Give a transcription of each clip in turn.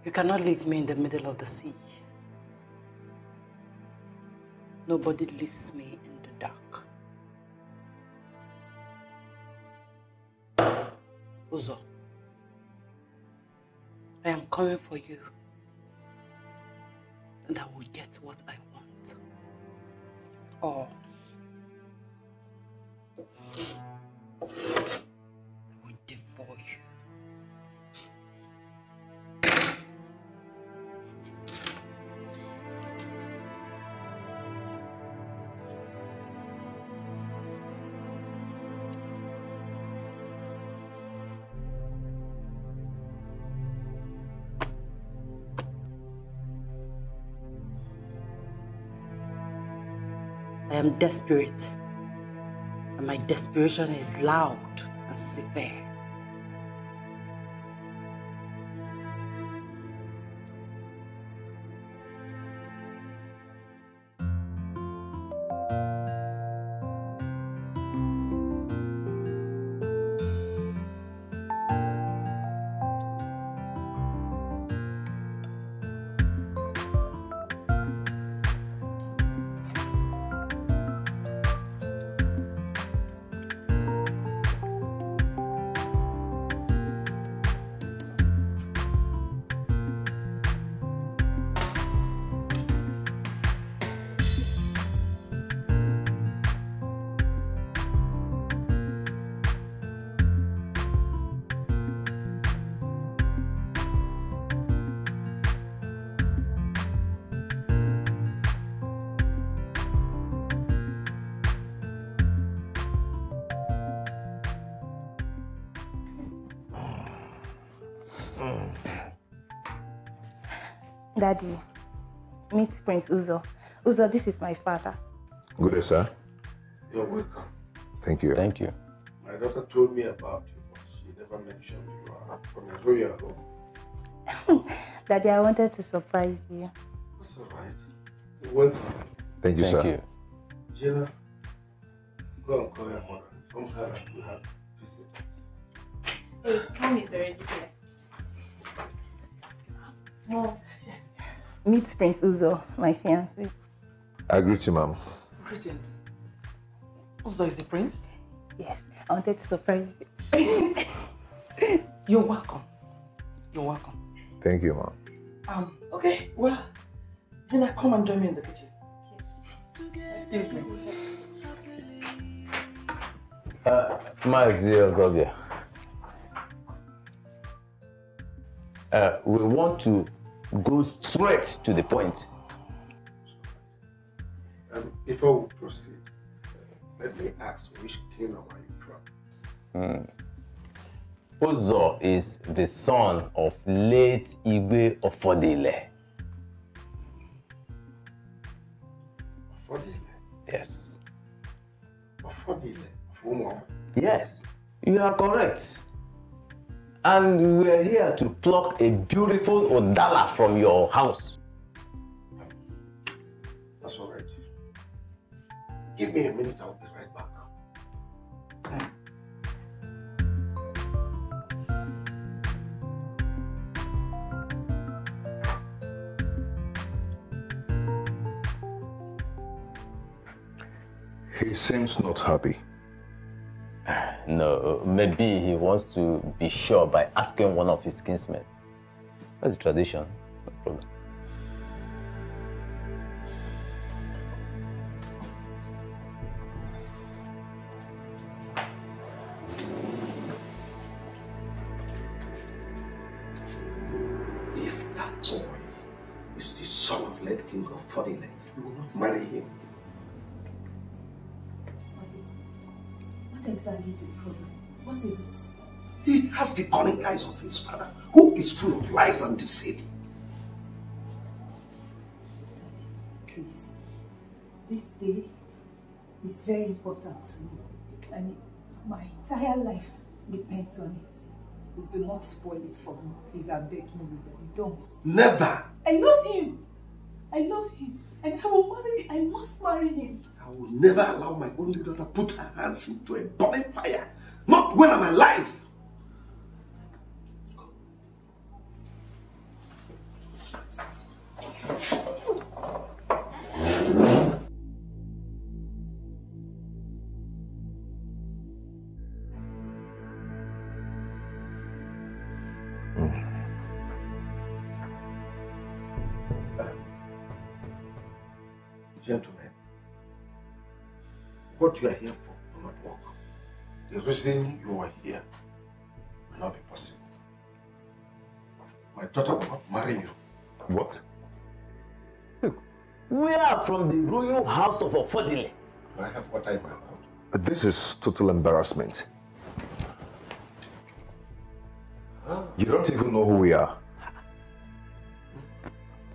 You cannot leave me in the middle of the sea. Nobody leaves me in the dark. Uzo, I am coming for you. And I will get what I want. Or I will devour you. I am desperate, and my desperation is loud and severe. Daddy, meet Prince Uzo. Uzo, this is my father. Good day, sir. You're welcome. Thank you. Thank you. My daughter told me about you, but she never mentioned you are from Nigeria at home. Daddy, I wanted to surprise you. That's all right. You're welcome. Thank you, sir. Thank you. Jenna, go and call your mother. Sometimes we have visitors. Hey, Mom is already here. Mom. Yes. Meet Prince Uzo, my fiancé. I greet you, ma'am. Greetings. Uzo is the prince? Yes, I wanted to surprise you. You're welcome. You're welcome. Thank you, ma'am. Okay, well, Gina, come and join me in the kitchen. Excuse me. Mazi Ozobia. We want to go straight to the point. Before we proceed, let me ask, which kingdom are you from? Uzo is the son of late Igwe Ofodile. Ofodile? Yes. Ofodile? Of Yes, you are correct. And we are here to pluck a beautiful Odala from your house. That's all right. Give me a minute, I'll be right back. He seems not happy. No, maybe he wants to be sure by asking one of his kinsmen. That's the tradition, no problem. If that boy is the son of late King of Fodile, you will not marry him. What exactly is the problem? What is it? He has the cunning eyes of his father, who is full of lies and deceit. Please, this day is very important to me. I mean, my entire life depends on it. Please do not spoil it for me. Please, I'm begging you, Daddy, don't. Never! I love him! I love him. And I will marry him. I must marry him. I will never allow my only daughter put her hands into a burning fire. Not when I'm alive. Gentlemen, what you are here for will not work. The reason you are here will not be possible. My daughter will not marry you. What? Look, we are from the royal house of Ofodile. Do I have water in my mouth? This is total embarrassment. You don't even know who we are.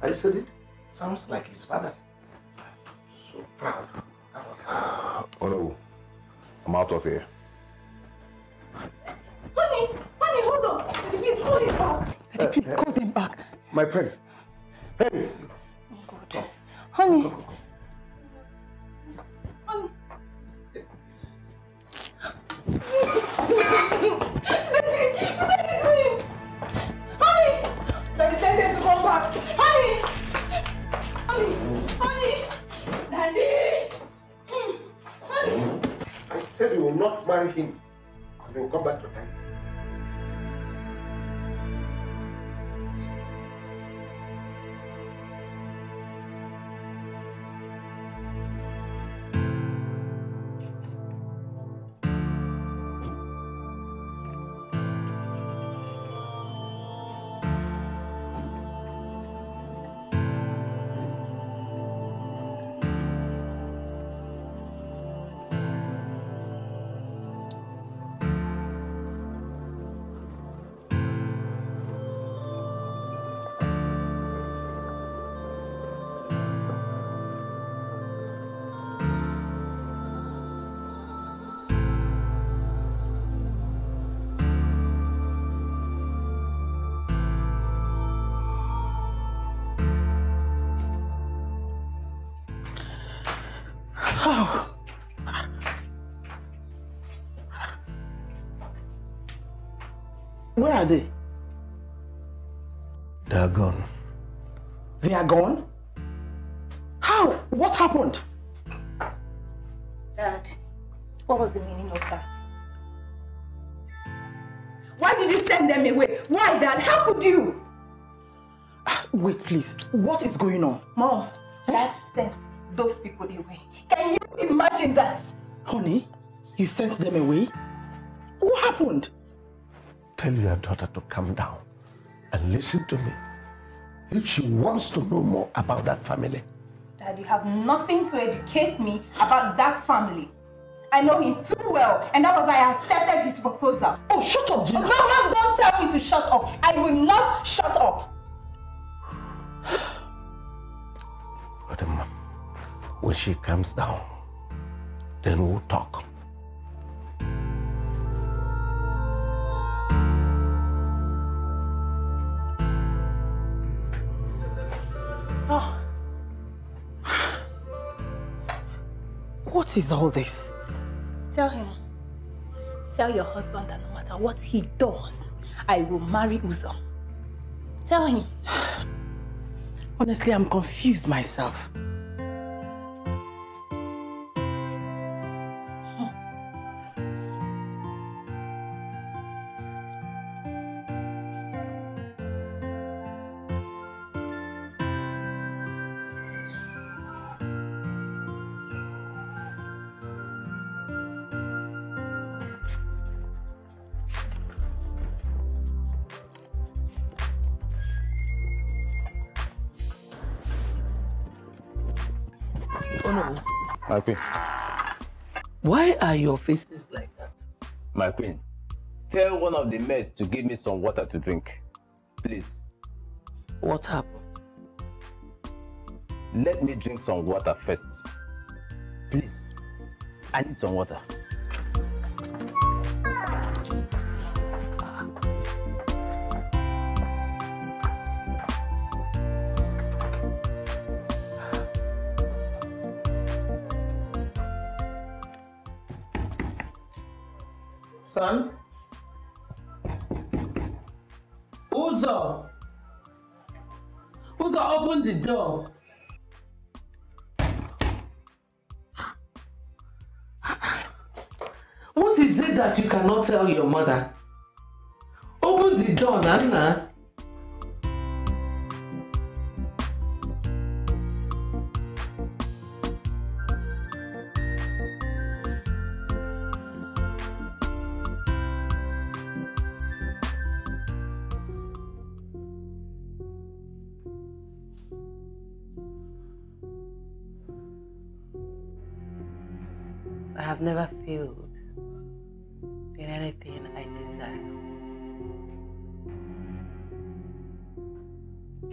I said it. Sounds like his father. So proud. Oh no, I'm out of here. Honey, hold on. Please call him back. Daddy, please call them back. My friend. Hey. Oh God. Honey. Honey. Daddy, tell them to come back. Honey. Daddy. Honey. I said you will not marry him. You will come back to time. Where are they? They are gone. They are gone? How? What happened? Dad, what was the meaning of that? Why did you send them away? Why, Dad? How could you? Wait, please. What is going on? Mom, Dad sent those people away. Can you imagine that? Honey, you sent them away? What happened? Tell your daughter to calm down and listen to me. If she wants to know more about that family. Dad, you have nothing to educate me about that family. I know him too well, and that was why I accepted his proposal. Oh, shut up, Gina. Oh, no, Mom, don't tell me to shut up. I will not shut up. But when she calms down, then we'll talk. Oh. What is all this? Tell him. Tell your husband that no matter what he does, I will marry Uzo. Tell him. Honestly, I'm confused myself. My queen. Why are your faces like that? My queen, tell one of the maids to give me some water to drink. Please. What happened? Let me drink some water first. Please. I need some water. Son? Uzo! Uzo, open the door. What is it that you cannot tell your mother? Open the door, Nana. I have never failed in anything I desire.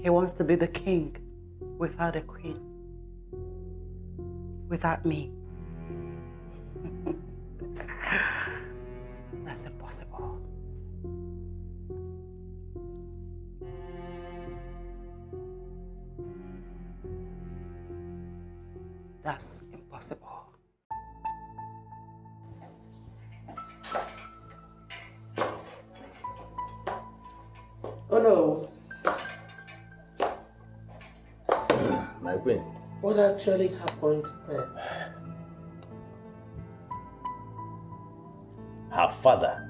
He wants to be the king without a queen, without me. That's impossible. That's impossible. Oh no. My queen. What actually happened there? Her father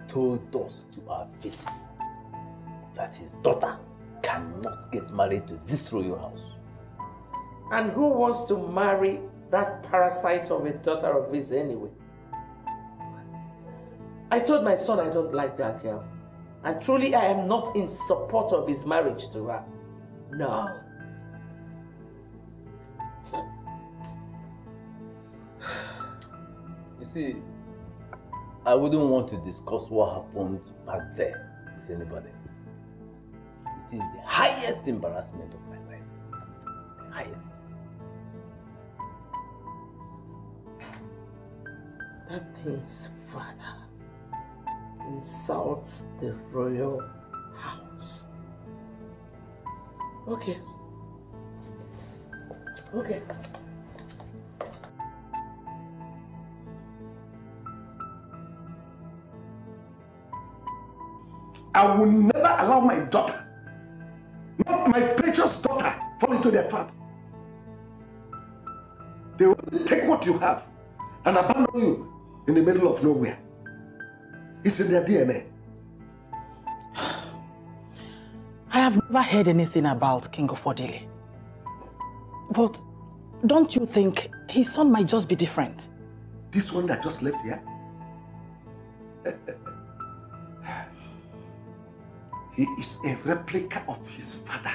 told us to our faces that his daughter cannot get married to this royal house. And who wants to marry that parasite of a daughter of his anyway? I told my son I don't like that girl. And truly I am not in support of his marriage to her. No. You see, I wouldn't want to discuss what happened back there with anybody. It is the highest embarrassment of my life. The highest. That thing's father insults the royal house. Okay. Okay. I will never allow my daughter, not my precious daughter, fall into their trap. They will take what you have and abandon you in the middle of nowhere. It's in their DNA. I have never heard anything about King Ofodile. But don't you think his son might just be different? This one that just left here? He is a replica of his father.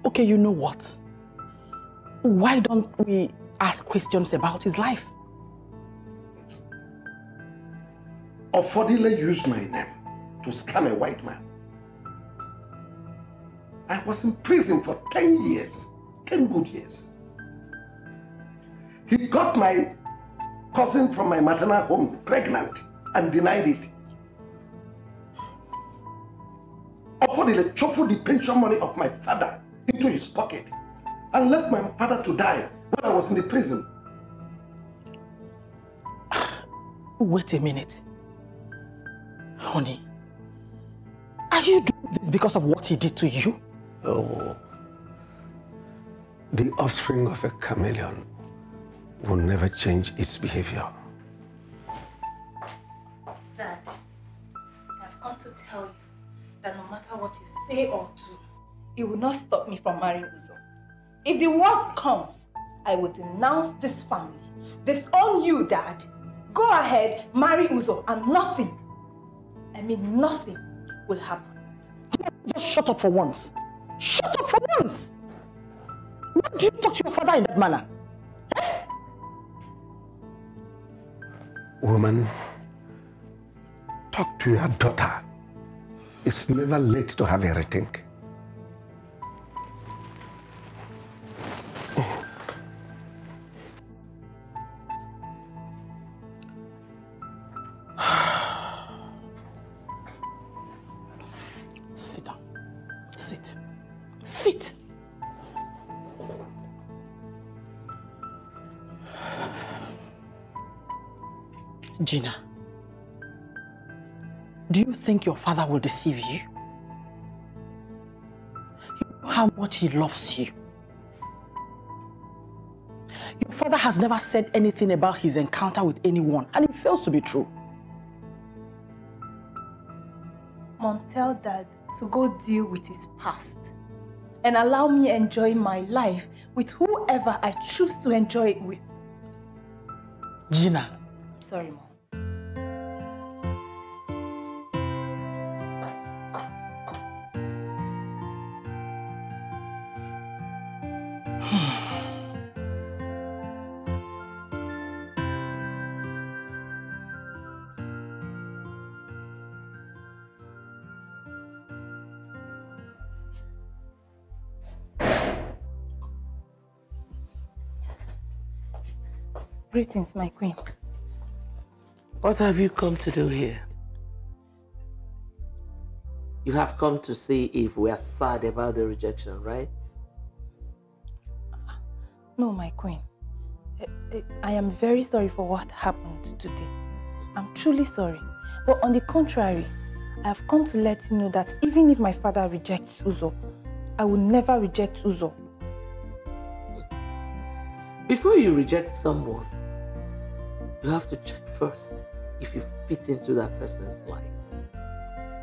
Okay, you know what? Why don't we ask questions about his life? Ofodile used my name to scam a white man. I was in prison for 10 years, 10 good years. He got my cousin from my maternal home pregnant and denied it. Ofodile shuffled the pension money of my father into his pocket and left my father to die when I was in the prison. Wait a minute. Honey, are you doing this because of what he did to you? Oh, the offspring of a chameleon will never change its behavior. Dad, I've come to tell you that no matter what you say or do, it will not stop me from marrying Uzo. If the worst comes, I will denounce this family, disown you, Dad. Go ahead, marry Uzo, and nothing, I mean nothing, will happen. Just shut up for once. Shut up for once! Why do you talk to your father in that manner? Eh? Woman, talk to your daughter. It's never late to have a rethink. Sit down. Sit. Sit. Gina, do you think your father will deceive you? You know how much he loves you. Your father father has never said anything about his encounter with anyone, and it fails to be true. Mom, tell Dad to go deal with his past and allow me enjoy my life with whoever I choose to enjoy it with. Gina. I'm sorry, Mom. Greetings, my queen. What have you come to do here? You have come to see if we are sad about the rejection, right? No, my queen. I am very sorry for what happened today. I'm truly sorry. But on the contrary, I have come to let you know that even if my father rejects Uzo, I will never reject Uzo. Before you reject someone, you have to check first if you fit into that person's life.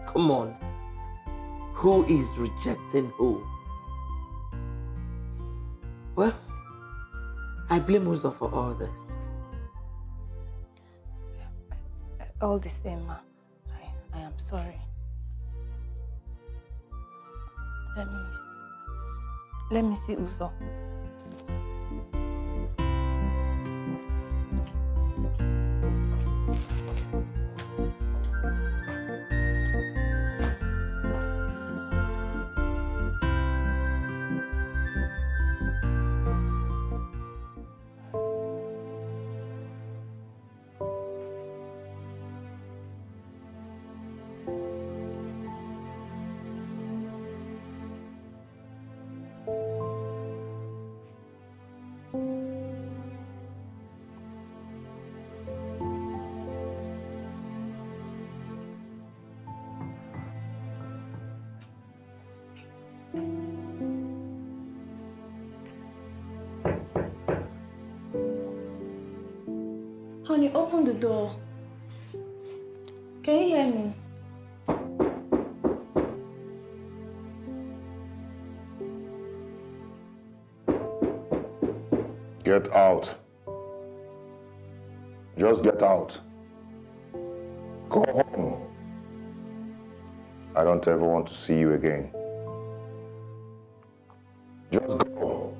Come on. Who is rejecting who? Well, I blame Uzo for all this. All the same, ma. I am sorry. Let me see Uzo. Honey, open the door. Can you hear me? Get out. Just get out. Go home. I don't ever want to see you again. Just go.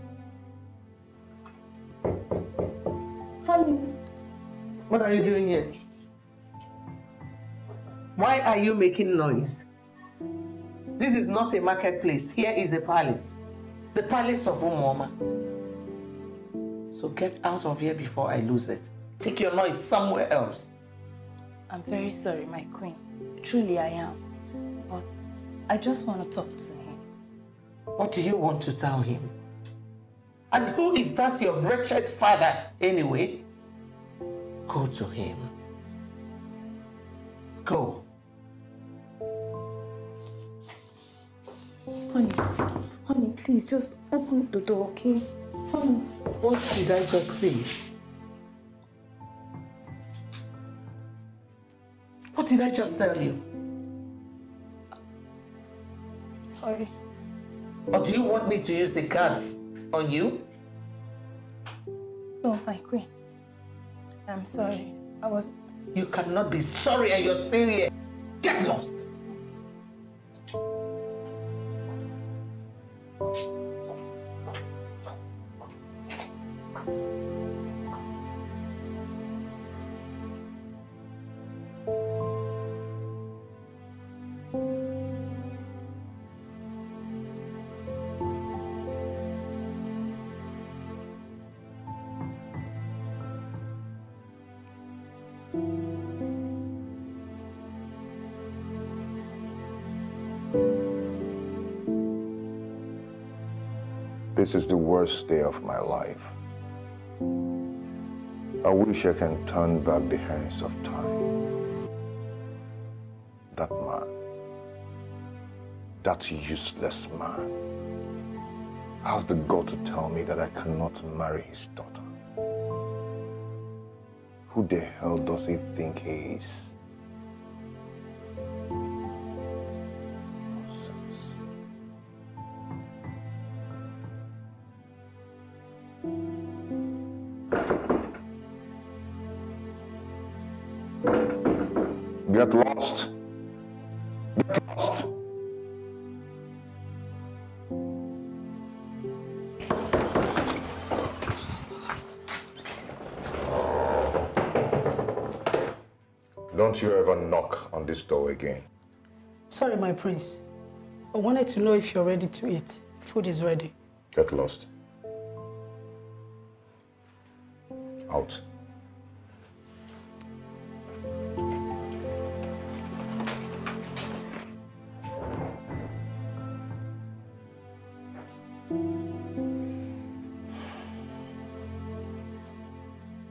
Honey. What are you doing here? Why are you making noise? This is not a marketplace. Here is a palace. The palace of Umoma. So get out of here before I lose it. Take your noise somewhere else. I'm very sorry, my queen. Truly I am. But I just want to talk to him. What do you want to tell him? And who is that your wretched father anyway? Go to him. Go. Honey, please just open the door, okay? Honey. What did I just say? What did I just tell you? Sorry. Or do you want me to use the cards on you? No, my queen. I'm sorry. You cannot be sorry and you're still here. Get lost. This is the worst day of my life. I wish I can turn back the hands of time. That man, that useless man, has the gall to tell me that I cannot marry his daughter. Who the hell does he think he is? Nonsense. Get lost. Get lost. Don't you ever knock on this door again. Sorry, my prince. I wanted to know if you're ready to eat. Food is ready. Get lost. Out.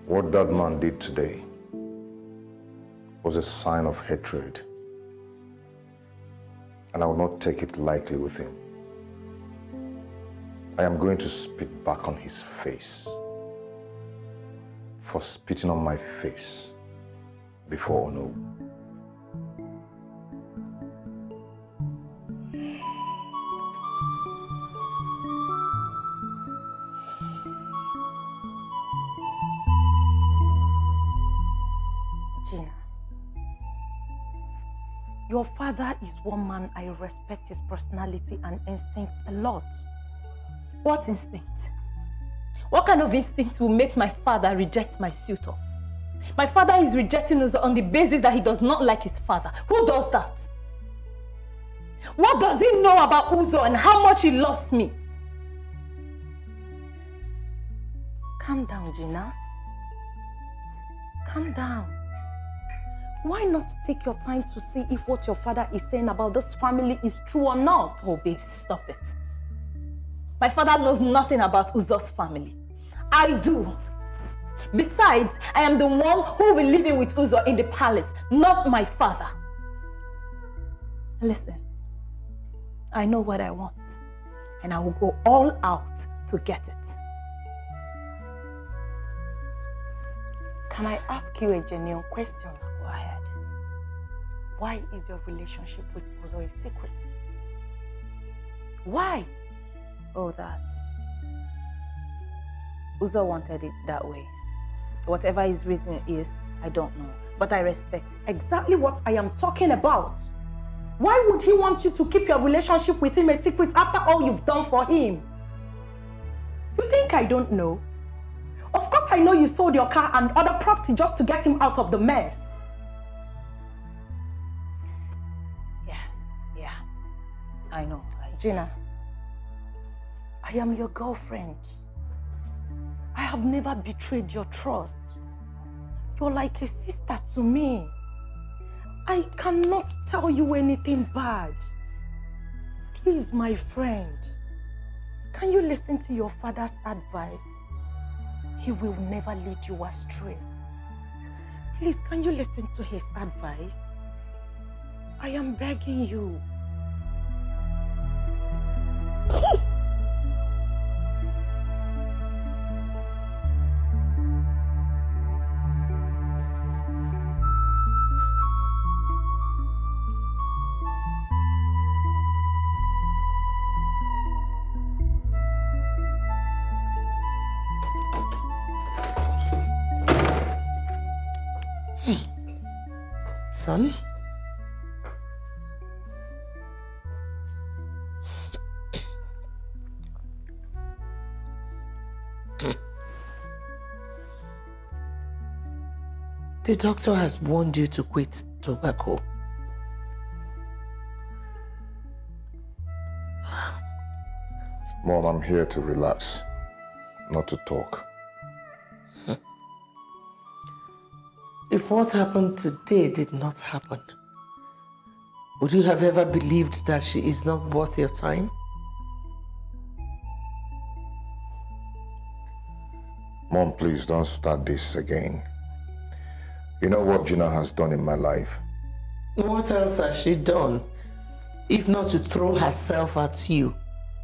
What that man did today was a sign of hatred, and I will not take it lightly with him. I am going to spit back on his face for spitting on my face before Ono. Your father is one man I respect his personality and instincts a lot. What instinct? What kind of instinct will make my father reject my suitor? My father is rejecting us on the basis that he does not like his father. Who does that? What does he know about Uzo and how much he loves me? Calm down, Gina. Calm down. Why not take your time to see if what your father is saying about this family is true or not? Oh, babe, stop it. My father knows nothing about Uzo's family. I do. Besides, I am the one who will be living with Uzo in the palace, not my father. Listen, I know what I want, and I will go all out to get it. Can I ask you a genuine question? Go ahead. Why is your relationship with Uzo a secret? Why? Oh, that. Uzo wanted it that way. Whatever his reason is, I don't know. But I respect it. Exactly what I am talking about. Why would he want you to keep your relationship with him a secret after all you've done for him? You think I don't know? Of course I know you sold your car and other property just to get him out of the mess. Yes, yeah. I know. Gina, I am your girlfriend. I have never betrayed your trust. You're like a sister to me. I cannot tell you anything bad. Please, my friend, can you listen to your father's advice? He will never lead you astray. Please, can you listen to his advice? I am begging you. Son? The doctor has warned you to quit tobacco. Mom, I'm here to relax, not to talk. If what happened today did not happen, would you have ever believed that she is not worth your time? Mom, please don't start this again. You know what Gina has done in my life? What else has she done, if not to throw herself at you?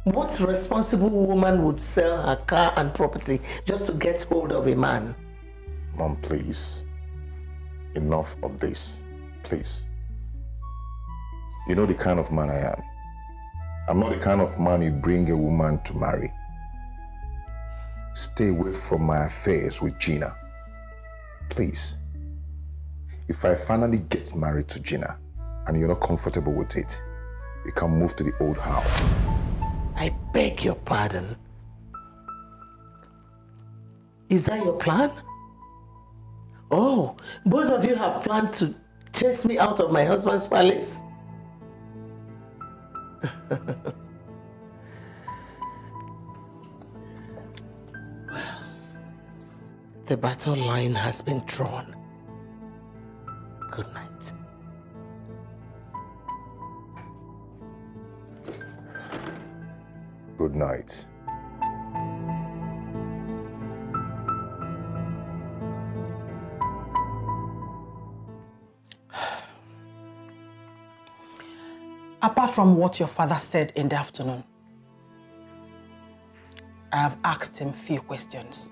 What responsible woman would sell her car and property just to get hold of a man? Mom, please. enough of this, please. You know the kind of man I am. I'm not the kind of man you bring a woman to marry. Stay away from my affairs with Gina. Please. If I finally get married to Gina and you're not comfortable with it, you can move to the old house. I beg your pardon. Is that your plan? Oh, both of you have planned to chase me out of my husband's palace? Well, the battle line has been drawn. Good night. Good night. Apart from what your father said in the afternoon, I have asked him few questions.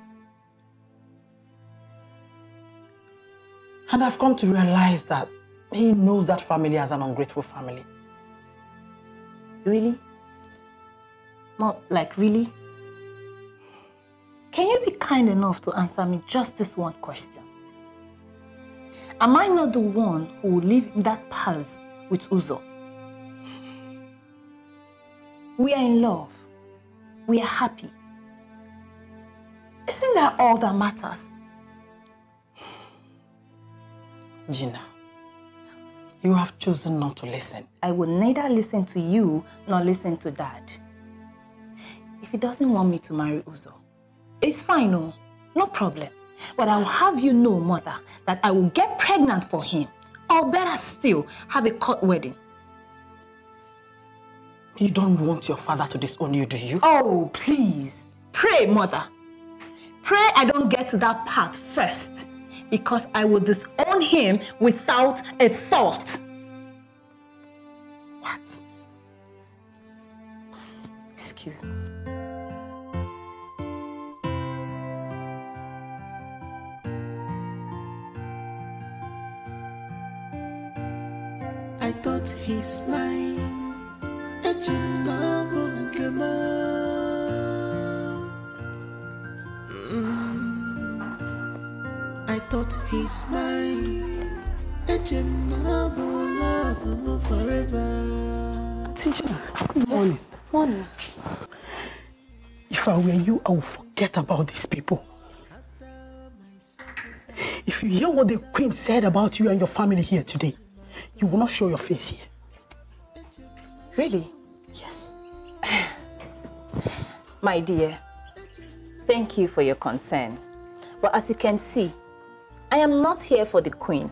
And I've come to realize that he knows that family as an ungrateful family. Really? Mom, like really? Can you be kind enough to answer me just this one question? Am I not the one who will live in that palace with Uzo? We are in love. We are happy. Isn't that all that matters? Gina, you have chosen not to listen. I will neither listen to you nor listen to Dad. If he doesn't want me to marry Uzo, it's fine, no problem. But I will have you know, Mother, that I will get pregnant for him. Or better still, have a court wedding. You don't want your father to disown you, do you? Oh, please. Pray, Mother. Pray I don't get to that part first, because I will disown him without a thought. What? Excuse me. I thought he's mine. I thought he's mine. Love forever. Teacher, good morning. Yes, morning. If I were you, I would forget about these people. If you hear what the Queen said about you and your family here today, you will not show your face here. Really? Yes. My dear, thank you for your concern. But as you can see, I am not here for the Queen.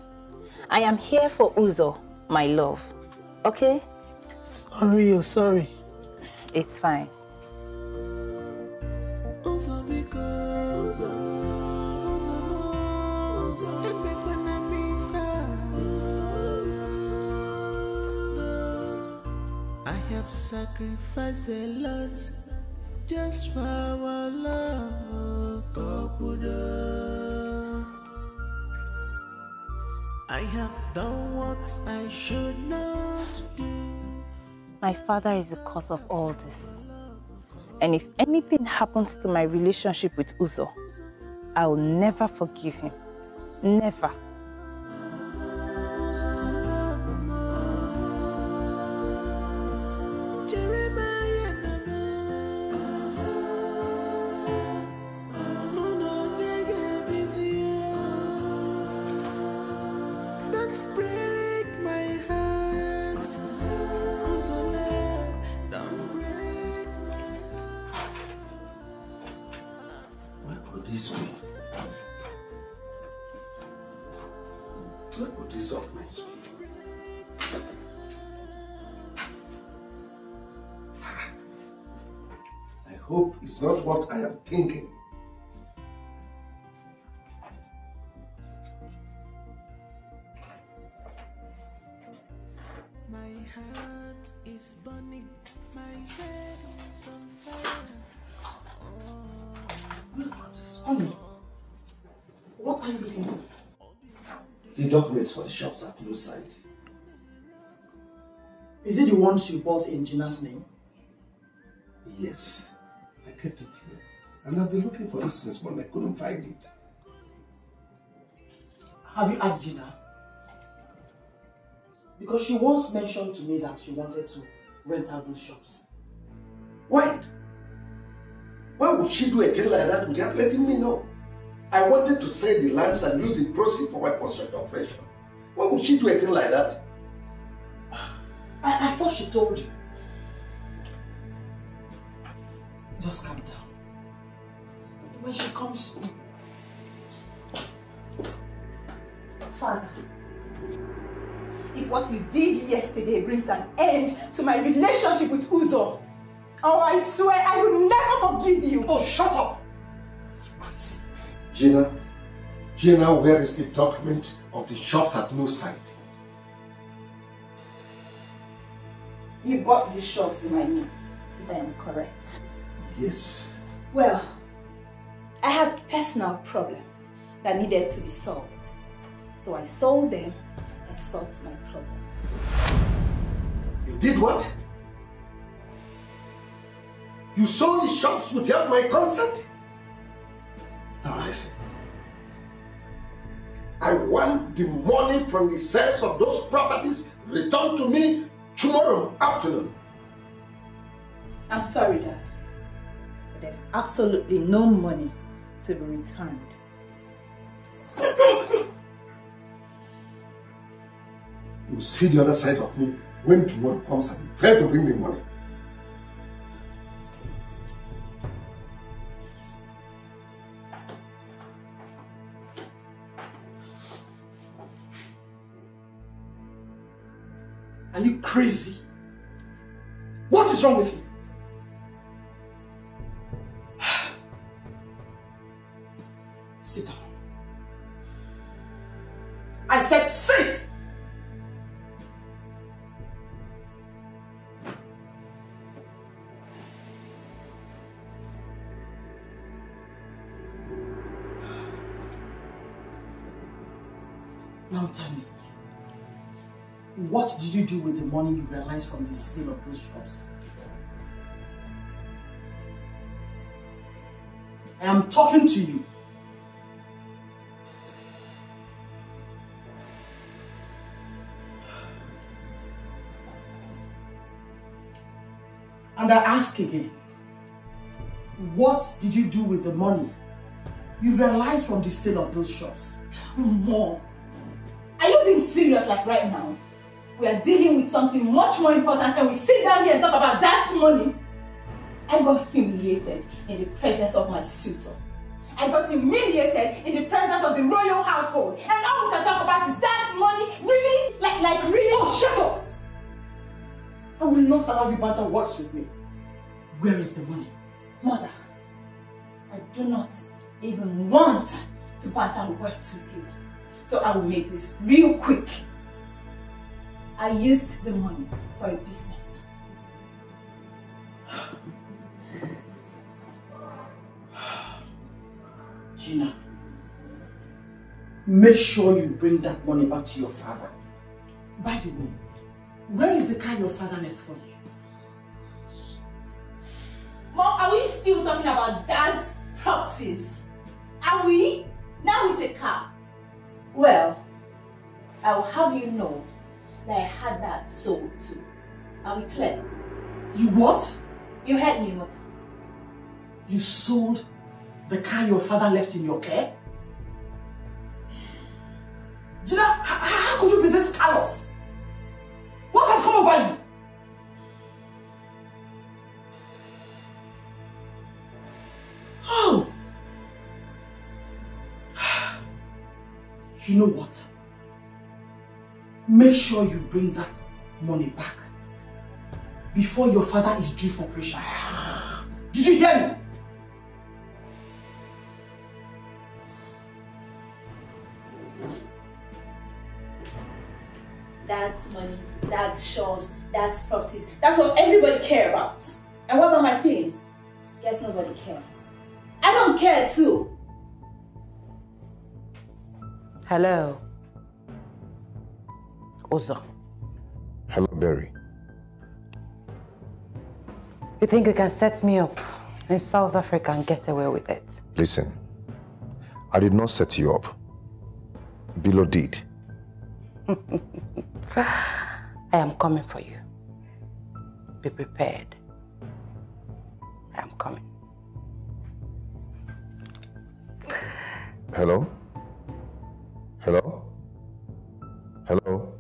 I am here for Uzo, my love. Okay? Sorry, oh sorry. It's fine. I have sacrificed a lot just for our love, I have done what I should not do. My father is the cause of all this. And if anything happens to my relationship with Uzo, I will never forgive him. Never. It's not what I am thinking. My heart is burning, my head is on fire. Honey, what are you looking for? the documents for the shops at no site. Is it the ones you bought in Gina's name? Yes, I kept it here. And I've been looking for it since when I couldn't find it. Have you asked Gina? Because she once mentioned to me that she wanted to rent out those shops. Why? Why would she do a thing like that without letting me know? I wanted to sell the lands and use the proceeds for my post-rent operation. Why would she do a thing like that? I thought she told you. Just calm down. When she comes... Father, if what you did yesterday brings an end to my relationship with Uzo, oh, I swear I will never forgive you. Oh, shut up! Gina, where is the document of the shops at no site? You bought the shops in my name, if I am correct. Yes. Well, I had personal problems that needed to be solved. So I sold them and solved my problem. You did what? You sold the shops without my consent? Now listen. I want the money from the sales of those properties returned to me tomorrow afternoon. I'm sorry, Dad, but there's absolutely no money to be returned. You see the other side of me when tomorrow comes and try to bring me money. Are you crazy? What is wrong with you? Sit down. I said sit! Now tell me, what did you do with the money you realized from the sale of those shops? I am talking to you. And I ask again, what did you do with the money you realized from the sale of those shops? Mom, are you being serious like right now? We are dealing with something much more important and we sit down here and talk about that money. I got humiliated in the presence of my suitor. I got humiliated in the presence of the royal household. And all we can talk about is that money? Really? Like really? Oh, shut up! I will not allow you banter words with me. Where is the money? Mother, I do not even want to banter words with you. So I will make this real quick. I used the money for a business. Gina, make sure you bring that money back to your father. By the way, where is the car your father left for you? Mom, are we still talking about Dad's properties? Are we? Now it's a car. Well, I will have you know that I had that sold too. Are we clear? You what? You heard me, Mother. You sold the car your father left in your care? Gina, how could you be this callous? What has come over you? Oh! You know what? Make sure you bring that money back before your father is due for operation. Did you hear me? That's money, that's shops, that's properties. That's what everybody cares about. And what about my feelings? Guess nobody cares. I don't care too. Hello. Ozo. Hello, Berry. You think you can set me up in South Africa and get away with it? Listen, I did not set you up. Bilo did. I am coming for you. Be prepared. I am coming. Hello? Hello? Hello?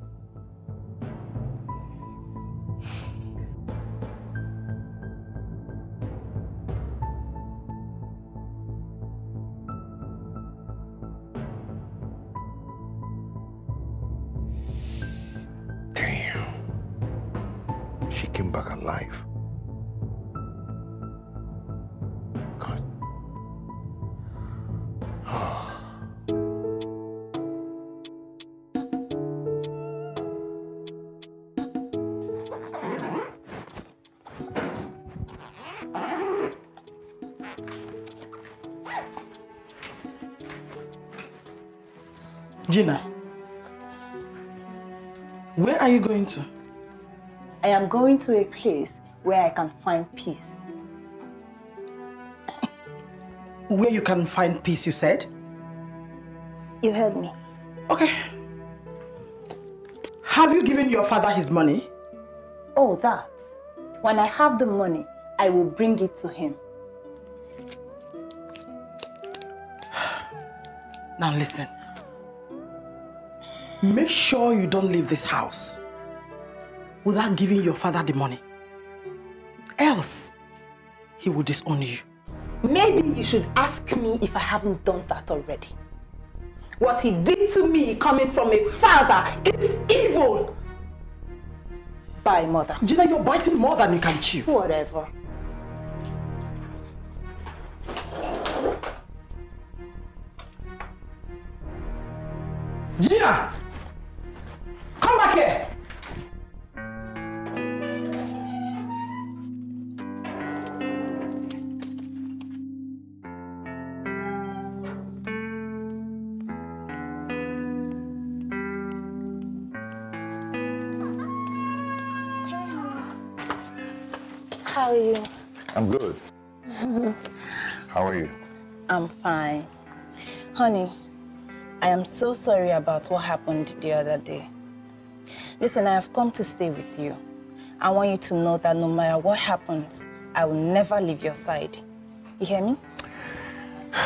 Damn. She came back alive. God. Gina, where are you going to? I am going to a place where I can find peace. Where you can find peace, you said? You heard me. Okay. Have you given your father his money? Oh, that. When I have the money, I will bring it to him. Now listen. Make sure you don't leave this house without giving your father the money. Else, he will disown you. Maybe you should ask me if I haven't done that already. What he did to me coming from a father is evil. Bye, mother. Gina, you're biting more than you can chew. Whatever. Gina! Come back here! How are you? I'm good. How are you? I'm fine. Honey, I am so sorry about what happened the other day. Listen, I have come to stay with you. I want you to know that no matter what happens, I will never leave your side. You hear me?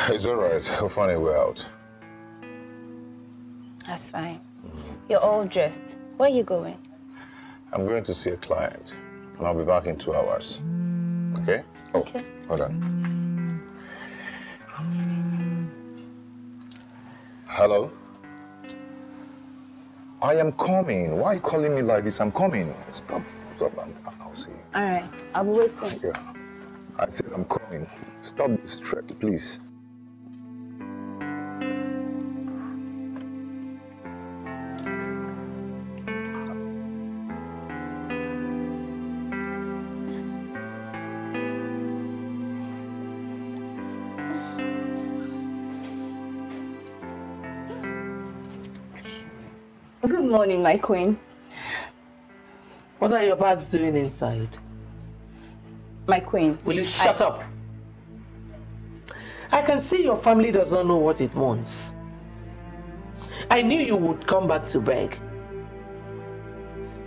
It's all right. I'll find a way out. That's fine. You're all dressed. Where are you going? I'm going to see a client, and I'll be back in 2 hours. Okay? Oh, Okay. hold on. Hello? I am coming. Why are you calling me like this? I'm coming. Stop. I'll see you. All right. I'll be waiting. Yeah. I said I'm coming. Stop this threat, please. Good morning, my queen. What are your bags doing inside? My queen. Will you shut up? I can see your family does not know what it wants. I knew you would come back to beg.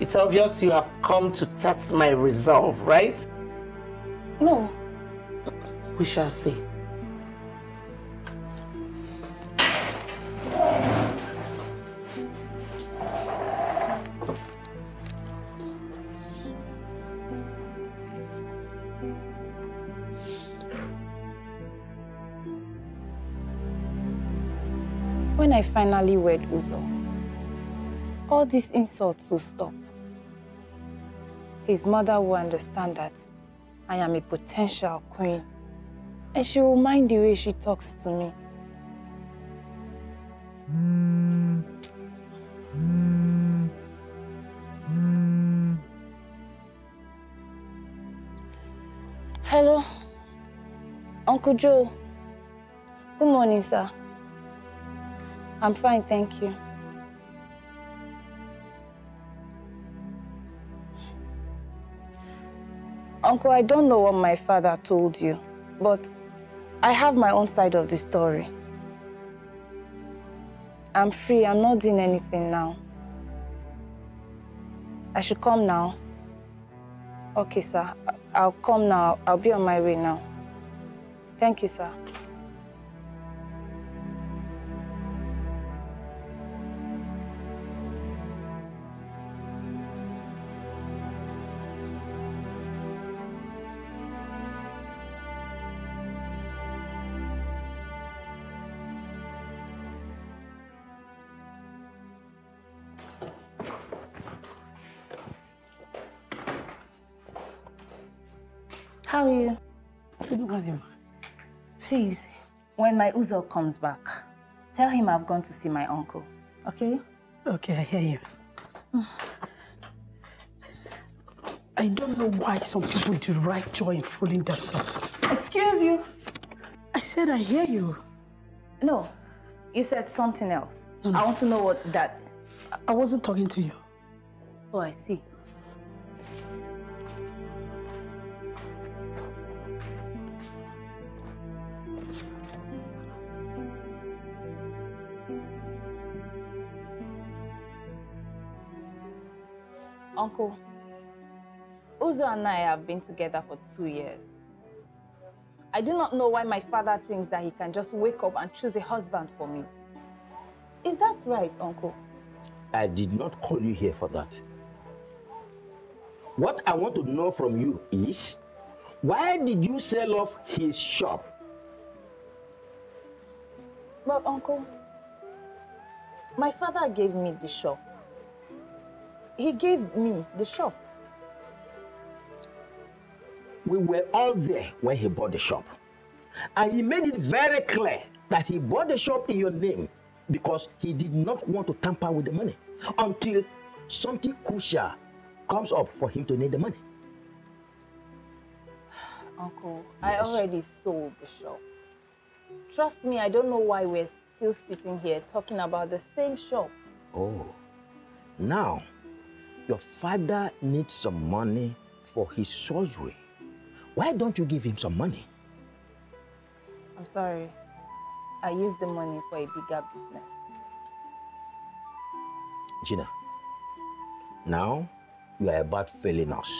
It's obvious you have come to test my resolve, right? No. We shall see. When I finally wed Uzo, all these insults will stop. His mother will understand that I am a potential queen, and she will mind the way she talks to me. Hello, Uncle Joe. Good morning, sir. I'm fine, thank you. Uncle, I don't know what my father told you, but I have my own side of the story. I'm free. I'm not doing anything now. I should come now. Okay, sir. I'll come now. I'll be on my way now. Thank you, sir. How are you? Good morning. Please, when my Uzo comes back, tell him I've gone to see my uncle, okay? Okay, I hear you. I don't know why some people derive joy in fooling themselves. Excuse you. I said I hear you. No, you said something else. No. I want to know what that... I wasn't talking to you. Oh, I see. Uncle, Uzo and I have been together for 2 years. I do not know why my father thinks that he can just wake up and choose a husband for me. Is that right, Uncle? I did not call you here for that. What I want to know from you is, why did you sell off his shop? Well, Uncle, my father gave me the shop. He gave me the shop. We were all there when he bought the shop. And he made it very clear that he bought the shop in your name because he did not want to tamper with the money until something crucial comes up for him to need the money. Uncle, yes. I already sold the shop. Trust me, I don't know why we're still sitting here talking about the same shop. Oh, now your father needs some money for his surgery. Why don't you give him some money? I'm sorry. I used the money for a bigger business. Gina, now you are about failing us.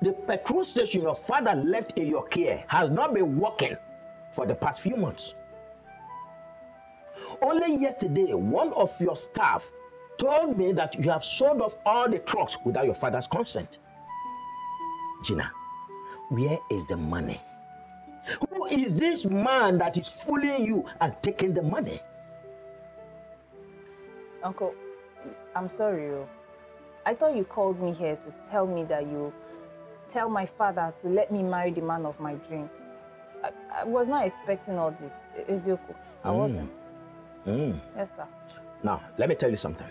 The petrol station your father left in your care has not been working for the past few months. Only yesterday, one of your staff told me that you have sold off all the trucks without your father's consent. Gina, where is the money? Who is this man that is fooling you and taking the money? Uncle, I'm sorry. I thought you called me here to tell me that you tell my father to let me marry the man of my dream. I was not expecting all this, Ezeoku. I wasn't. Yes, sir. Now, let me tell you something.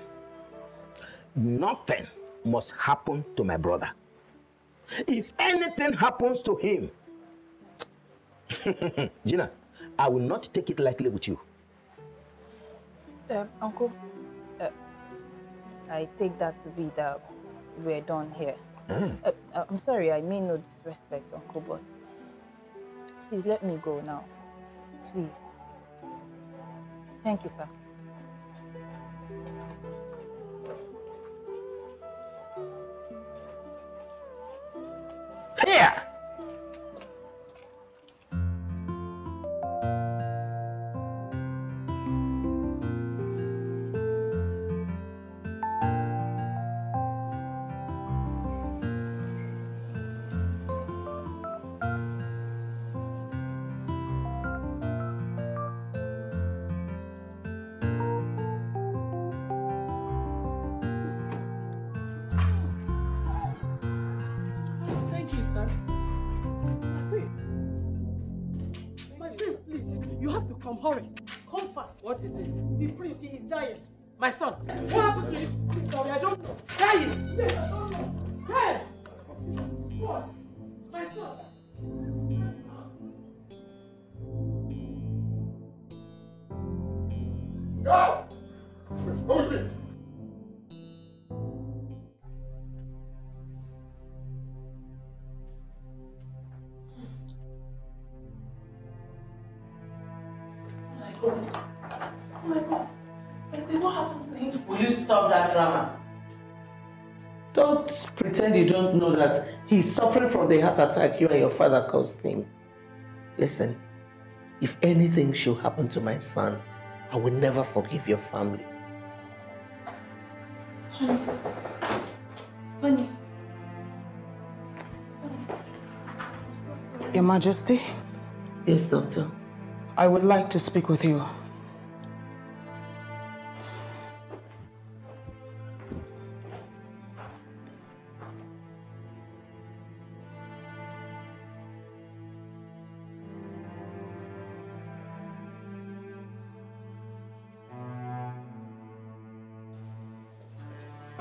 Nothing must happen to my brother. If anything happens to him, Gina, I will not take it lightly with you. Uncle, I take that to be that we're done here. I'm sorry, I mean no disrespect, Uncle, but please let me go now. Please. Thank you, sir. Here! Hurry, come fast. What is it? The prince, he is dying. My son. What happened to him? Sorry, I don't know. Dying? Yes, I don't know. Hey! What? My son. Go! Who's it? What happened to him? Will you stop that drama? Don't pretend you don't know that he's suffering from the heart attack you and your father caused him. Listen, if anything should happen to my son, I will never forgive your family. Honey. Honey. Your Majesty? Yes, Doctor. I would like to speak with you.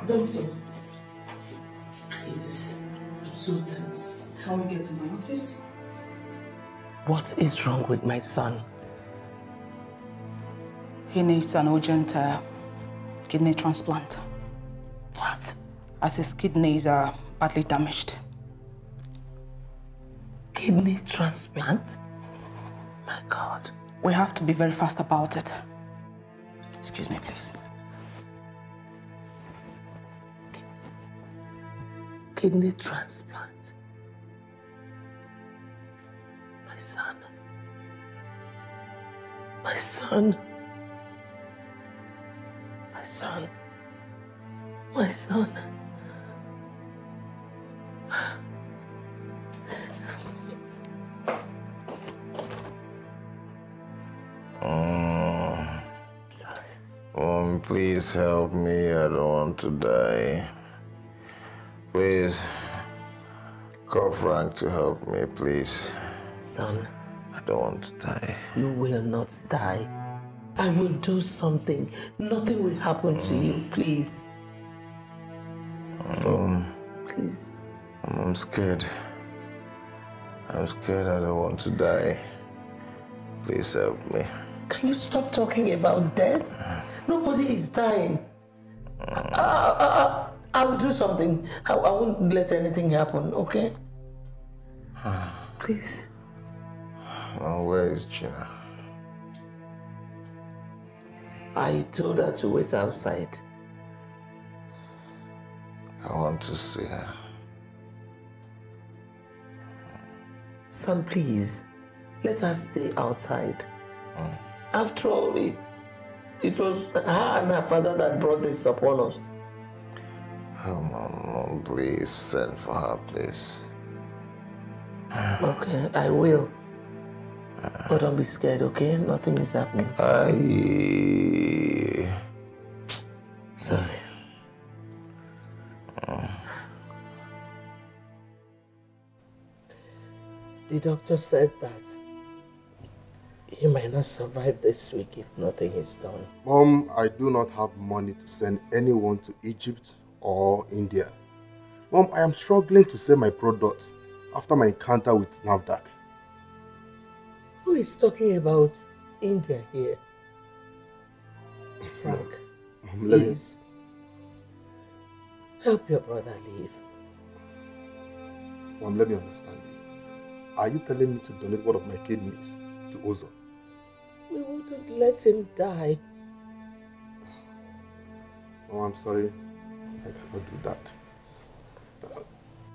Doctor, please, I'm so tense. Can we get to my office? What is wrong with my son? He needs an urgent kidney transplant. What? As his kidneys are badly damaged. Kidney transplant? My God. We have to be very fast about it. Excuse me, please. Kidney transplant. My son. My son. My son. My son. Please help me. I don't want to die. Please, call Frank to help me, please. Son, I don't want to die. you will not die. I will do something. Nothing will happen to you, please. Please. I'm scared. I'm scared. I don't want to die. Please help me. Can you stop talking about death? Nobody is dying. I will do something. I won't let anything happen, okay? Please. Where is Gina? I told her to wait outside. I want to see her. Son, please. Let us stay outside. After all, it was her and her father that brought this upon us. Oh, Mom, please send for her, please. Okay, I will. But don't be scared, okay? Nothing is happening. Sorry. The doctor said that he might not survive this week if nothing is done. Mom, I do not have money to send anyone to Egypt or India. Mom, I am struggling to sell my product after my encounter with NAFDAC. Who is talking about India here? Frank, please. Help your brother leave. Mom, let me understand you. Are you telling me to donate one of my kidneys to Ozo? We wouldn't let him die. Oh, I'm sorry. I cannot do that.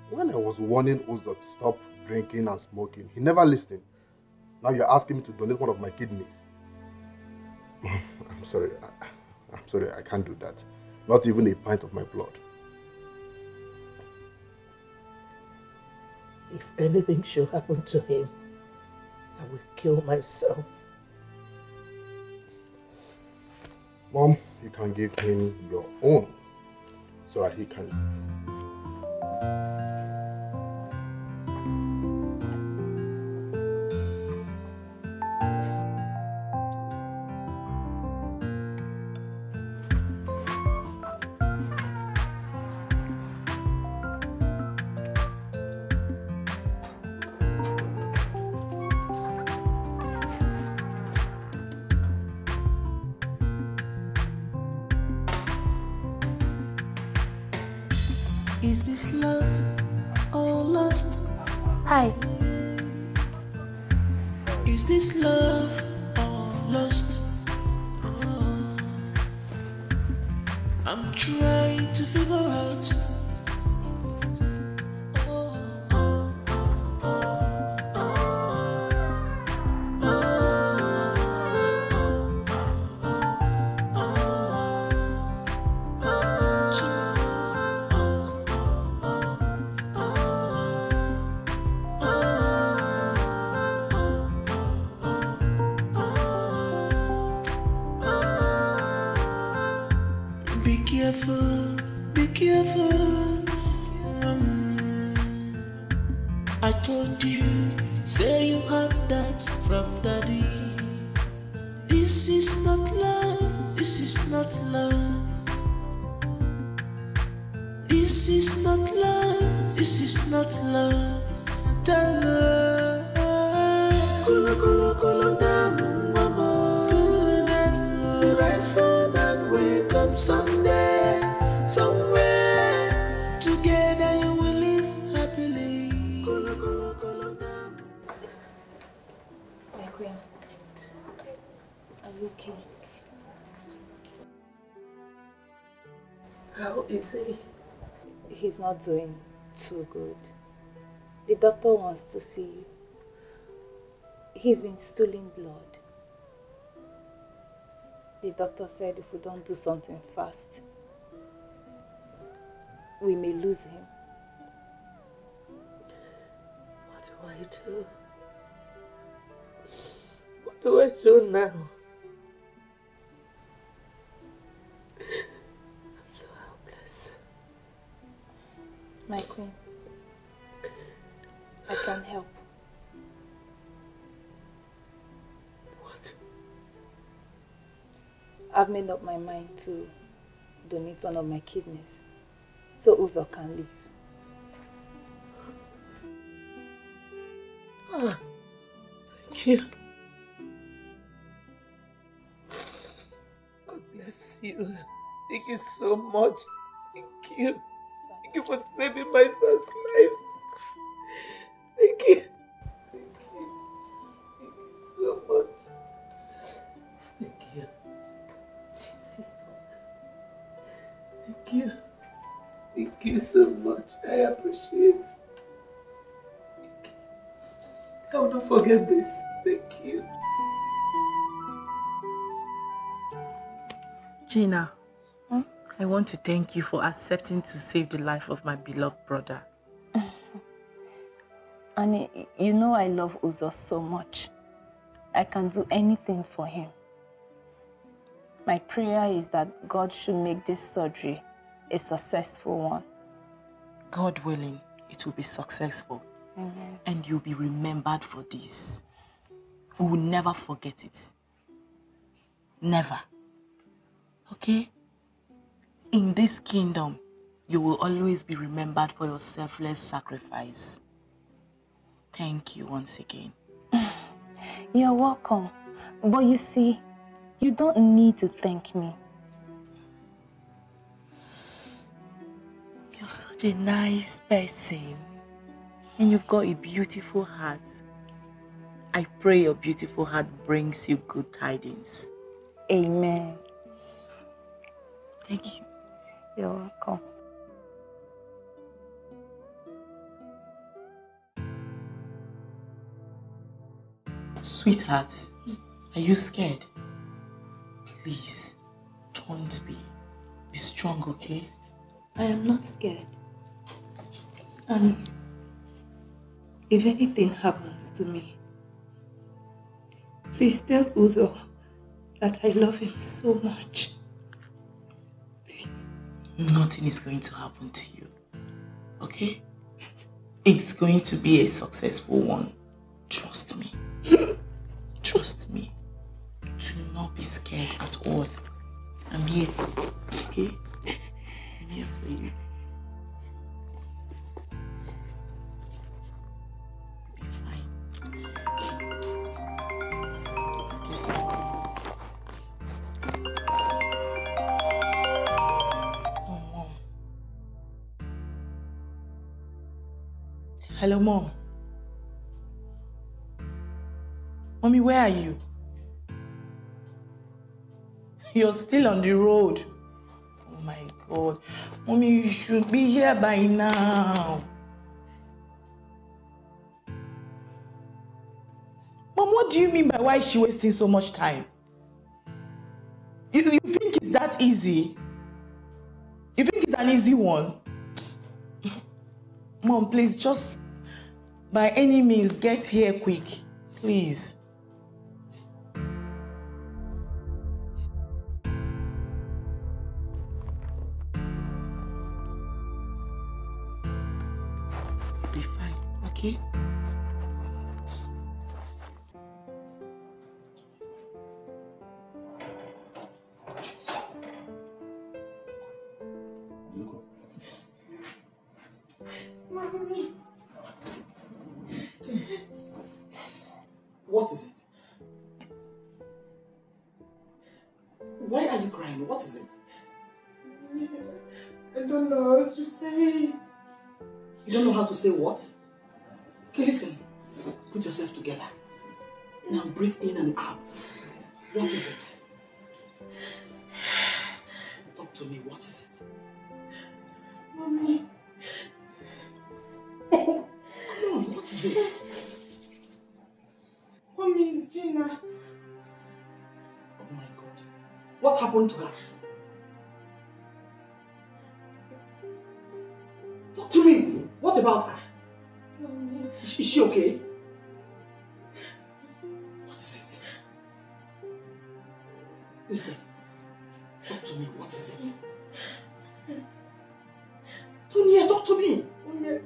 When I was warning Ozo to stop drinking and smoking, he never listened. Now you're asking me to donate one of my kidneys. I'm sorry. I'm sorry, I can't do that. Not even a pint of my blood. If anything should happen to him, I will kill myself. Mom, you can give him your own so that he can live. Is this love or lust? Hi. Is this love or lust? I'm trying to figure out. Be careful, be careful. I told you, say you heard that from daddy. This is not love, this is not love. This is not love, this is not love. Tell her, Kulu Kulu Kulu Namu Mama. Kulu Namu, the right for man will come someday, somewhere. Together you will live happily. Kulu Kulu Kulu Namu. My queen, are you okay? How is he? He's not doing too good. The doctor wants to see you. He's been stooling blood. The doctor said if we don't do something fast, we may lose him. What do I do? What do I do now? I'm so helpless. My queen, I can't help. What? I've made up my mind to donate one of my kidneys so Uzo can live. Ah, thank you. God bless you. Thank you so much. Thank you. Thank you for saving my son's life. Thank you. Thank you. Thank you so much. Thank you. Thank you. Thank you so much. I appreciate it. Thank you. I will not forget this. Thank you. Gina, I want to thank you for accepting to save the life of my beloved brother. And you know I love Uzo so much. I can do anything for him. My prayer is that God should make this surgery a successful one. God willing, it will be successful. Amen. And you'll be remembered for this. We will never forget it. Never. Okay? In this kingdom, you will always be remembered for your selfless sacrifice. Thank you once again. You're welcome. But you see, you don't need to thank me. You're such a nice person. And you've got a beautiful heart. I pray your beautiful heart brings you good tidings. Amen. Thank you. You're welcome. Sweetheart, are you scared? Please, don't be. Be strong, okay? I am not scared. And if anything happens to me, please tell Uzo that I love him so much. Please. Nothing is going to happen to you, okay? It's going to be a successful one. Trust me. Trust me. Do not be scared at all. I'm here, okay? I'm here for you. You'll be fine. Excuse me. Oh, Mom. Hello, Mom. Mommy, where are you? You're still on the road. Oh my God. Mommy, you should be here by now. Mom, what do you mean by why is she wasting so much time? You think it's that easy? You think it's an easy one? Mom, please, just by any means, get here quick. Please. Be fine, okay? Mommy. What is it? Why are you crying? What is it? I don't know how to say it. You don't know how to say what? Okay, listen. Put yourself together. Now breathe in and out. What is it? Talk to me. What is it? Mommy. Oh, come on. What is it? Mommy, it's Gina. Oh my God. What happened to her? Talk to me. What about her? Mommy. Is she okay? What is it? Listen. Talk to me. What is it? Tonya, talk to me. Mommy,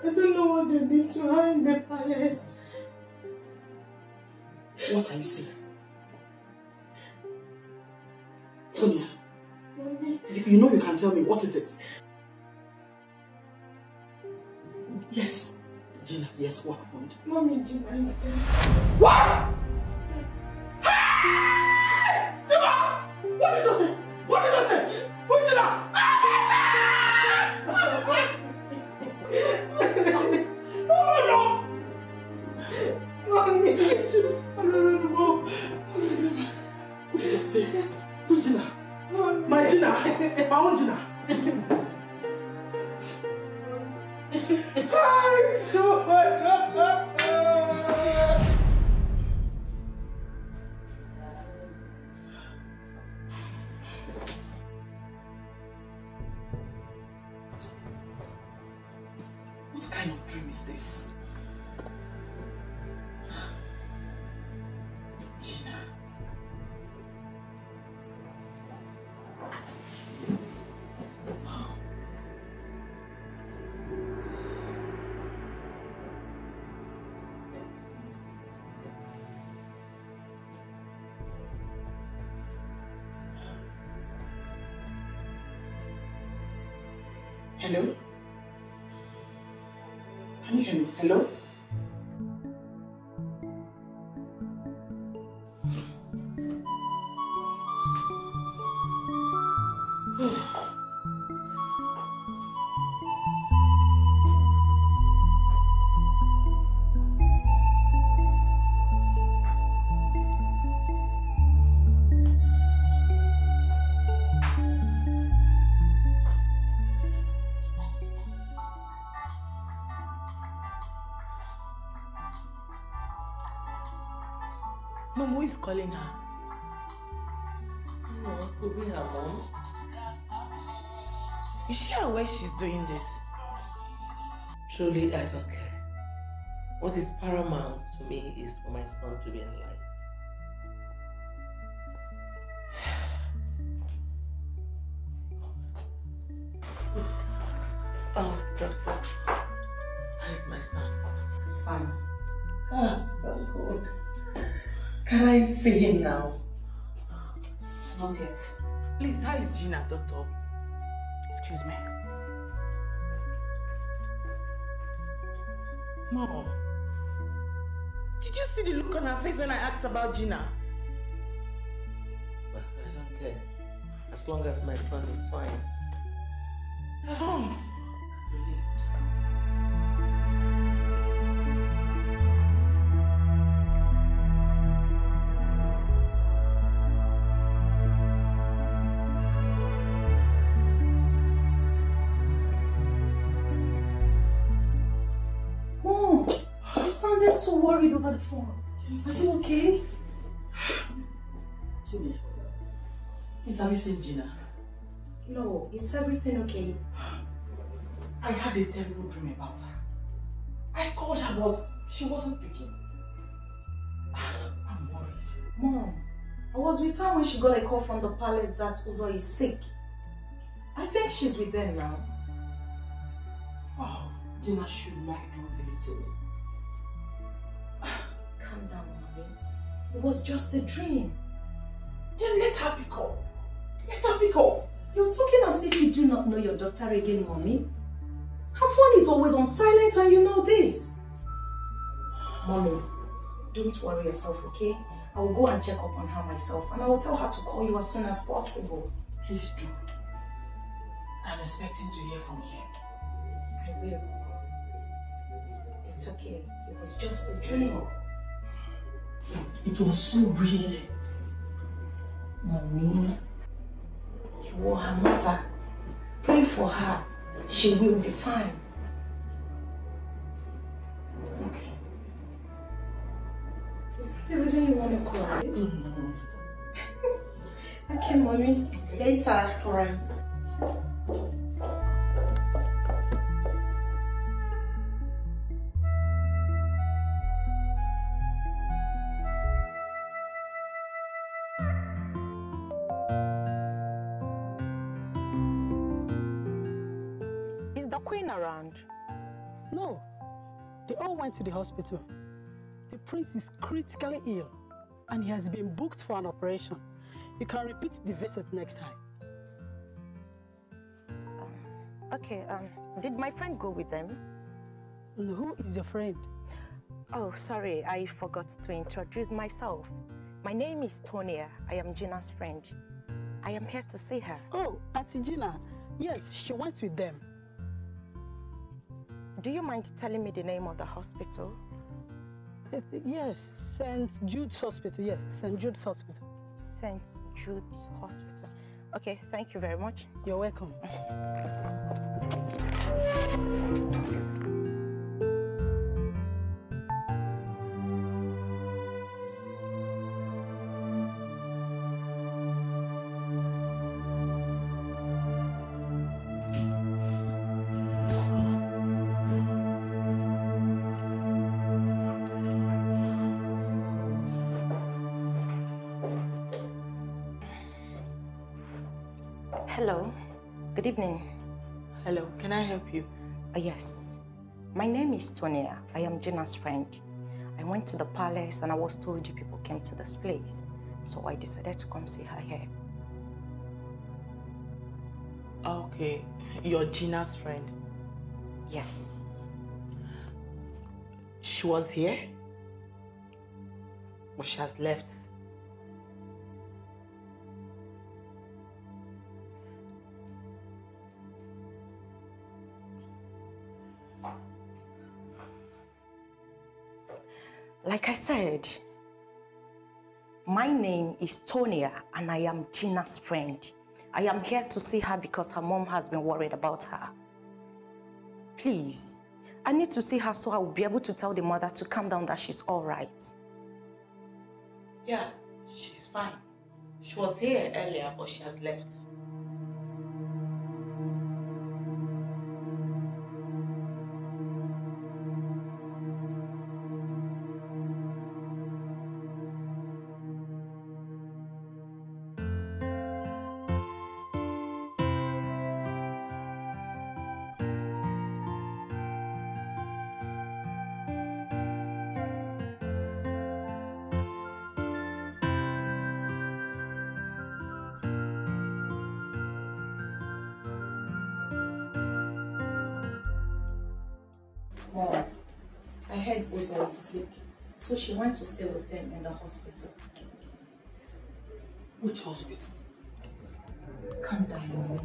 I don't know what they did to her in the palace. What are you saying? Tonya, Mommy. you know you can tell me. What is it? Yes. Gina, yes, what happened? Mommy, Gina is dead. What? Hey! Gina! What is this? What is this? Who is Gina? No! Mommy. What did you just say? Who is Gina? Mommy. My Gina! My own Gina! What kind of dream is this? Gina. Hello? Can you hear me? Hello? Mom, who is calling her? No, could be her mom. Is she aware she's doing this? Truly, I don't care. What is paramount to me is for my son to be in life. Oh, doctor. How is my son? He's fine. Ah, that's good. Can I see him now? Not yet. Please, how is Gina, doctor? Excuse me. Mom, did you see the look on her face when I asked about Gina? Well, I don't care. As long as my son is fine. Mom. sounded so worried over the phone. Are you okay? Tonya, have you seen Gina? No, is everything okay? I had a terrible dream about her. I called her, but she wasn't picking. I'm worried. Mom, I was with her when she got a call from the palace that Uzo is sick. I think she's with them now. Oh, Gina should not do this to me. Calm down, Mommy. It was just a dream. Then let her pick up. Let her pick up. You're talking as if you do not know your daughter again, Mommy. Her phone is always on silent and you know this. Mommy, don't worry yourself, okay? I will go and check up on her myself and I will tell her to call you as soon as possible. Please do. I'm expecting to hear from you. I will. It's okay. It was just a dream. It was so real. Mommy, you are her mother. Pray for her. She will be fine. Okay. Is that the reason you want to cry? Okay, Mommy. Later. Alright. Is the queen around? No, they all went to the hospital. The prince is critically ill and he has been booked for an operation. You can repeat the visit next time. Okay, did my friend go with them? And who is your friend? Oh, sorry, I forgot to introduce myself. My name is Tonya. I am Gina's friend. I am here to see her. Oh, Auntie Gina. Yes, she went with them. Do you mind telling me the name of the hospital? Yes, St. Jude's Hospital. Yes, St. Jude's Hospital. St. Jude's Hospital. Okay, thank you very much. You're welcome. Hello, good evening. Hello, can I help you? Yes, my name is Tonya. I am Gina's friend. I went to the palace and I was told you people came to this place. So I decided to come see her here. Okay, you're Gina's friend? Yes. She was here, but she has left. Like I said, my name is Tonya and I am Gina's friend. I am here to see her because her mom has been worried about her. Please, I need to see her so I will be able to tell the mother to calm down, that she's all right. Yeah, she's fine. She was here earlier, but she has left. Mom, I heard Uzo is sick, so she went to stay with him in the hospital. Which hospital? Calm down, Mommy.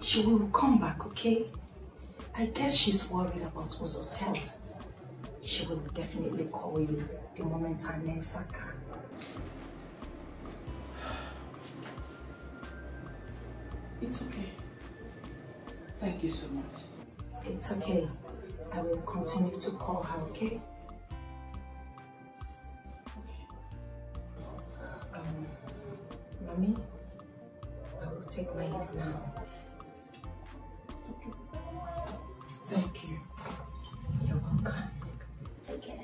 She will come back, okay? I guess she's worried about Uzo's health. She will definitely call you the moment her nerves are calm. It's okay. Thank you so much. It's okay. I will continue to call her, okay? take my leave now. Thank you. You're welcome. Take care.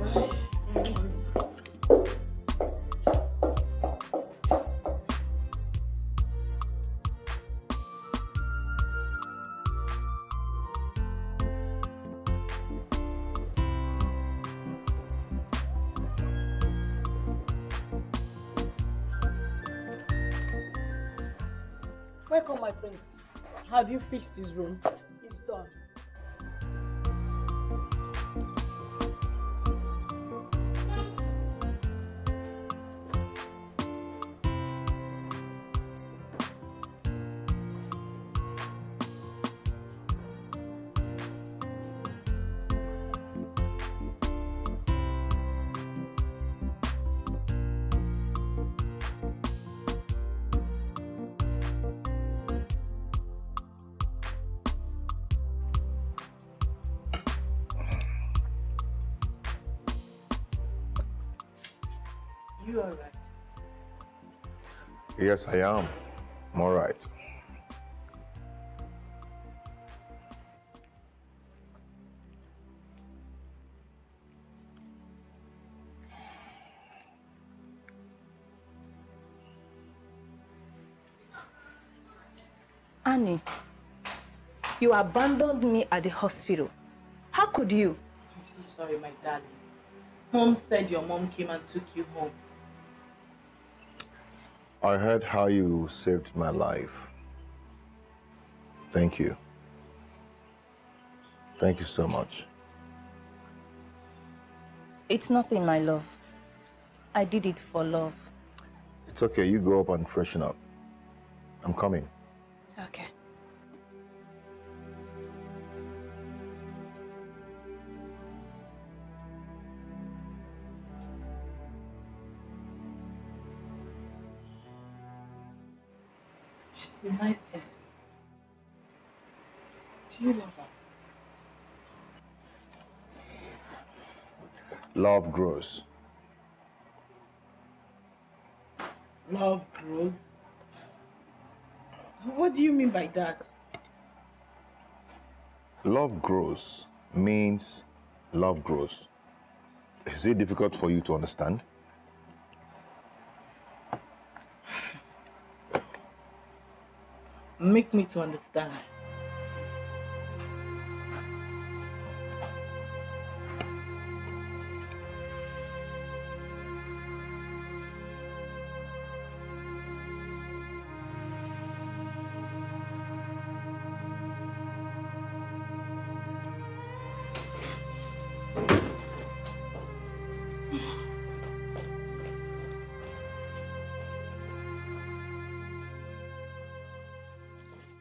Bye. Welcome, my prince. Have you fixed his room? It's done. You all right? Yes, I am. I'm all right. Annie, you abandoned me at the hospital. How could you? I'm so sorry, my darling. Mom said your mom came and took you home. I heard how you saved my life. Thank you. Thank you so much. It's nothing, my love. I did it for love. It's okay. You go up and freshen up. I'm coming. Okay. She's a nice person. Do you love her? Love grows. Love grows? What do you mean by that? Love grows means love grows. Is it difficult for you to understand? Make me to understand.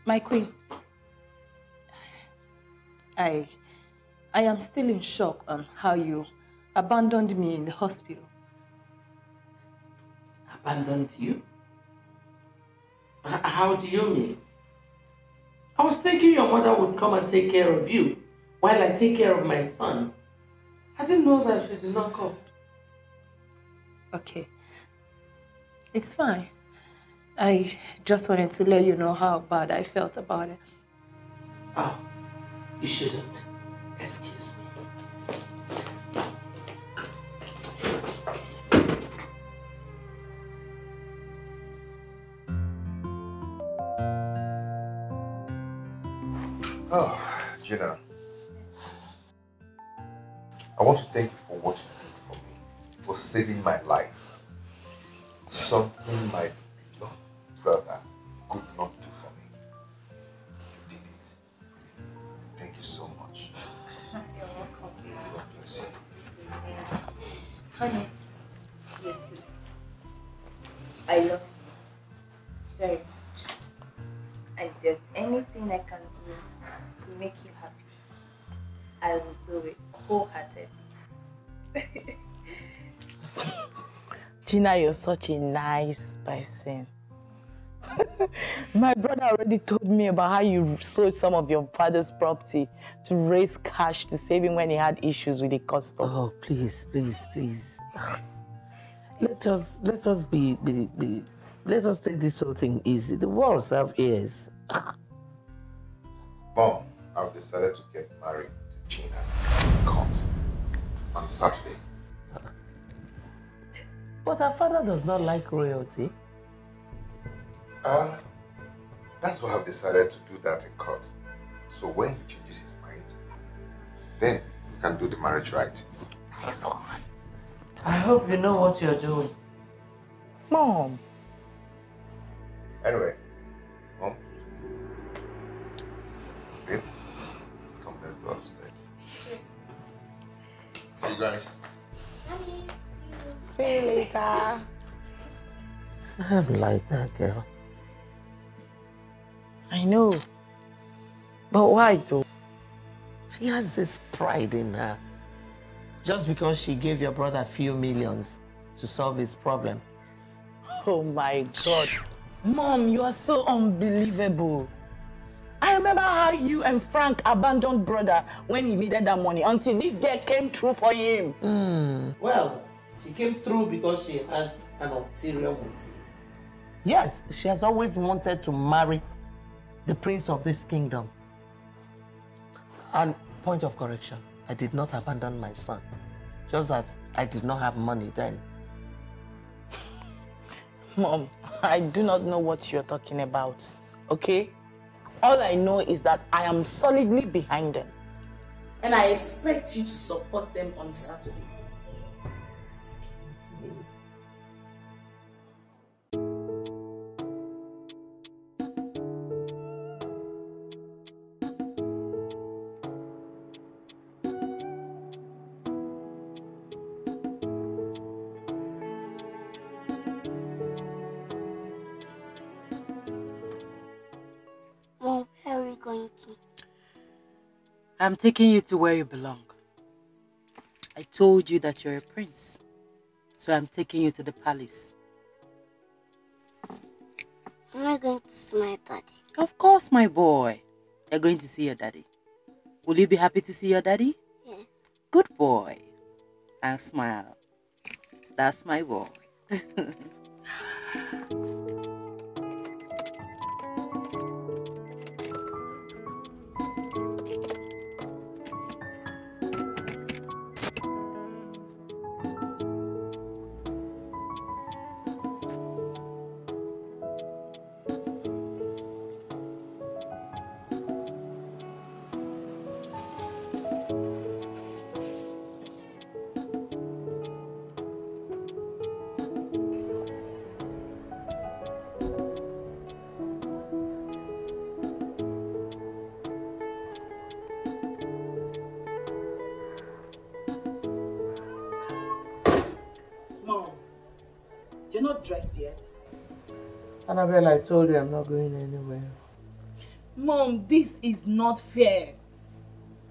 My queen, I am still in shock on how you abandoned me in the hospital. Abandoned you? How do you mean? I was thinking your mother would come and take care of you while I take care of my son. I didn't know that she did not come. Okay. It's fine. I just wanted to let you know how bad I felt about it. Oh, you shouldn't. Excuse me. Oh, Gina. I want to thank you for what you did for me, for saving my life. Something my beloved brother could not do for me. You did it. Thank you so much. You're welcome. God bless you. Honey, yes, I love you very much. And if there's anything I can do to make you happy, I will do it wholeheartedly. Gina, you're such a nice person. My brother already told me about how you sold some of your father's property to raise cash to save him when he had issues with the custom. Oh, please, please, please. Let us let us take this whole thing easy. The walls have ears. Mom, I've decided to get married to Gina in court on Saturday. But her father does not like royalty. That's why I've decided to do that in court. So when he changes his mind, then we can do the marriage right. Nice one. I hope you know what you're doing. Mom. Anyway, Mom. Babe, come, let's go upstairs. See you guys. See you later. I don't like that girl. I know. But why though? She has this pride in her. Just because she gave your brother a few millions to solve his problem. Oh my God. Mom, you are so unbelievable. I remember how you and Frank abandoned brother when he needed that money until this girl came through for him. Well, she came through because she has an ulterior motive. Yes, she has always wanted to marry the prince of this kingdom. And point of correction, I did not abandon my son. Just that I did not have money then. Mom, I do not know what you're talking about, okay? All I know is that I am solidly behind them. And I expect you to support them on Saturday. Excuse me. Mom, where are we going to? I'm taking you to where you belong. I told you that you're a prince. So I'm taking you to the palace. Am I going to see my daddy? Of course, my boy. You're going to see your daddy. Will you be happy to see your daddy? Yes. Good boy. And smile. That's my boy. Mom, you're not dressed yet. Annabelle, I told you I'm not going anywhere. Mom, this is not fair.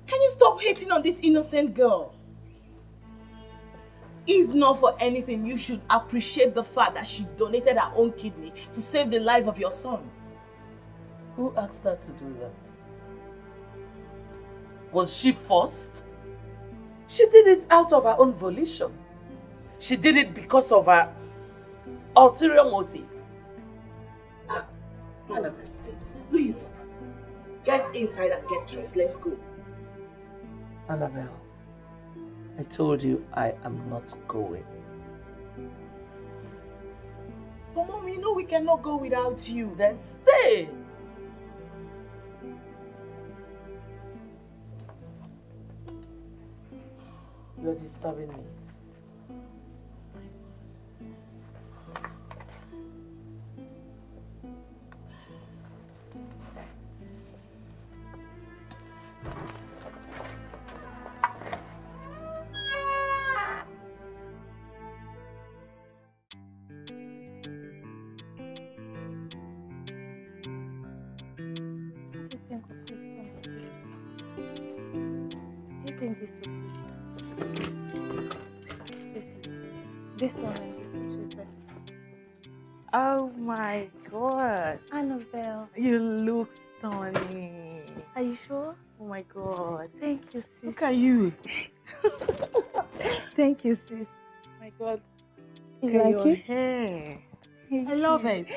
Can you stop hating on this innocent girl? If not for anything, you should appreciate the fact that she donated her own kidney to save the life of your son. Who asked her to do that? Was she forced? She did it out of her own volition. She did it because of her ulterior motive. Annabelle, please. Get inside and get dressed. Let's go. Annabelle, I told you I am not going. But Mom, you know we cannot go without you. Then stay. You're disturbing me. This one and this one, which is better? Oh my God. Annabelle. You look stunning. Are you sure? Oh my God. Thank you, sis. Look at you. Thank you, sis. My God. You like it? Hair. I love it.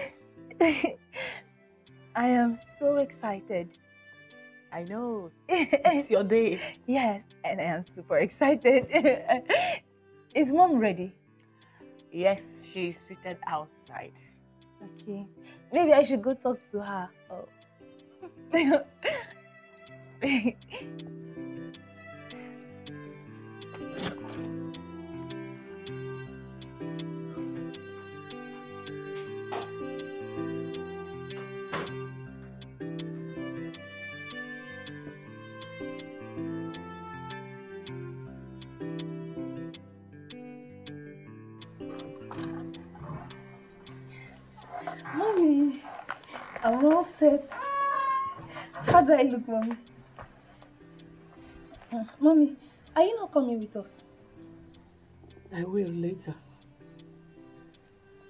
I am so excited. I know. It's your day. Yes, and I am super excited. Is Mom ready? Yes, she's seated outside. Okay. Maybe I should go talk to her. Oh. Mommy, I'm all set. How do I look, Mommy? Mommy, are you not coming with us? I will later.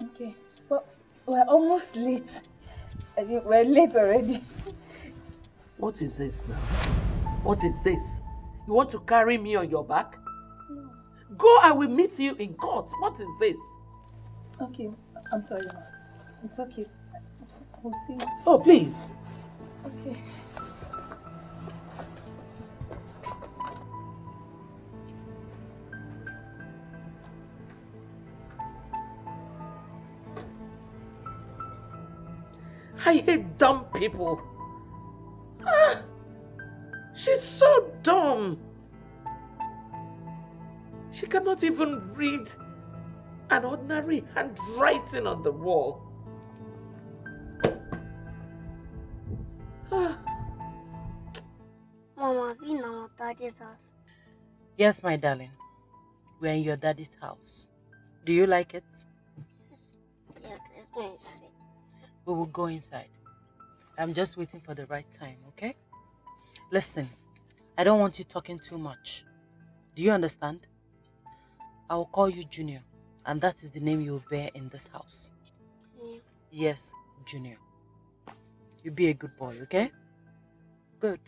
Okay, but we're almost late. We're late already. What is this now? What is this? You want to carry me on your back? No. Go, I will meet you in court. What is this? Okay, I'm sorry, Mom. It's okay. We'll see. Oh, please. Okay. I hate dumb people. Ah, she's so dumb. She cannot even read an ordinary handwriting on the wall. Ah. Mama, we know Daddy's house. Yes, my darling. We're in your daddy's house. Do you like it? Yes, let's go inside. We will go inside. I'm just waiting for the right time, okay? Listen, I don't want you talking too much. Do you understand? I will call you Junior, and that is the name you will bear in this house. Yeah. Yes, Junior. You be a good boy, okay? Good.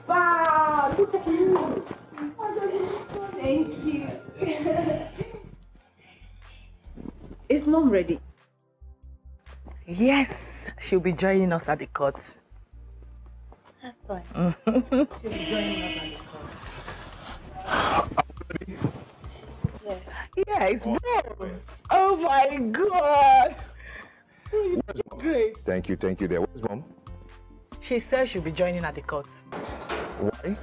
Wow, look at you. Thank you. Is Mom ready? Yes, she'll be joining us at the court. That's fine. She'll be joining us at the court. Yeah, it's bro. Oh my God. Great. Thank you there. Where's Mom? She says she'll be joining at the court. Why?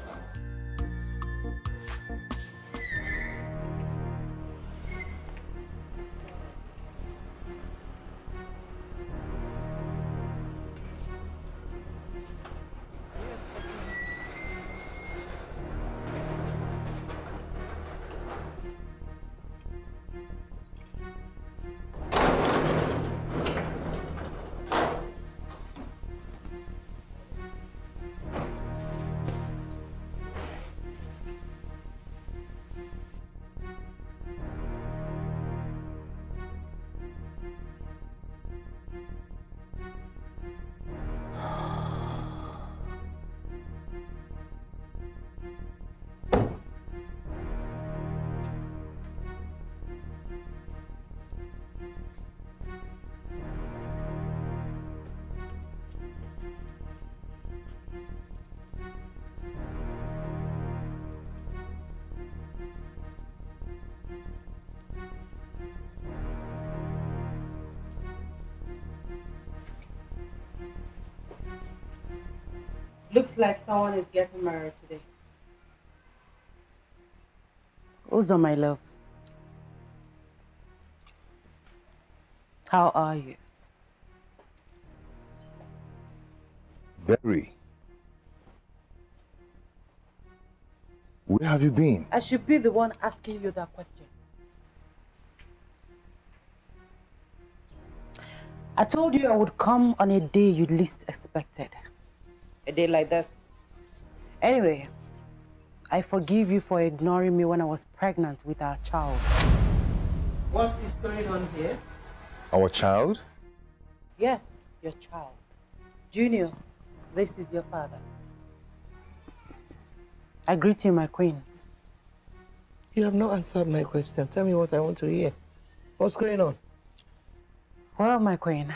Looks like someone is getting married today. Uzo, my love. How are you? Berry. Where have you been? I should be the one asking you that question. I told you I would come on a day you least expected. A day like this. Anyway, I forgive you for ignoring me when I was pregnant with our child. What is going on here? Our child? Yes, your child. Junior, this is your father. I greet you, my queen. You have not answered my question. Tell me what I want to hear. What's going on? Well, my queen,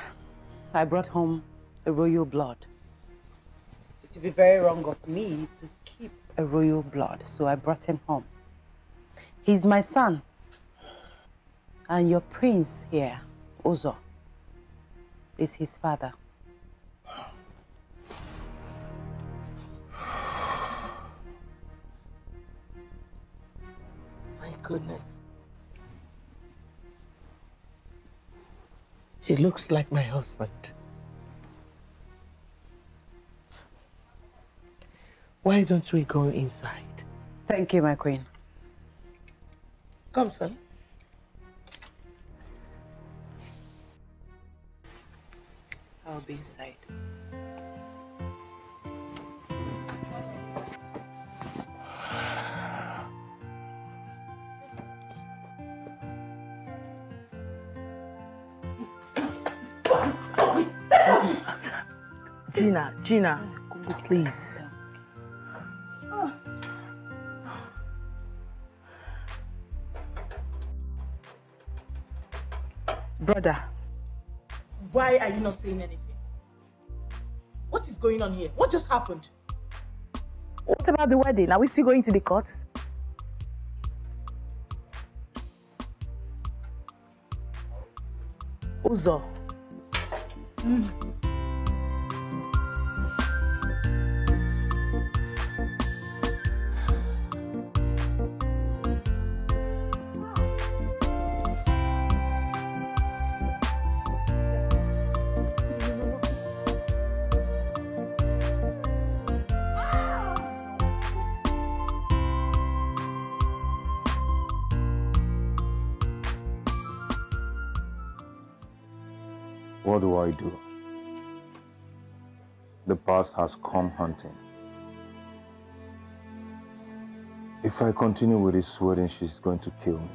I brought home a royal blood. It would be very wrong of me to keep a royal blood, so I brought him home. He's my son. And your prince here, Uzo, is his father. My goodness. He looks like my husband. Why don't we go inside? Thank you, my queen. Come, son. I'll be inside. Gina, please. Brother, why are you not saying anything? What is going on here? What just happened? What about the wedding? Are we still going to the court? Uzo. What do I do? The past has come hunting. If I continue with this wedding, she's going to kill me.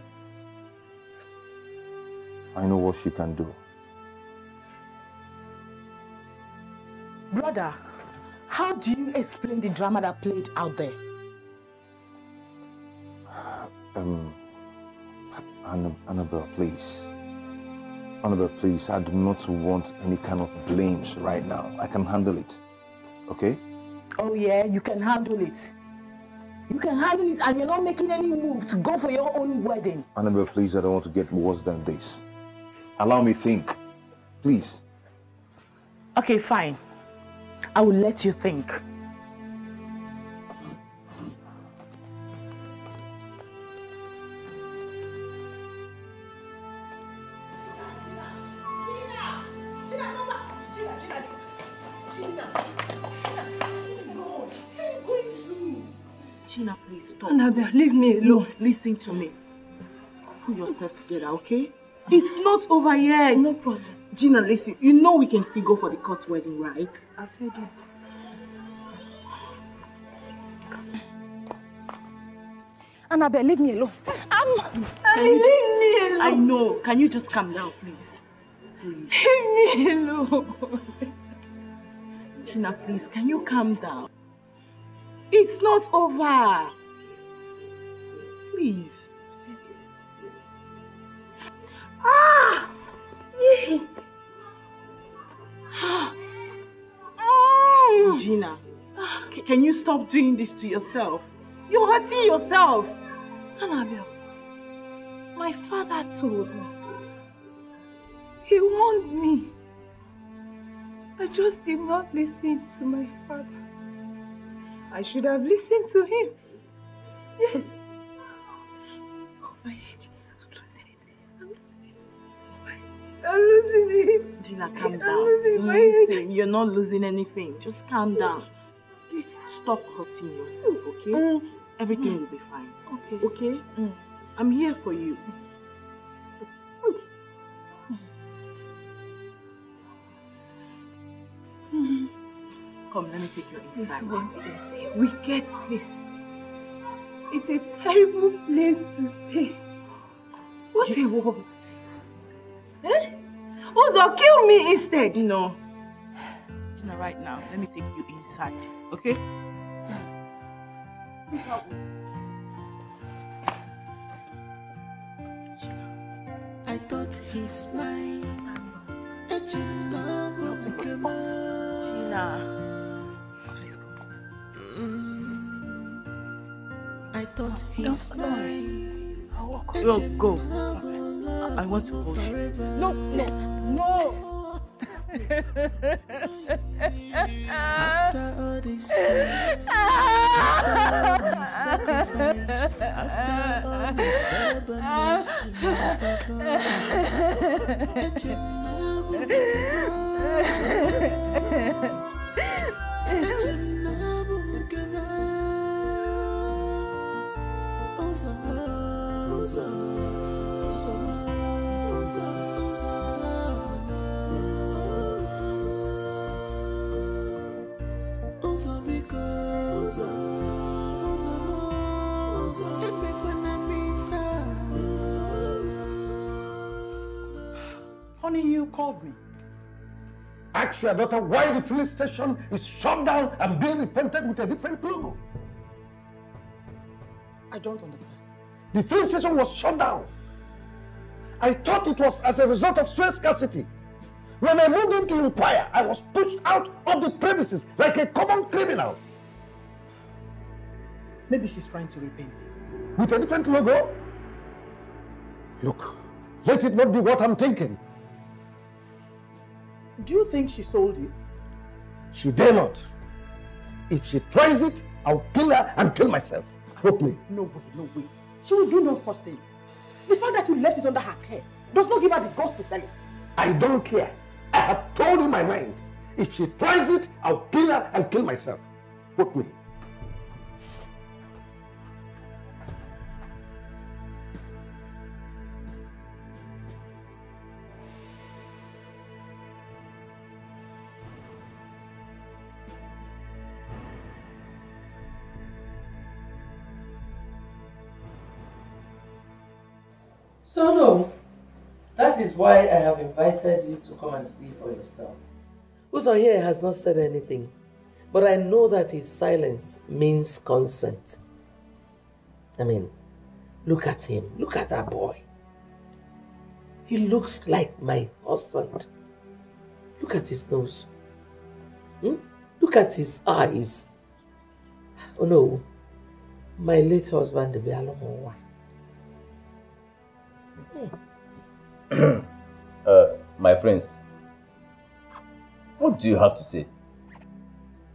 I know what she can do. Brother, how do you explain the drama that played out there? Annabelle, please. Annabelle, please, I do not want any kind of blames right now. I can handle it, okay? Oh yeah, you can handle it. You can handle it and you're not making any move to go for your own wedding. Annabelle, please, I don't want to get worse than this. Allow me think, please. Okay, fine. I will let you think. Gina, please stop. Annabelle, leave me alone. No, listen to me. Pull yourself together, okay? It's not over yet. No problem. Gina, listen. You know we can still go for the court wedding, right? I've heard you. Annabelle, leave me alone. Leave me alone. I know. Can you just calm down, please? Please. Leave me alone. Gina, please, can you calm down? It's not over. Please. Ah! Yeah. Gina, can you stop doing this to yourself? You're hurting yourself. Annabelle, my father told me. He warned me. I just did not listen to my father. I should have listened to him. Yes. My head. I'm losing it. I'm losing it. Gina, calm down. I'm losing my head. Listen, you're not losing anything. Just calm down. Stop hurting yourself, okay? Everything will be fine. Okay. Okay? I'm here for you. Come, let me take you inside. This one is a wicked place. It's a terrible place to stay. What a world. Eh? Uzo, kill me instead. No. Gina, right now, let me take you inside, okay? I thought he's mine. Gina. Please go. I thought he's mine. Yo, go. I want to hold you. No. After all this fights, after all my sacrifice, after all my stubbornness to Honey, you called me. Ask your daughter why the filling station is shut down and being repainted with a different logo. I don't understand. The filling station was shut down. I thought it was as a result of fuel scarcity. When I moved in to inquire, I was pushed out of the premises like a common criminal. Maybe she's trying to repaint. With a different logo? Look, let it not be what I'm thinking. Do you think she sold it? She dare not. If she tries it, I'll kill her and kill myself. Hope me. No way. She will do no such thing. The fact that you left it under her care does not give her the guts to sell it. I don't care. I have told you my mind. If she tries it, I'll kill her and kill myself. Hope me. So no, that is why I have invited you to come and see for yourself. Uzo here has not said anything, but I know that his silence means consent. I mean, look at him, look at that boy. He looks like my husband. Look at his nose. Look at his eyes. Oh no, my late husband, the Bialomowa. My prince, what do you have to say?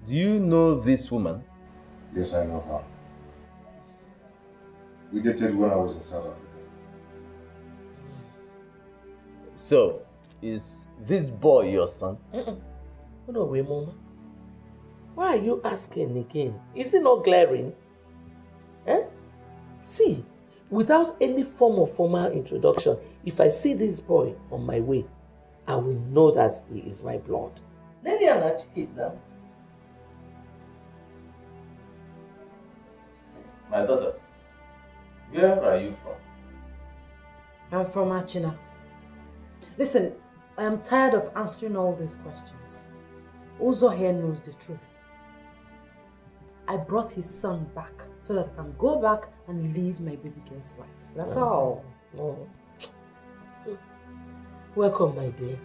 Do you know this woman? Yes, I know her. We dated when I was in South Africa. So, is this boy your son? No way, Mama. Why are you asking again? Is it not glaring? See, without any form of formal introduction, if I see this boy on my way, I will know that he is my blood. Let me educate them. My daughter, where are you from? I'm from Achina. Listen, I am tired of answering all these questions. Uzo here knows the truth. I brought his son back so that I can go back and live my baby girl's life. That's all. Oh. Welcome, my dear.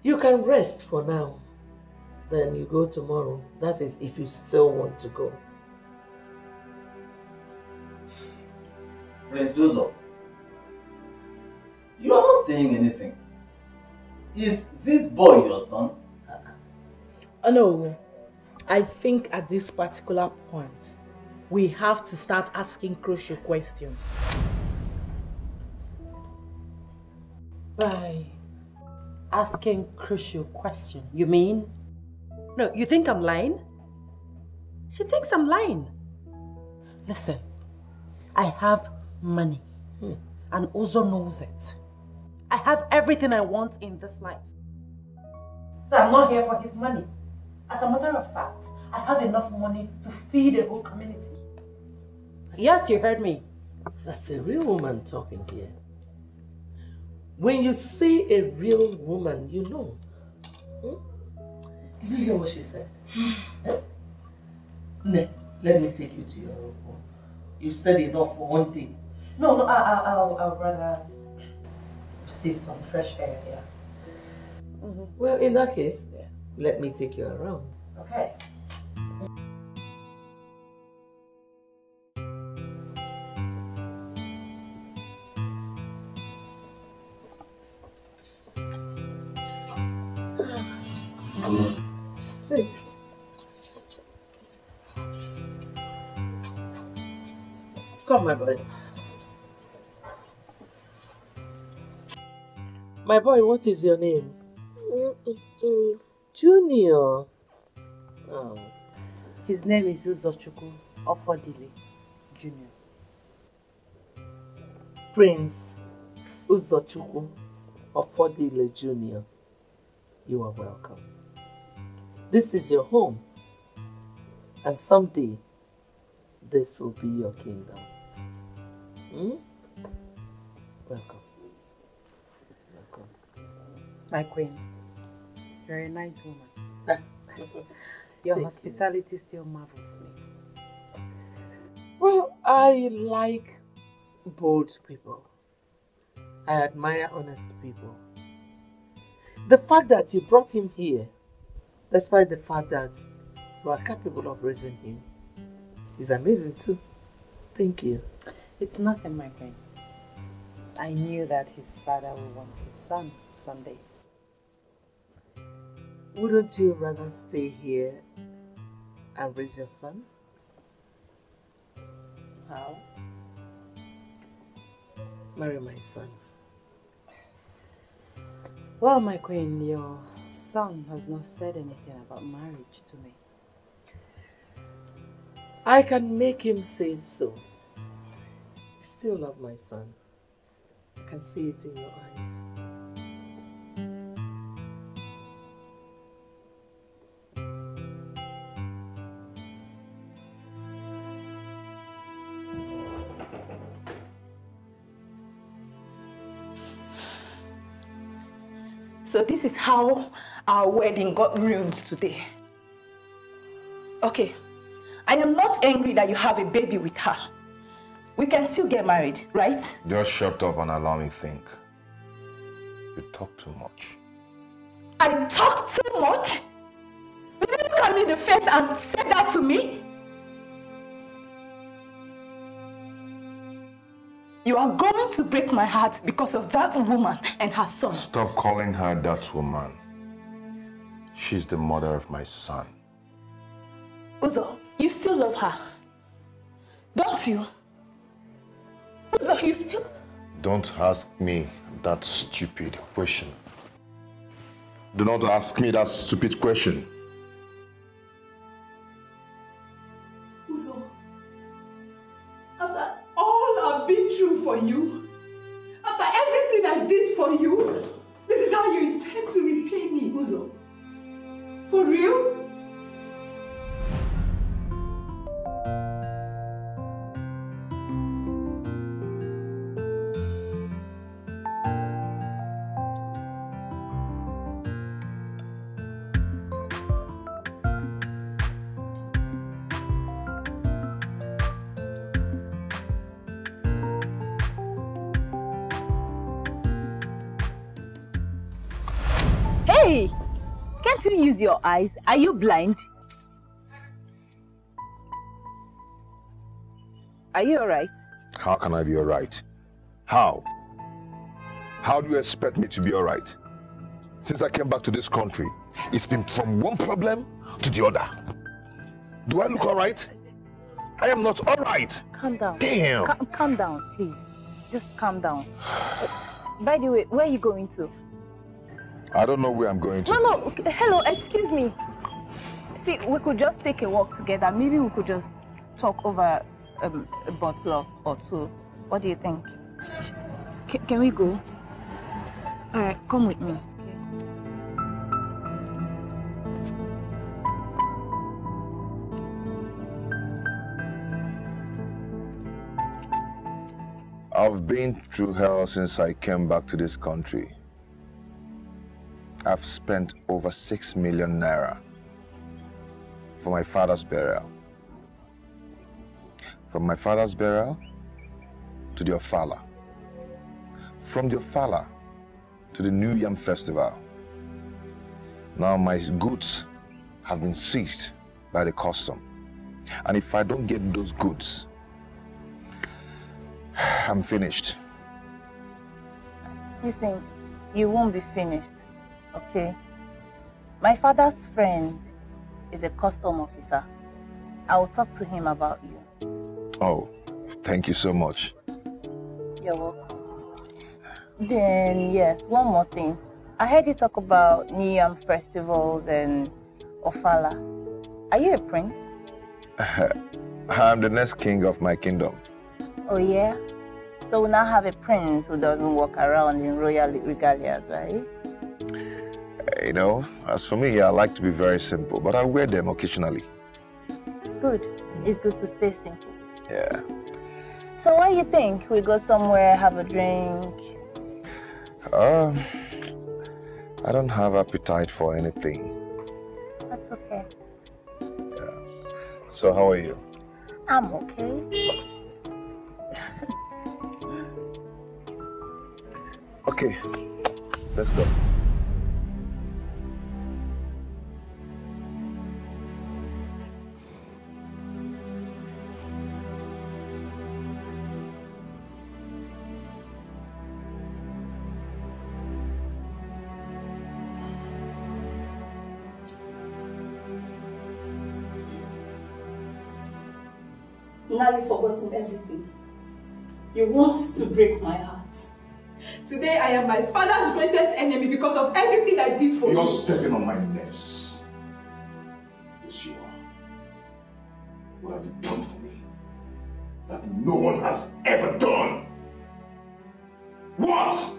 You can rest for now. Then you go tomorrow. That is if you still want to go. Prince Uzo, you are not saying anything. Is this boy your son? Oh no. I think at this particular point, we have to start asking crucial questions. By asking crucial question, you mean? No, you think I'm lying? She thinks I'm lying. Listen, I have money, and Uzo knows it. I have everything I want in this life. So I'm not here for his money. As a matter of fact, I have enough money to feed the whole community. Yes, you heard me. That's a real woman talking here. When you see a real woman, you know. Did you hear what she said? Ne, let me take you to your room. You said enough for one day. No, I'll rather receive some fresh air here. Well, in that case, let me take you around. Okay. Sit. Come, my boy. My boy, what is your name? My name is Junior. Junior. Oh. His name is Uzochukwu Ofodile Jr. Prince Uzochukwu Ofodile Jr. You are welcome. This is your home, and someday this will be your kingdom. Welcome. Welcome. My queen, you're a nice woman. Your hospitality still marvels me. Well, I like bold people. I admire honest people. The fact that you brought him here, despite the fact that you are capable of raising him, is amazing too. Thank you. It's nothing, my queen. I knew that his father would want his son someday. Wouldn't you rather stay here and raise your son? How? Marry my son. Well, my queen, your son has not said anything about marriage to me. I can make him say so. You still love my son. I can see it in your eyes. So this is how our wedding got ruined today. Okay, I am not angry that you have a baby with her. We can still get married, right? Just shut up and allow me think. You talk too much. I talk too much? You didn't look at me in the face and say that to me? You are going to break my heart because of that woman and her son. Stop calling her that woman. She's the mother of my son. Uzo, you still love her, don't you? Uzo, you still... Don't ask me that stupid question. Do not ask me that stupid question. Uzo, after all I've been through for you, after everything I did for you, this is how you intend to repay me, Uzo? For real? Hey! Can't you use your eyes? Are you blind? Are you alright? How can I be alright? How? How do you expect me to be alright? Since I came back to this country, it's been from one problem to the other. Do I look alright? I am not alright. Calm down. Damn. Calm down, please. Just calm down. By the way, where are you going to? I don't know where I'm going to. No, hello, excuse me. See, we could just take a walk together. Maybe we could just talk over a bottle or two. What do you think? Can we go? All right, come with me. I've been through hell since I came back to this country. I've spent over 6 million naira for my father's burial. From my father's burial to the Ofala. From the Ofala to the New Yam Festival. Now my goods have been seized by the custom. And if I don't get those goods, I'm finished. Listen, you won't be finished, okay? My father's friend is a custom officer. I will talk to him about you. Oh, thank you so much. You're welcome. Then, yes, one more thing. I heard you talk about New Yam festivals and Ofala. Are you a prince? I'm the next king of my kingdom. Oh, yeah? So we now have a prince who doesn't walk around in royal regalias, right? You know, as for me, I like to be very simple, but I wear them occasionally. Good. It's good to stay simple. Yeah. So what do you think? We go somewhere, have a drink? I don't have appetite for anything. That's okay. Yeah. So how are you? I'm okay. Okay, let's go. Now you've forgotten everything. You want to break my heart. Today I am my father's greatest enemy because of everything I did for you. You're stepping on my nerves. Yes, you are. What have you done for me that no one has ever done? What?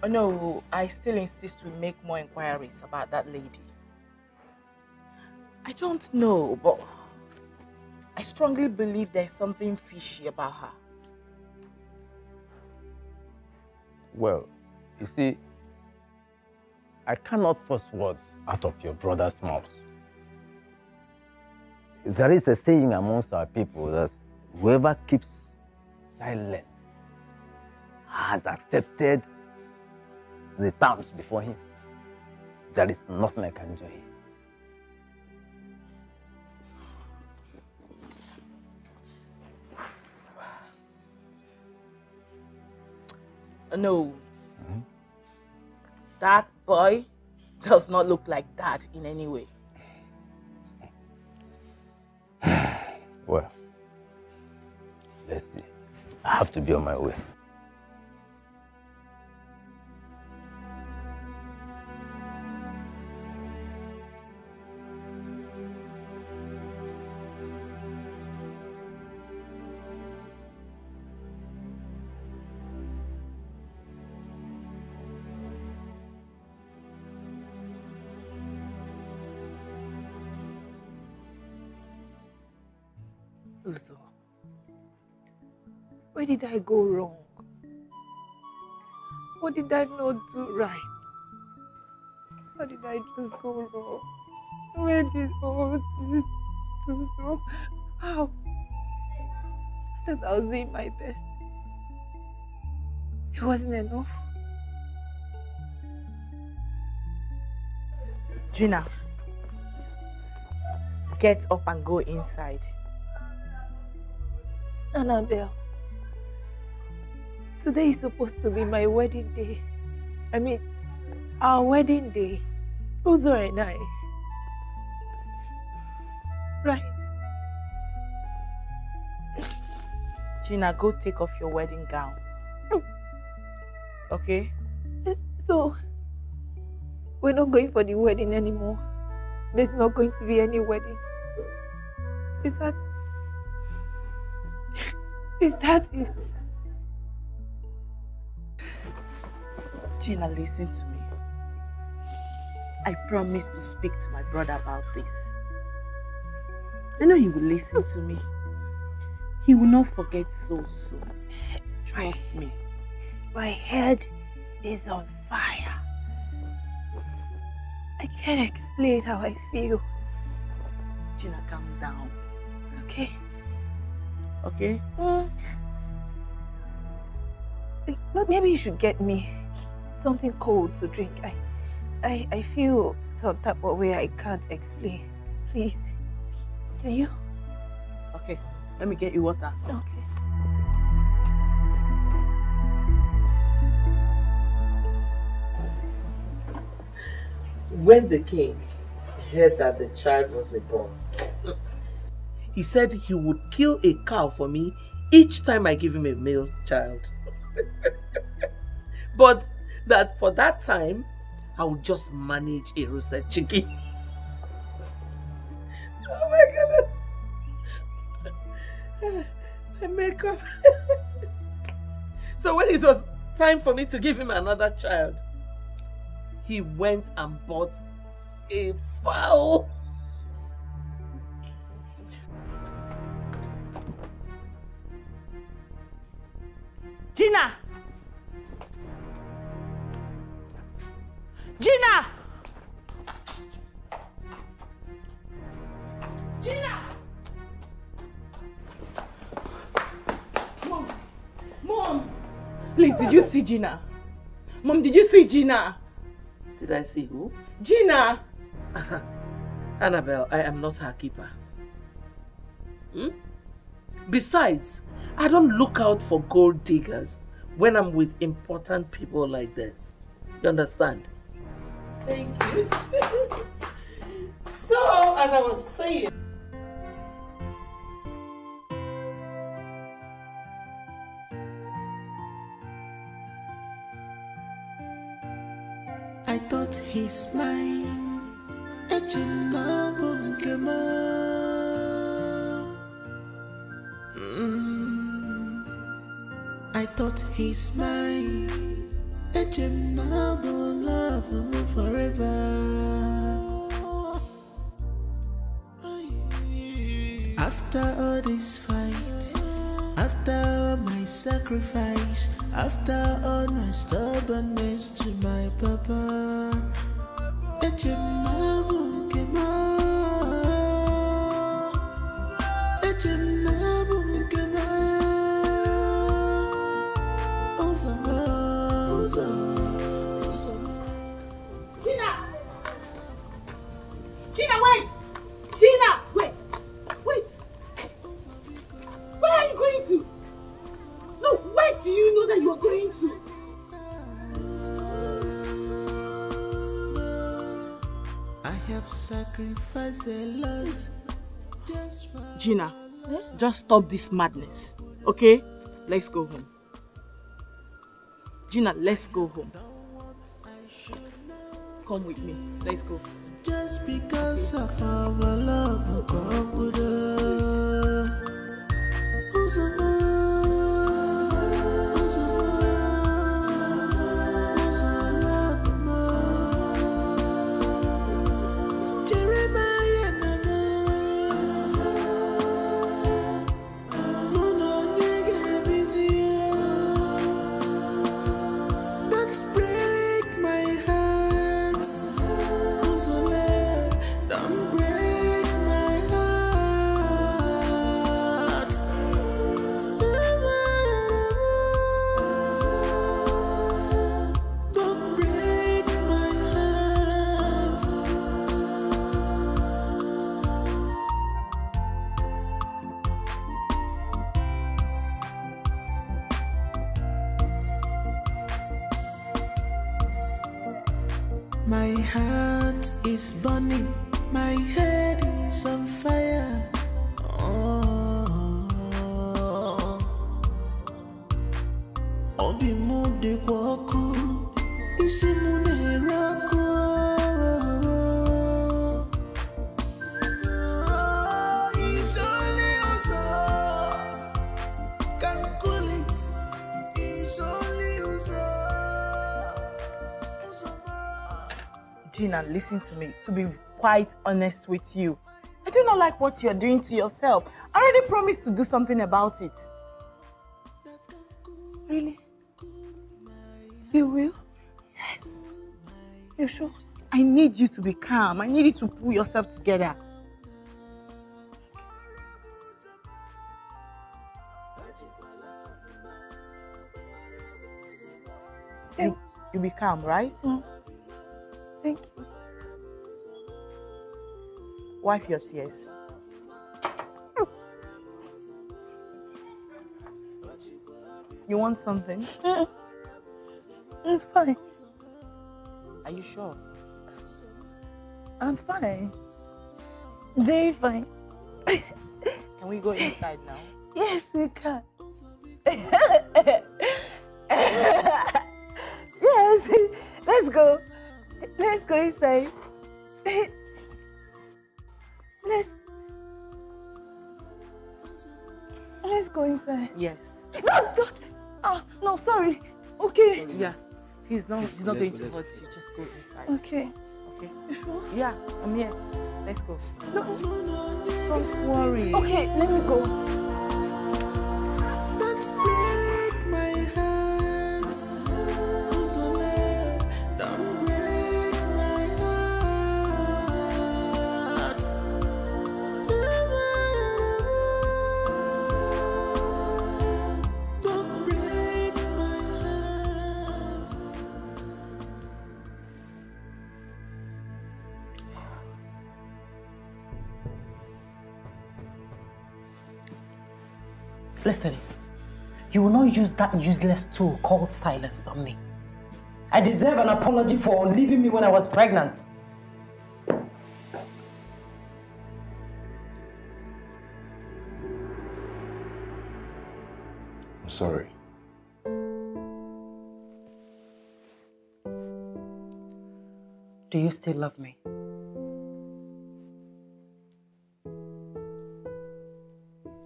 No, I still insist we make more inquiries about that lady. I don't know, but I strongly believe there's something fishy about her. Well, you see, I cannot force words out of your brother's mouth. There is a saying amongst our people that whoever keeps silent has accepted the terms before him. There is nothing I can do here. No. That boy does not look like that in any way. Well, let's see. I have to be on my way. Uzo, where did I go wrong? What did I not do right? How did I just go wrong? Where did all this go wrong? How? I thought I was doing my best. It wasn't enough. Gina, get up and go inside. Annabelle, today is supposed to be my wedding day. I mean, our wedding day. Uzo and I. Right? Gina, go take off your wedding gown. Okay? So, we're not going for the wedding anymore. There's not going to be any wedding. Is that it? Gina, listen to me. I promised to speak to my brother about this. I know he will listen to me. He will not forget so soon. Trust me. My head is on fire. I can't explain how I feel. Gina, calm down. Okay? Okay? But maybe you should get me something cold to drink. I feel some type of way I can't explain. Please. Can you? Okay. Let me get you water. Okay. When the king heard that the child was a boy, he said he would kill a cow for me each time I give him a male child. But that for that time, I would just manage a roasted chicken. Oh my goodness. My makeup. So when it was time for me to give him another child, he went and bought a fowl. Gina! Gina! Gina! Mom! Please, did you see Gina? Mom, did you see Gina? Did I see who? Gina! Annabelle, I am not her keeper. Besides, I don't look out for gold diggers when I'm with important people like this. You understand? Thank you. So, as I was saying, I thought he's mine. I thought he's mine. Love him forever. After all this fight, after all my sacrifice, after all my stubbornness to my papa, Gina! Gina, wait! Gina, wait! Wait! Where are you going to? No, where do you know that you are going to? I have sacrificed a lot. Gina, just stop this madness, okay? Let's go home. Gina, let's go home. Come with me. Let's go. Just because of our love, God would My heart is burning, my head is on fire. Obi mu de kwaku. Gina, listen to me. To be quite honest with you, I do not like what you're doing to yourself. I already promised to do something about it. Really? You will? Yes. You sure? I need you to be calm. I need you to pull yourself together. You be calm, right? Thank you. Wipe your tears. You want something? I'm fine. Are you sure? I'm fine. Very fine. Can we go inside now? Yes, we can. Yes, let's go. Let's go inside. Let's go inside. Yes. That's not. Oh, no, sorry. Okay. Yeah. He's not going to hurt you. Just go inside. Okay. Okay. You sure? Yeah, I'm here. Let's go. No. Don't worry. Okay, let me go. Don't break my heart. Don't break my heart. Don't break my heart. Listen, you will not use that useless tool called silence on me. I deserve an apology for leaving me when I was pregnant. I'm sorry. Do you still love me?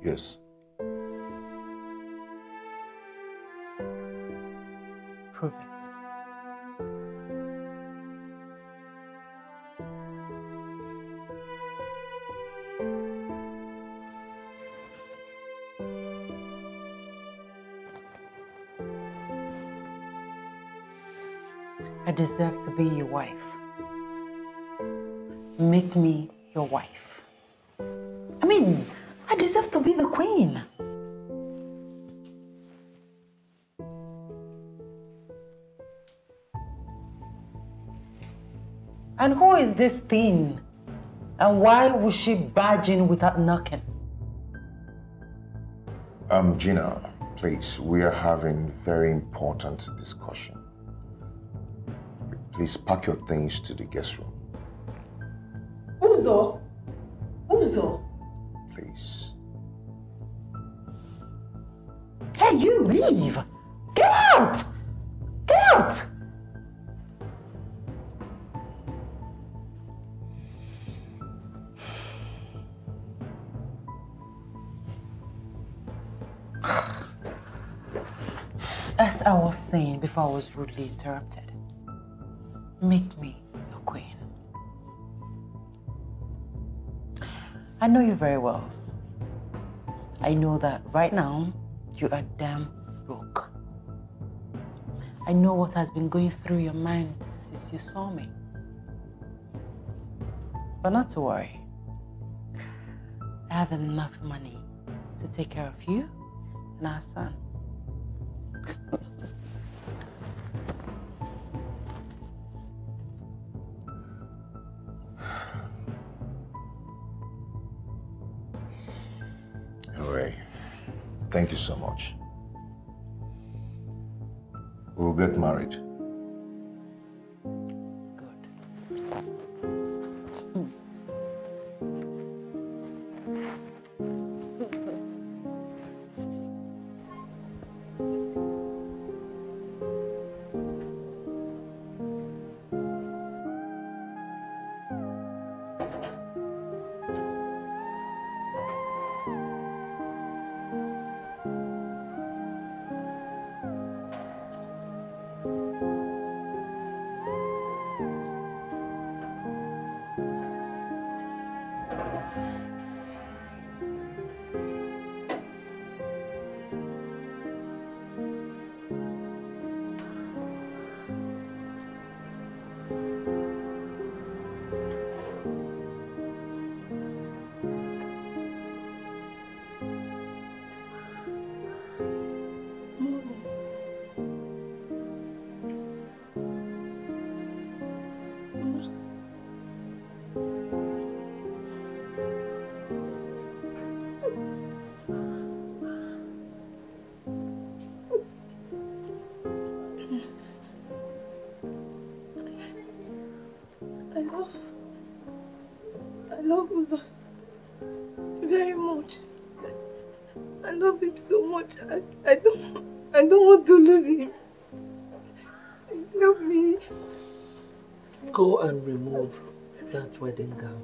Yes. Prove it. I deserve to be your wife. Make me your wife. I mean, I deserve to be the queen. And who is this thing? And why would she barge in without knocking? Gina, please, we are having very important discussion. Please pack your things to the guest room. Uzo? Uzo? Please. Hey, you leave! Get out! Get out! As I was saying before I was rudely interrupted, make me your queen. I know you very well. I know that right now you are damn broke. I know what has been going through your mind since you saw me. But not to worry. I have enough money to take care of you and our son. All right. Thank you so much. We'll get married. I love him so much. I don't want to lose him. Please help me. Go and remove that wedding gown.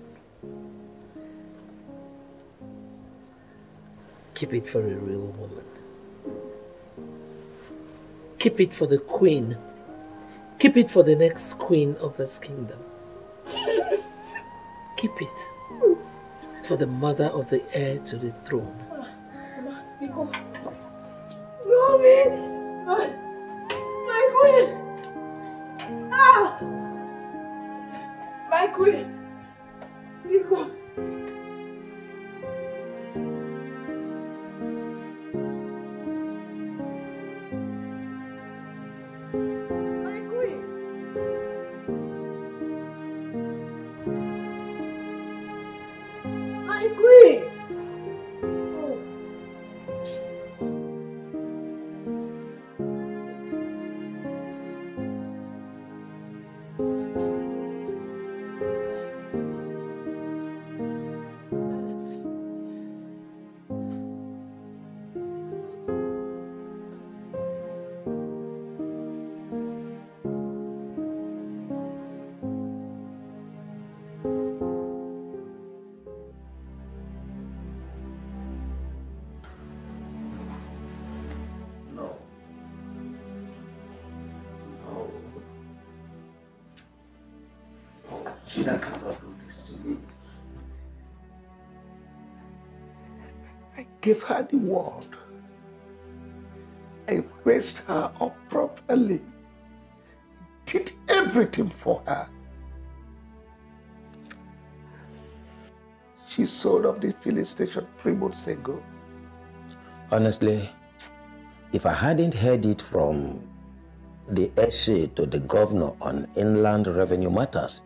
Keep it for a real woman. Keep it for the queen. Keep it for the next queen of this kingdom. Keep it for the mother of the heir to the throne. Mommy! My queen! Ah! My queen! Nico! My queen! Gina cannot do this to me. I gave her the word. I raised her up properly. Did everything for her. She sold off the filling station 3 months ago. Honestly, if I hadn't heard it from the essay to the governor on inland revenue matters,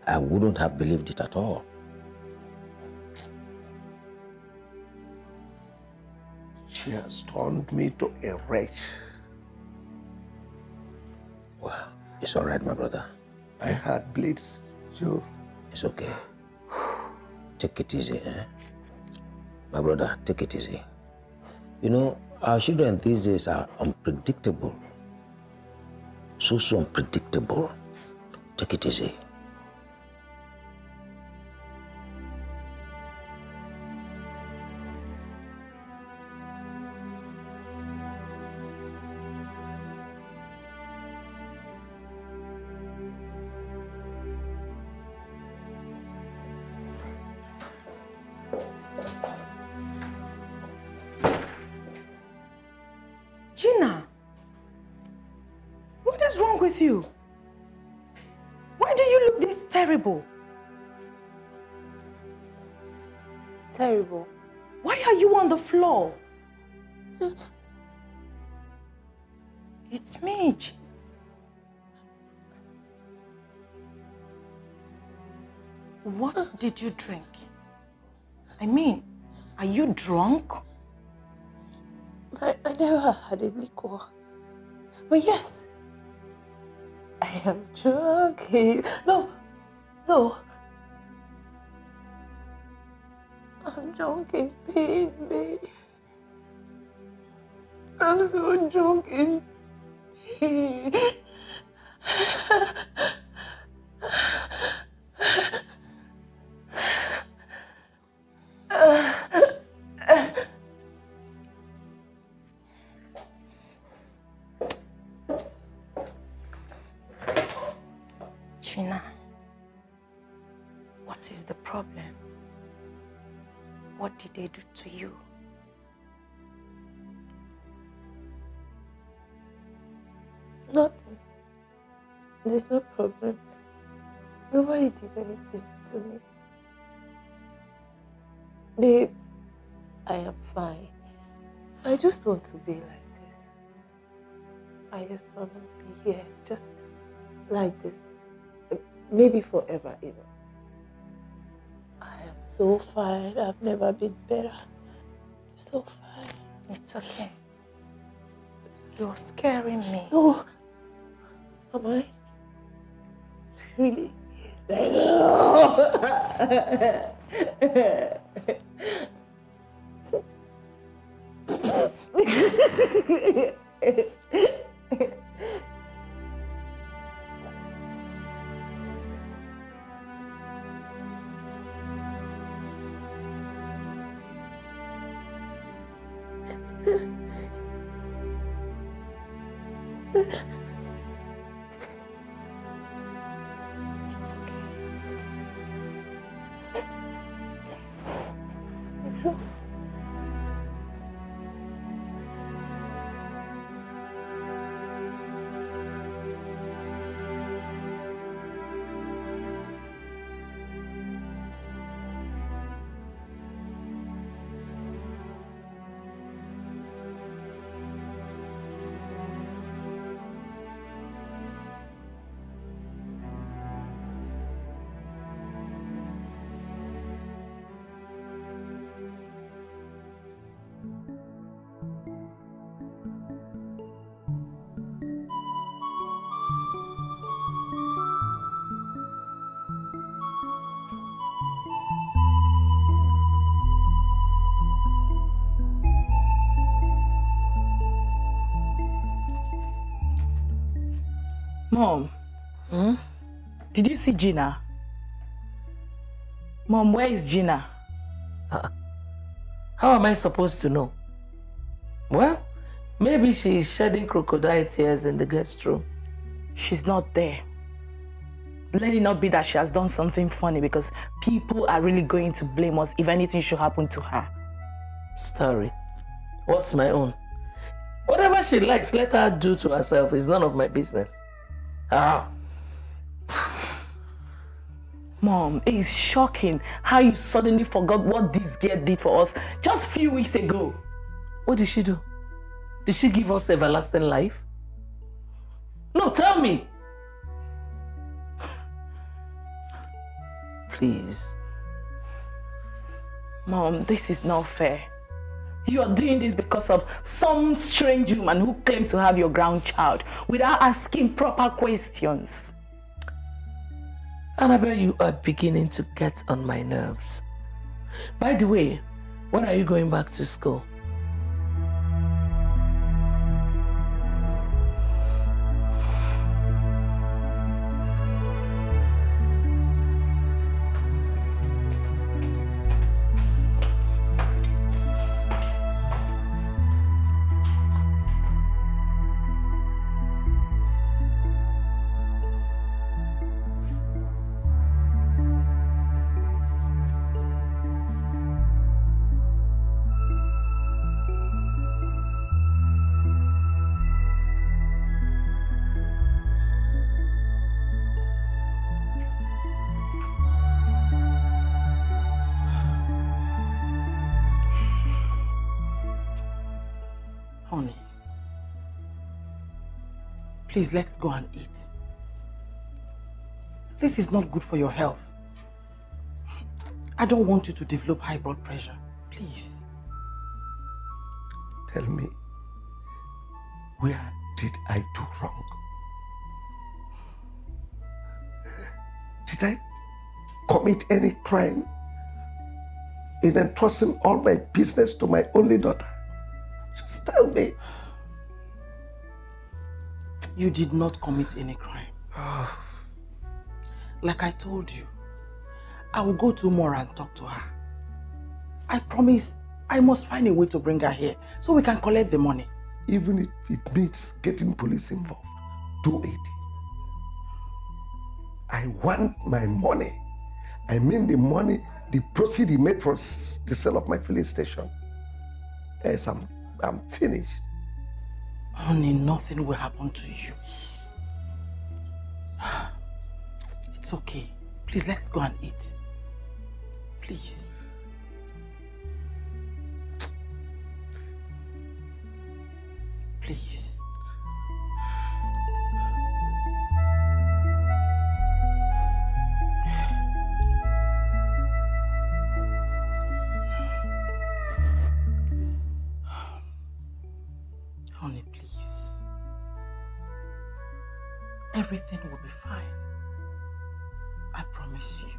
I wouldn't have believed it at all. She has turned me to a wretch. Well, it's all right, my brother. My heart bleeds, Joe. It's okay. Take it easy, eh? My brother, take it easy. You know, our children these days are unpredictable. So unpredictable. Take it easy. Gina, what is wrong with you? Why do you look this terrible? Terrible? Why are you on the floor? It's me, Gina. What did you drink? I mean, are you drunk? I never had a liquor. But yes, I am drunk. No. I'm drunk in pain, babe. I'm so drunk in pain. Gina, what is the problem? What did they do to you? Nothing. There's no problem. Nobody did anything to me. Babe, I am fine. I just want to be like this. I just want to be here, just like this. Maybe forever, you know. I am so fine. I've never been better. I'm so fine. It's okay. You're scaring me. No. Am I? Really? Mom, did you see Gina? Mom, where is Gina? How am I supposed to know? Well, maybe she is shedding crocodile tears in the guest room. She's not there. Let it not be that she has done something funny, because people are really going to blame us if anything should happen to her. Story. What's my own? Whatever she likes, let her do to herself. It's none of my business. Mom, it's shocking how you suddenly forgot what this girl did for us just a few weeks ago. What did she do? Did she give us everlasting life? No, tell me. Please. Mom, this is not fair. You are doing this because of some strange woman who claimed to have your grandchild without asking proper questions. Annabelle, you are beginning to get on my nerves. By the way, when are you going back to school? Please, let's go and eat. This is not good for your health. I don't want you to develop high blood pressure. Please. Tell me, where did I do wrong? Did I commit any crime in entrusting all my business to my only daughter? Just tell me. You did not commit any crime. Like I told you, I will go tomorrow and talk to her. I promise I must find a way to bring her here so we can collect the money. Even if it means getting police involved, do it. I want my money. I mean the money, the proceeds he made for the sale of my filling station. Yes, I'm finished. Honey, nothing will happen to you. It's okay. Please, let's go and eat. Please. Please. Honey, please. Everything will be fine. I promise you.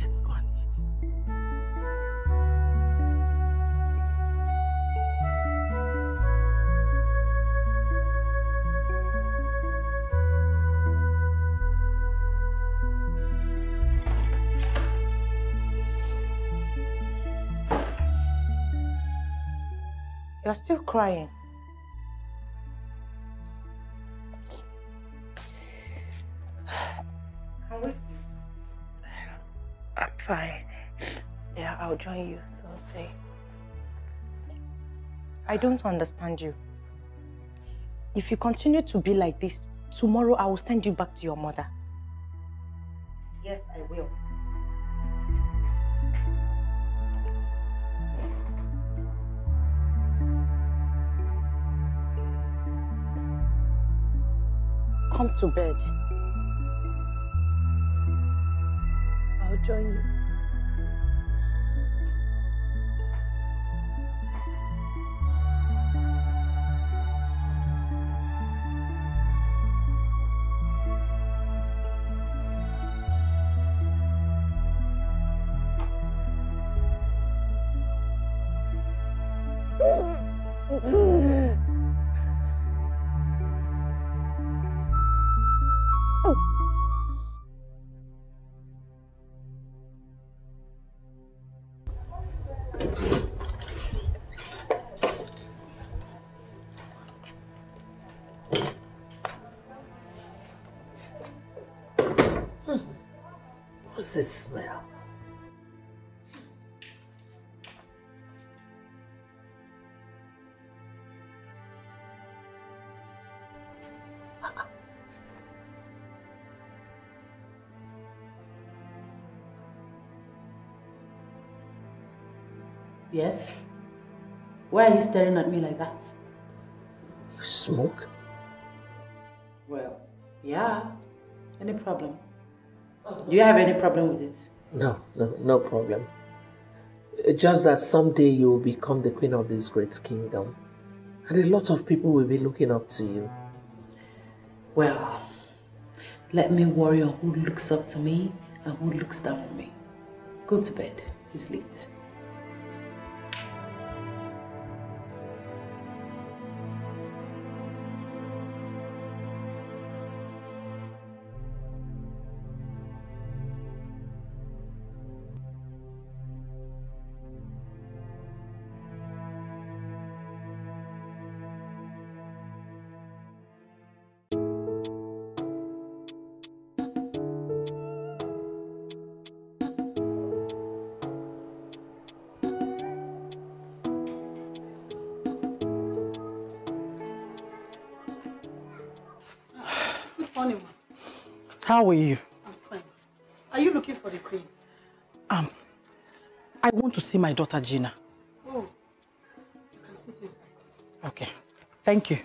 Let's go and eat. You're still crying. Can we sleep? I'm fine. Yeah, I'll join you someday. I don't understand you. If you continue to be like this, tomorrow I will send you back to your mother. Yes, I will. Come to bed. I'll join you. What's this smell? Yes? Why are you staring at me like that? You smoke? Well, yeah. Any problem? Do you have any problem with it? No problem. Just that someday you will become the queen of this great kingdom. And a lot of people will be looking up to you. Well, let me worry on who looks up to me and who looks down on me. Go to bed. It's late. How are you? I'm fine. Are you looking for the queen? I want to see my daughter Gina. Oh, you can sit inside. Okay, thank you.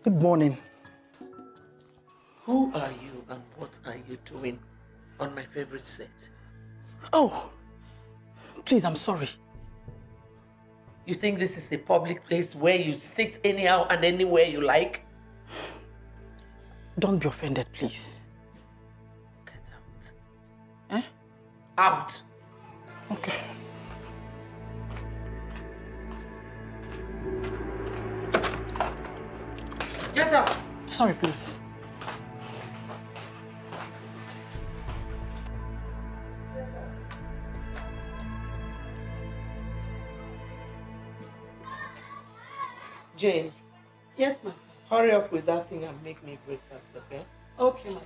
Good morning. Who are you and what are you doing on my favorite set? Oh, please, I'm sorry. You think this is a public place where you sit anyhow and anywhere you like? Don't be offended, please. Get out. Eh? Out. Okay. Get out. Sorry, please. Jane. Yes, ma'am. Hurry up with that thing and make me breakfast, okay? Okay, ma'am.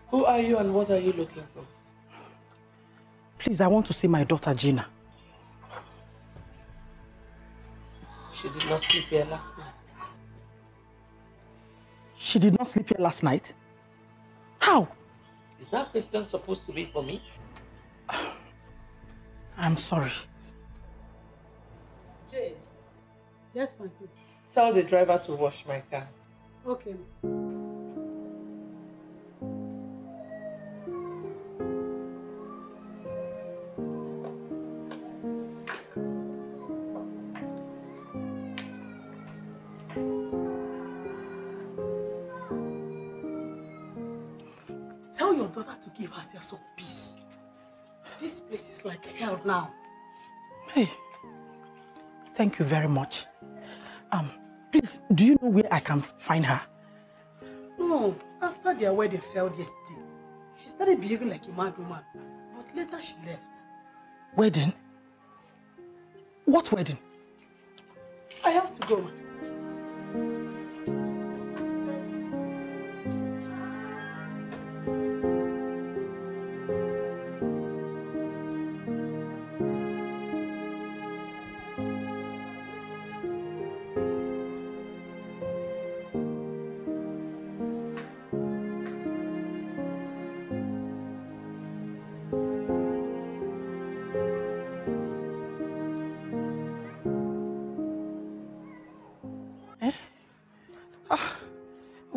Who are you and what are you looking for? Please, I want to see my daughter Gina. She did not sleep here last night. She did not sleep here last night? How? Is that question supposed to be for me? I'm sorry. Jane. Yes, ma'am. Tell the driver to wash my car. Okay, ma'am. Tell your daughter to give herself some peace. This place is like hell now. Hey, thank you very much. Please, do you know where I can find her? No, after their wedding failed yesterday, she started behaving like a mad woman, but later she left. Wedding? What wedding? I have to go.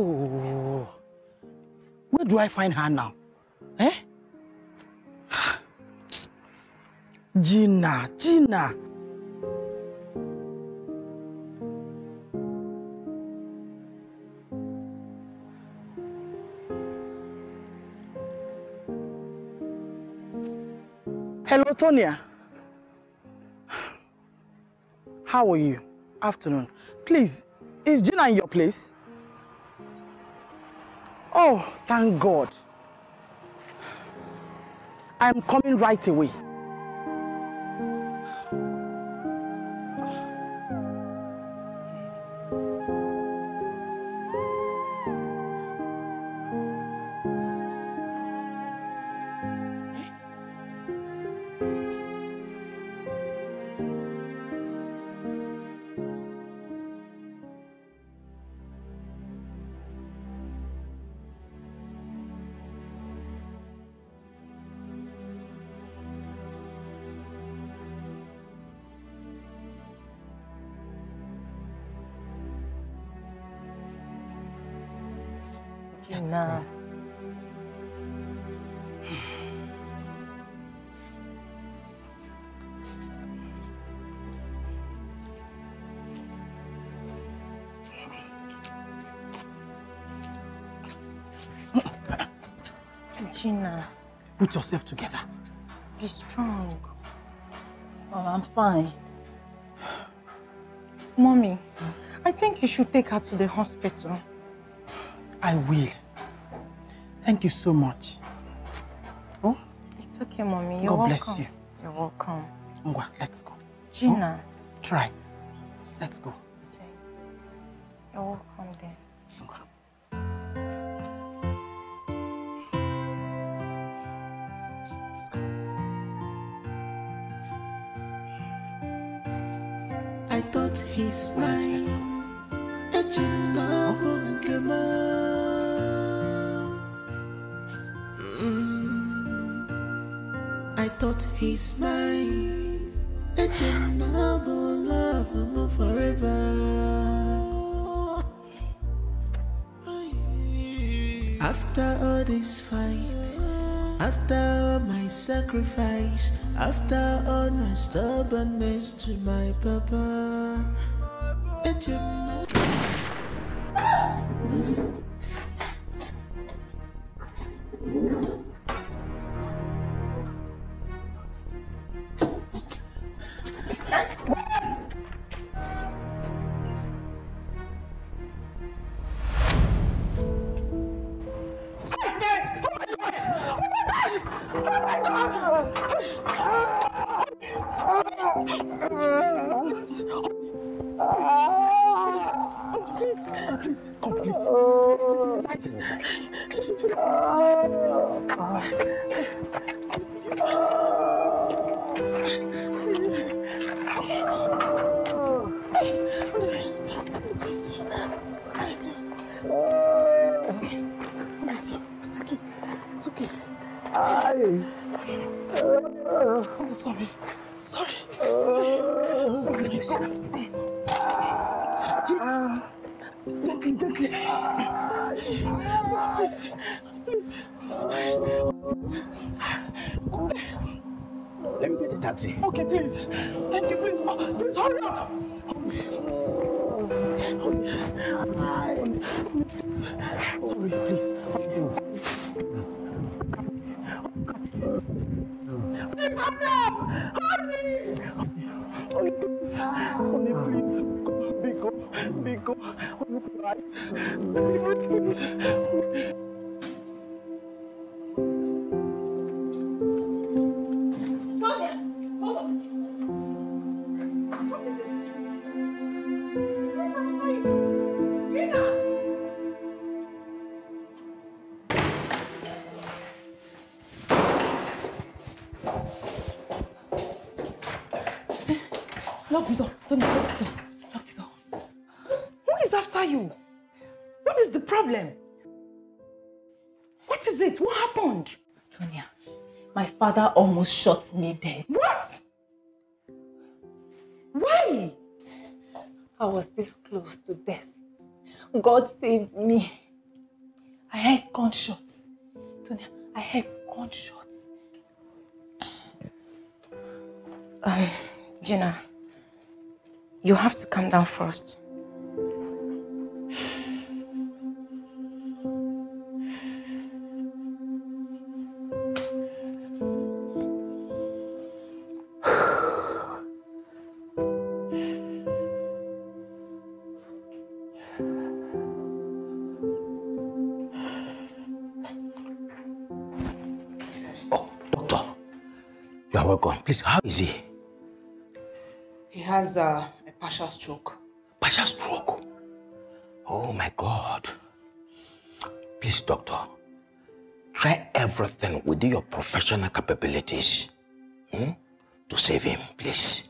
Oh, where do I find her now? Eh? Gina. Hello, Tonya. How are you? Afternoon. Please, is Gina in your place? Oh, thank God. I'm coming right away. Gina. Gina. Put yourself together. Be strong. Oh, I'm fine. Mommy, I think you should take her to the hospital. I will. Thank you so much. Oh? It's okay, Mommy. You're God welcome. bless you. You're welcome. Ngwa, let's go. Gina. Oh? Try. Let's go. You're welcome then. I thought he's mine. I thought he's mine. Love him forever. After all this fight, after all my sacrifice, after all my stubbornness to my papa, Let me get a taxi. Okay, please. Thank you, please. Please hurry up. Sorry, please. Honey, please. Honey, please. Big up. Honey, please. Tonya, hold on. What is it? Where's Alichi? Gina! Lock the door. Don't lock the door. Lock the door. Who is after you? What is the problem? What is it? What happened? Tonya, my father almost shot me dead. What? Why? I was this close to death. God saved me. I heard gunshots. Tonya, I heard gunshots. Gina, you have to calm down first. You are welcome. Please, how is he? He has a partial stroke. Partial stroke? Oh my God. Please, doctor, try everything within your professional capabilities to save him, please.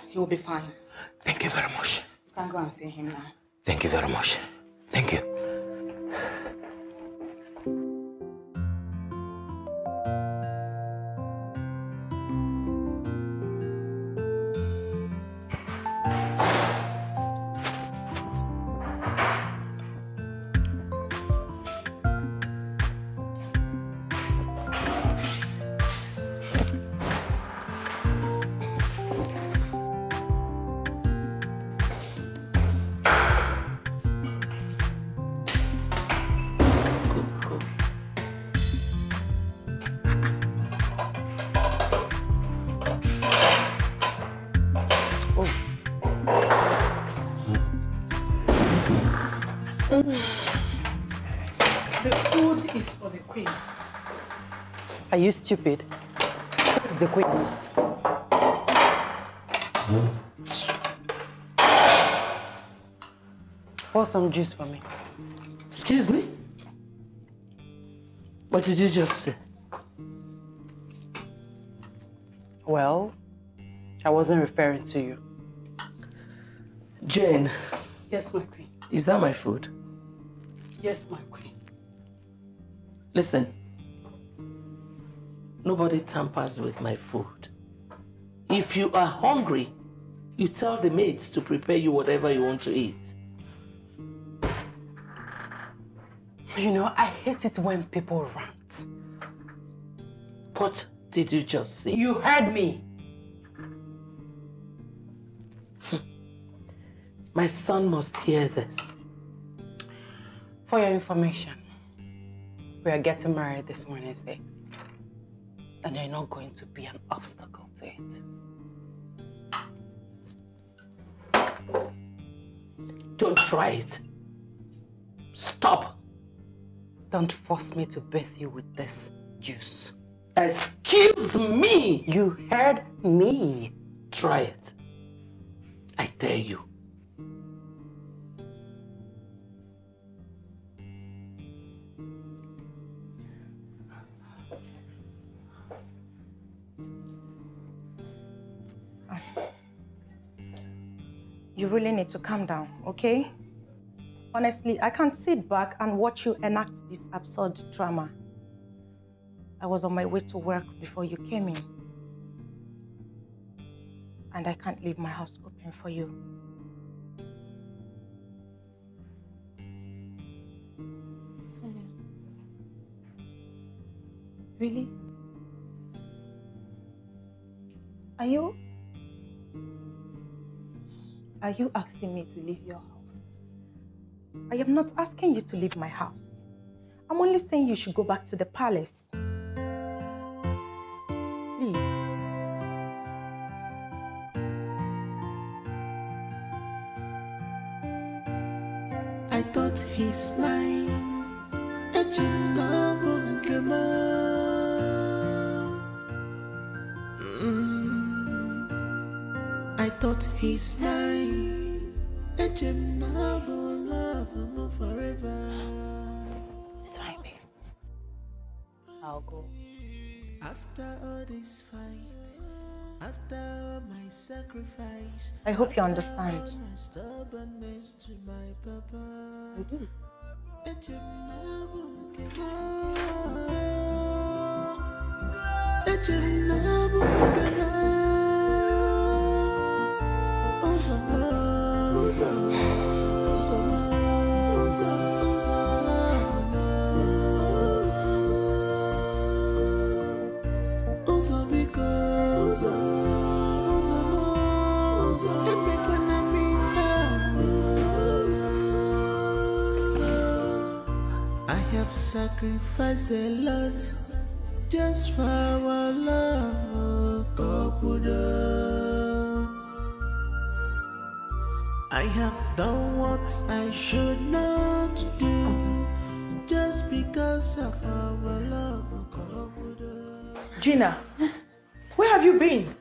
He will be fine. Thank you very much. You can go and see him now. Thank you very much. Thank you. The food is for the queen. Are you stupid? Who is the queen? Pour some juice for me. Excuse me? What did you just say? Well, I wasn't referring to you. Jane. Yes, my queen. Is that my food? Yes, my queen. Listen. Nobody tampers with my food. If you are hungry, you tell the maids to prepare you whatever you want to eat. You know, I hate it when people rant. What did you just say? You heard me. My son must hear this. For your information, we are getting married this Wednesday. And you're not going to be an obstacle to it. Don't try it. Stop. Don't force me to bathe you with this juice. Excuse me! You heard me. Try it. I dare you. You really need to calm down, okay? Honestly, I can't sit back and watch you enact this absurd drama. I was on my way to work before you came in. And I can't leave my house open for you. Tonya. Really? Are you asking me to leave your house? I am not asking you to leave my house. I'm only saying you should go back to the palace. I thought he's mine. Echinabo kemo. I thought he's mine. Echinabo love him forever. It's fine, babe. I'll go. After all this fight, after all my sacrifice, I hope you understand. my stubbornness to my papa. I do. I have sacrificed a lot just for our love, Kokuda. I have done what I should not do just because of our love, Kokuda. Gina, where have you been?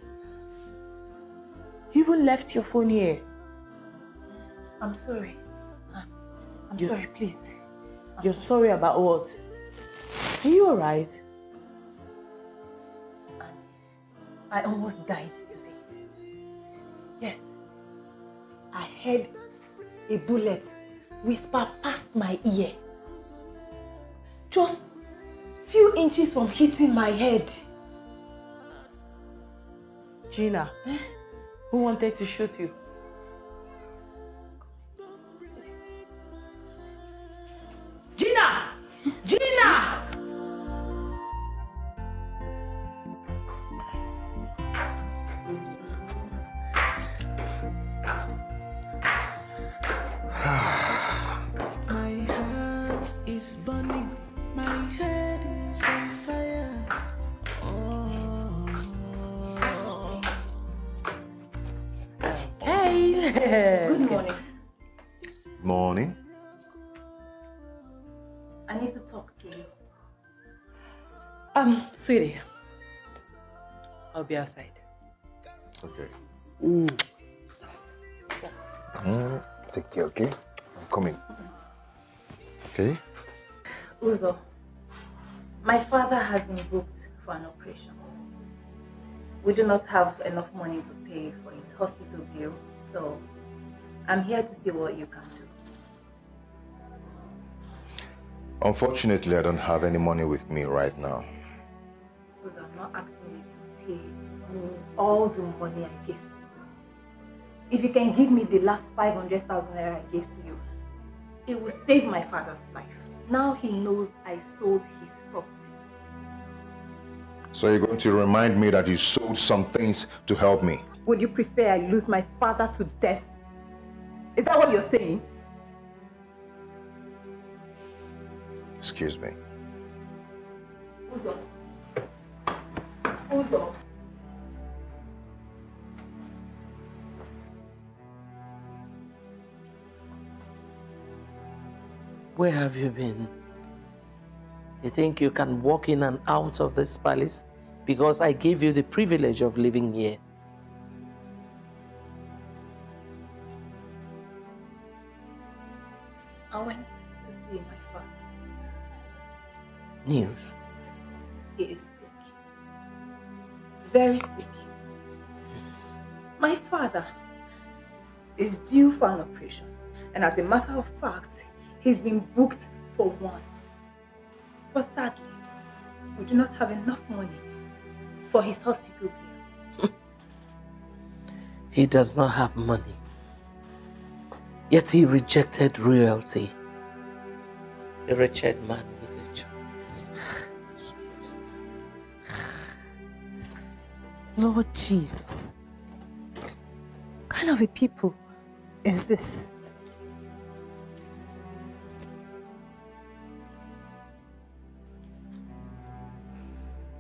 You even left your phone here. I'm sorry. I'm sorry, please. You're sorry about what? Are you alright? I almost died today. Yes. I heard a bullet whisper past my ear. Just few inches from hitting my head. Gina, who wanted to shoot you? Gina! Gina! My heart is burning, my head is on fire. Oh. Hey! Good morning. Morning. I need to talk to you. Sweetie. I'll be outside. Okay. Ooh. Take care, okay? I'm coming. Okay? Uzo, my father has been booked for an operation. We do not have enough money to pay for his hospital bill, so I'm here to see what you can do. Unfortunately, I don't have any money with me right now. Uzo, I'm not asking you to pay me all the money I gave to you. If you can give me the last 500,000 naira I gave to you, it will save my father's life. Now he knows I sold his property. So you're going to remind me that you sold some things to help me? Would you prefer I lose my father to death? Is that what you're saying? Excuse me. Uzo. Uzo. Where have you been? You think you can walk in and out of this palace because I gave you the privilege of living here? I went to see my father. News? He is sick. Very sick. My father is due for an operation, and as a matter of fact, he's been booked for one. But sadly, we do not have enough money for his hospital bill. He does not have money. Yet he rejected royalty. A wretched man with a choice. Lord Jesus, what kind of a people is this?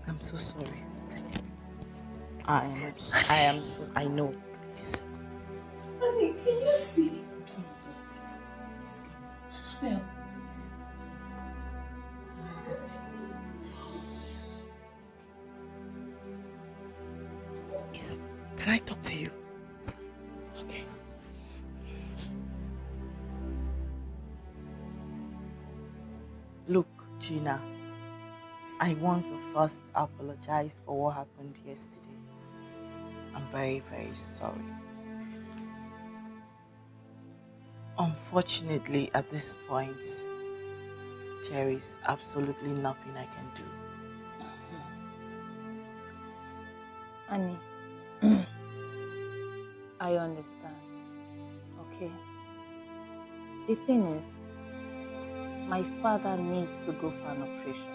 I'm so sorry. I know. Please. Honey, can you see? Look, Gina, I want to first apologize for what happened yesterday. I'm very, very sorry. Unfortunately, at this point, there is absolutely nothing I can do. Annie, I understand, okay? The thing is, my father needs to go for an operation.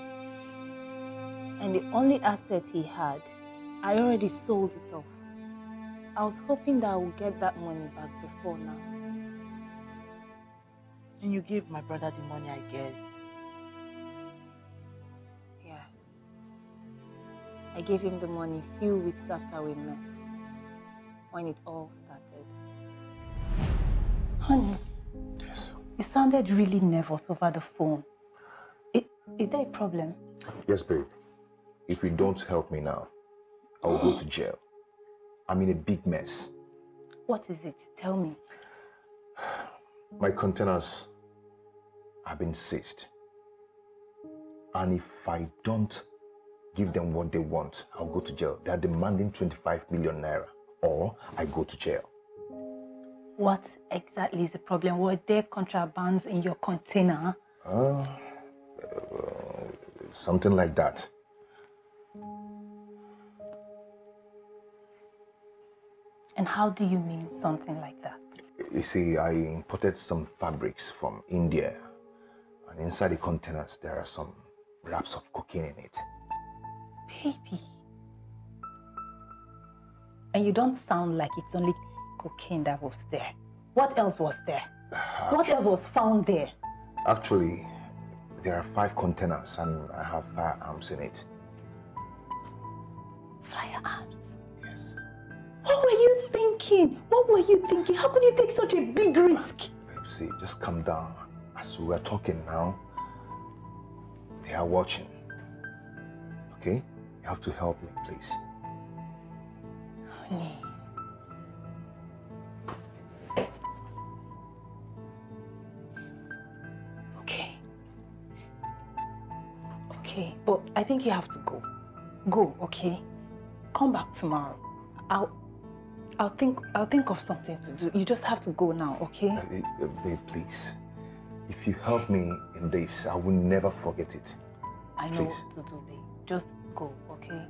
And the only asset he had, I already sold it off. I was hoping that I would get that money back before now. And you gave my brother the money, I guess. Yes. I gave him the money a few weeks after we met, when it all started. Honey, Yes. you sounded really nervous over the phone. Is there a problem? Yes, babe. If you don't help me now, I'll go to jail. I'm in a big mess. What is it? Tell me. My containers have been seized. And if I don't give them what they want, I'll go to jail. They're demanding 25 million naira, or I go to jail. What exactly is the problem? Were there contrabands in your container? Something like that. And how do you mean something like that? You see, I imported some fabrics from India, and inside the containers there are some wraps of cocaine in it. Baby. And you don't sound like it's only cocaine that was there. What else was there? What else was found there? Actually, there are 5 containers and I have firearms in it. Firearms? Yes. What were you thinking? What were you thinking? How could you take such a big risk? Babe, see, just calm down. As we are talking now, they are watching. Okay? You have to help me, please. Honey. Okay, but I think you have to go. Go, okay? Come back tomorrow. I'll think of something to do. You just have to go now, okay? Babe, please. If you help me in this, I will never forget it. I know Please. what to do, babe. Just go, okay?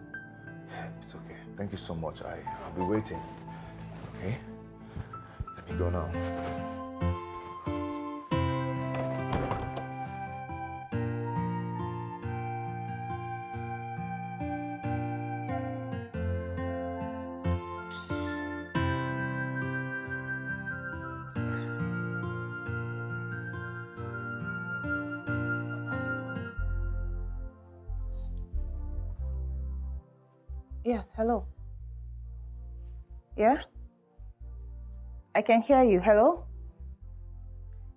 It's okay. Thank you so much. I'll be waiting. Okay? Let me go now. Yes, hello. Yeah? I can hear you. Hello?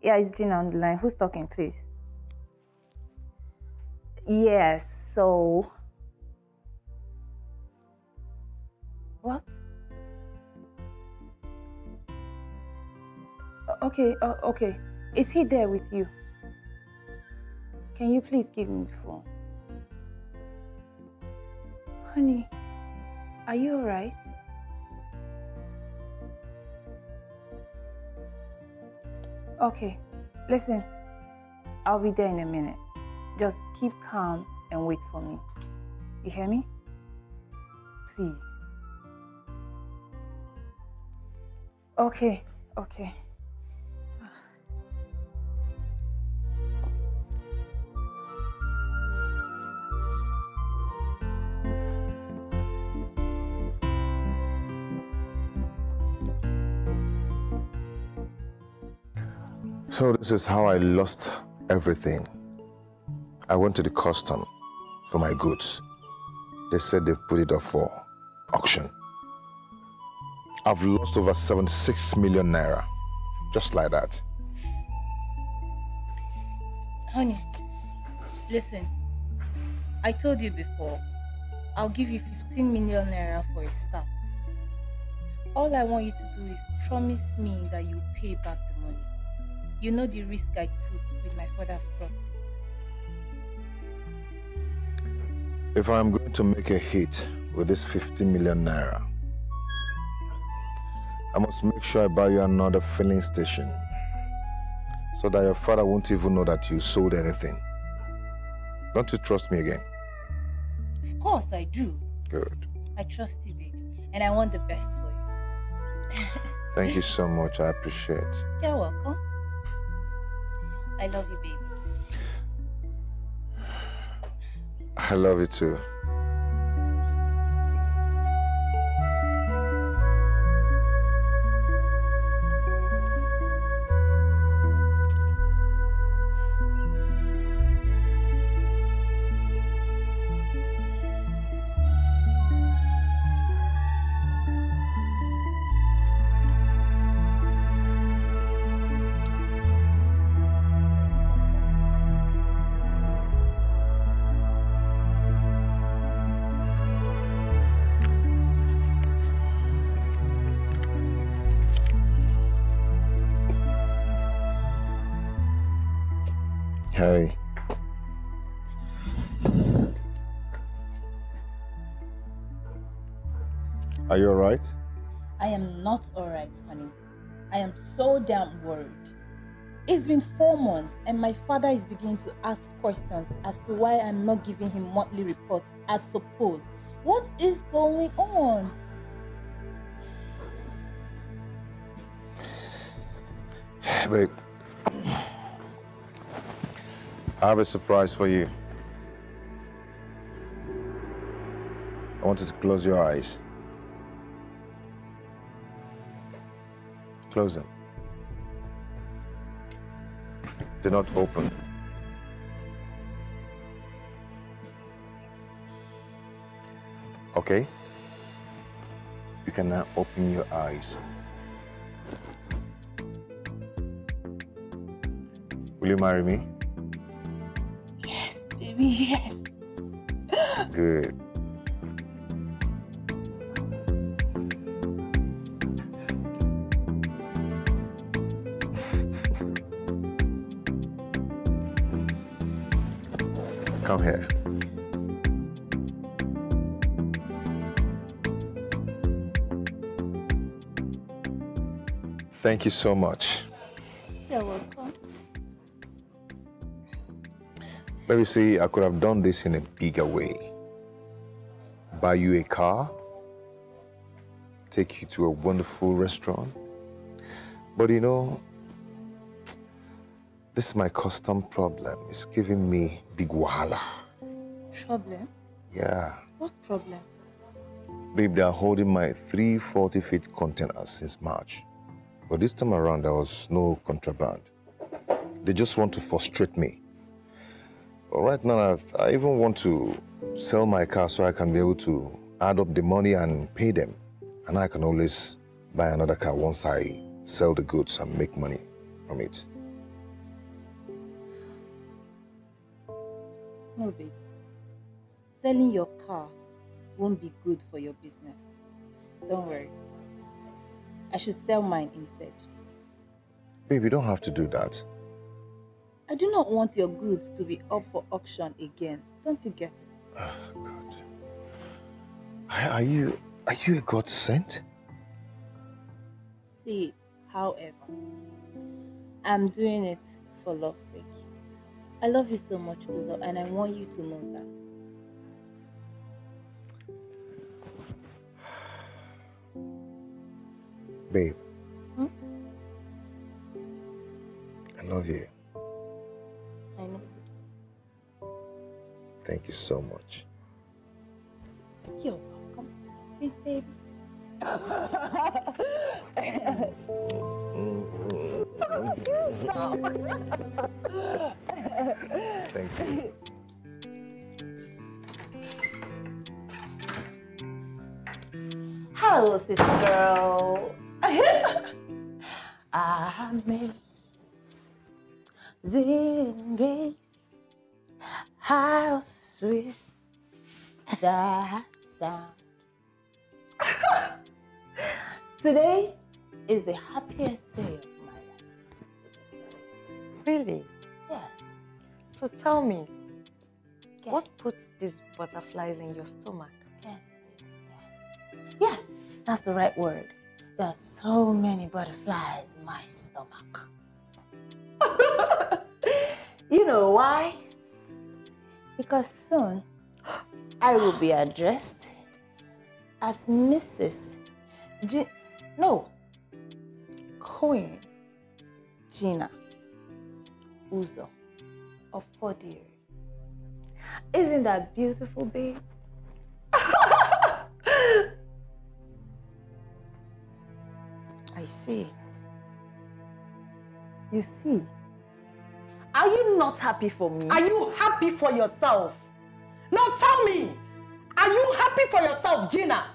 Yeah, it's Gina on the line. Who's talking, please? Yes, so... What? Okay, okay. Is he there with you? Can you please give me the phone? Honey, are you alright? Okay, listen, I'll be there in a minute. Just keep calm and wait for me. You hear me? Please. Okay, okay. So this is how I lost everything. I went to the custom for my goods. They said they've put it up for auction. I've lost over 76 million naira, just like that. Honey, listen. I told you before, I'll give you 15 million naira for a start. All I want you to do is promise me that you'll pay back the money. You know the risk I took with my father's properties. If I'm going to make a hit with this 50 million naira, I must make sure I buy you another filling station so that your father won't even know that you sold anything. Don't you trust me again? Of course I do. Good. I trust you, baby. And I want the best for you. Thank you so much. I appreciate it. You're welcome. I love you, baby. I love you too. Hey. Are you alright? I am not alright, honey. I am so damn worried. It's been 4 months and my father is beginning to ask questions as to why I'm not giving him monthly reports as supposed. What is going on? Babe, I have a surprise for you. I want you to close your eyes. Close them. Do not open. Okay? You can now open your eyes. Will you marry me? Yes, baby, yes. Good. Come here. Thank you so much. You're welcome. Maybe see, I could have done this in a bigger way. Buy you a car, take you to a wonderful restaurant. But you know, this is my custom problem. It's giving me big wahala. Problem? Yeah. What problem? Babe, they are holding my 3 40-feet containers since March. But this time around, there was no contraband. They just want to frustrate me. But right now, I even want to sell my car so I can be able to add up the money and pay them. And I can always buy another car once I sell the goods and make money from it. No, babe. Selling your car won't be good for your business. Don't worry. I should sell mine instead. Babe, you don't have to do that. I do not want your goods to be up for auction again. Don't you get it? Oh, God. Are you a God sent? See, however, I'm doing it for love's sake. I love you so much, Uzo, and I want you to know that. Babe. I love you. I know. Thank you so much. You're welcome, big baby. Don't you stop. Thank you. Hello, sister girl. Amazing grace, how sweet that sound. Today is the happiest day of my life. Really? Yes. So tell me, Guess. What puts these butterflies in your stomach? Guess. Yes, that's the right word. There are so many butterflies in my stomach. You know why? Because soon I will be addressed as Mrs. Queen Gina Uzo of Fordiri. Isn't that beautiful, babe? I see. You see? Are you not happy for me? Are you happy for yourself? No, tell me. Are you happy for yourself, Gina?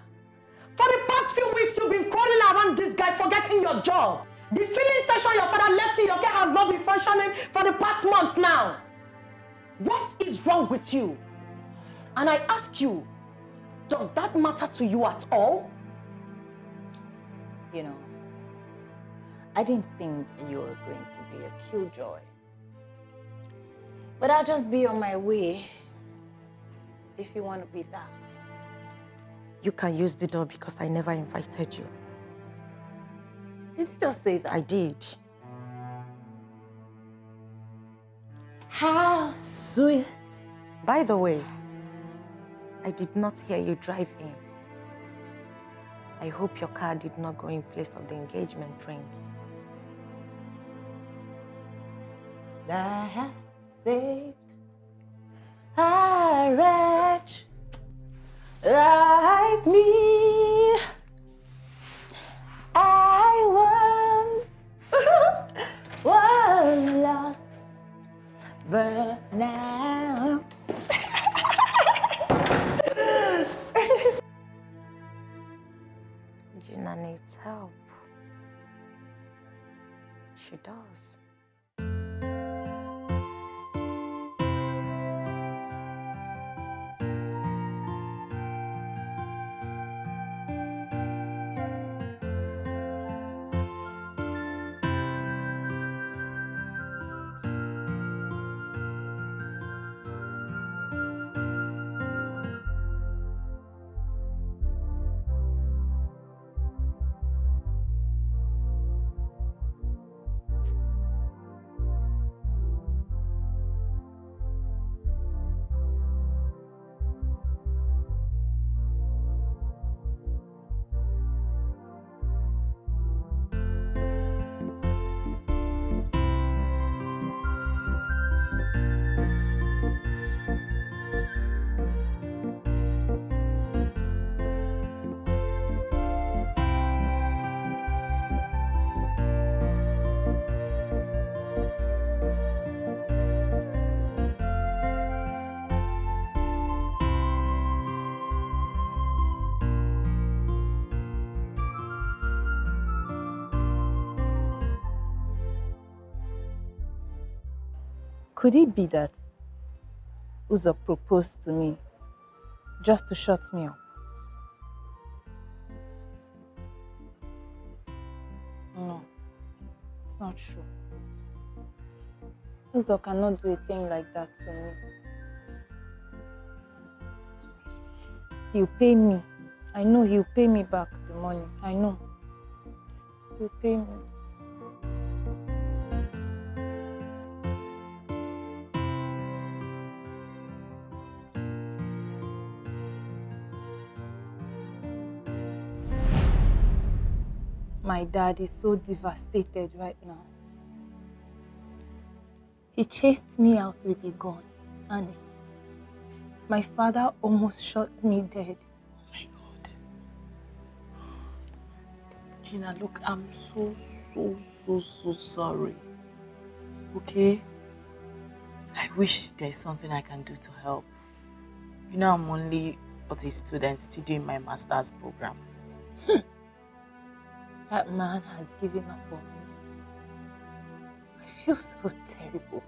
For the past few weeks, you've been crawling around this guy, forgetting your job. The filling station your father left in your care has not been functioning for the past month now. What is wrong with you? And I ask you, does that matter to you at all? You know, I didn't think you were going to be a killjoy. But I'll just be on my way if you want to be that. You can use the door because I never invited you. Did you just say that? I did. How sweet. By the way, I did not hear you drive in. I hope your car did not go in place of the engagement ring. That has saved a wretch like me. I once was lost, but now Gina needs help. She does. could it be that Uzo proposed to me just to shut me up? No, it's not true. Uzo cannot do a thing like that to me. He'll pay me. I know he'll pay me back the money. I know. He'll pay me. My dad is so devastated right now. He chased me out with a gun, and my father almost shot me dead. Oh my God. Gina, look, I'm so sorry. Okay? I wish there's something I can do to help. You know, I'm only a student still doing my master's program. That man has given up on me. I feel so terrible.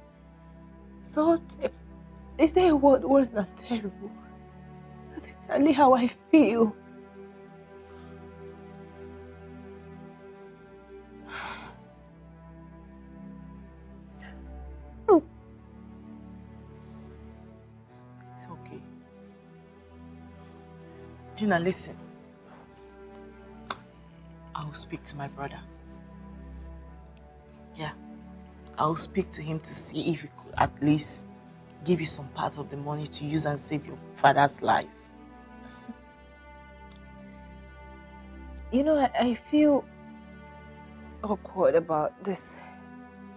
So terrible. Is there a word worse than terrible? That's exactly how I feel. Gina, listen. I'll speak to my brother. Yeah. I'll speak to him to see if he could at least give you some part of the money to use and save your father's life. You know, I feel awkward about this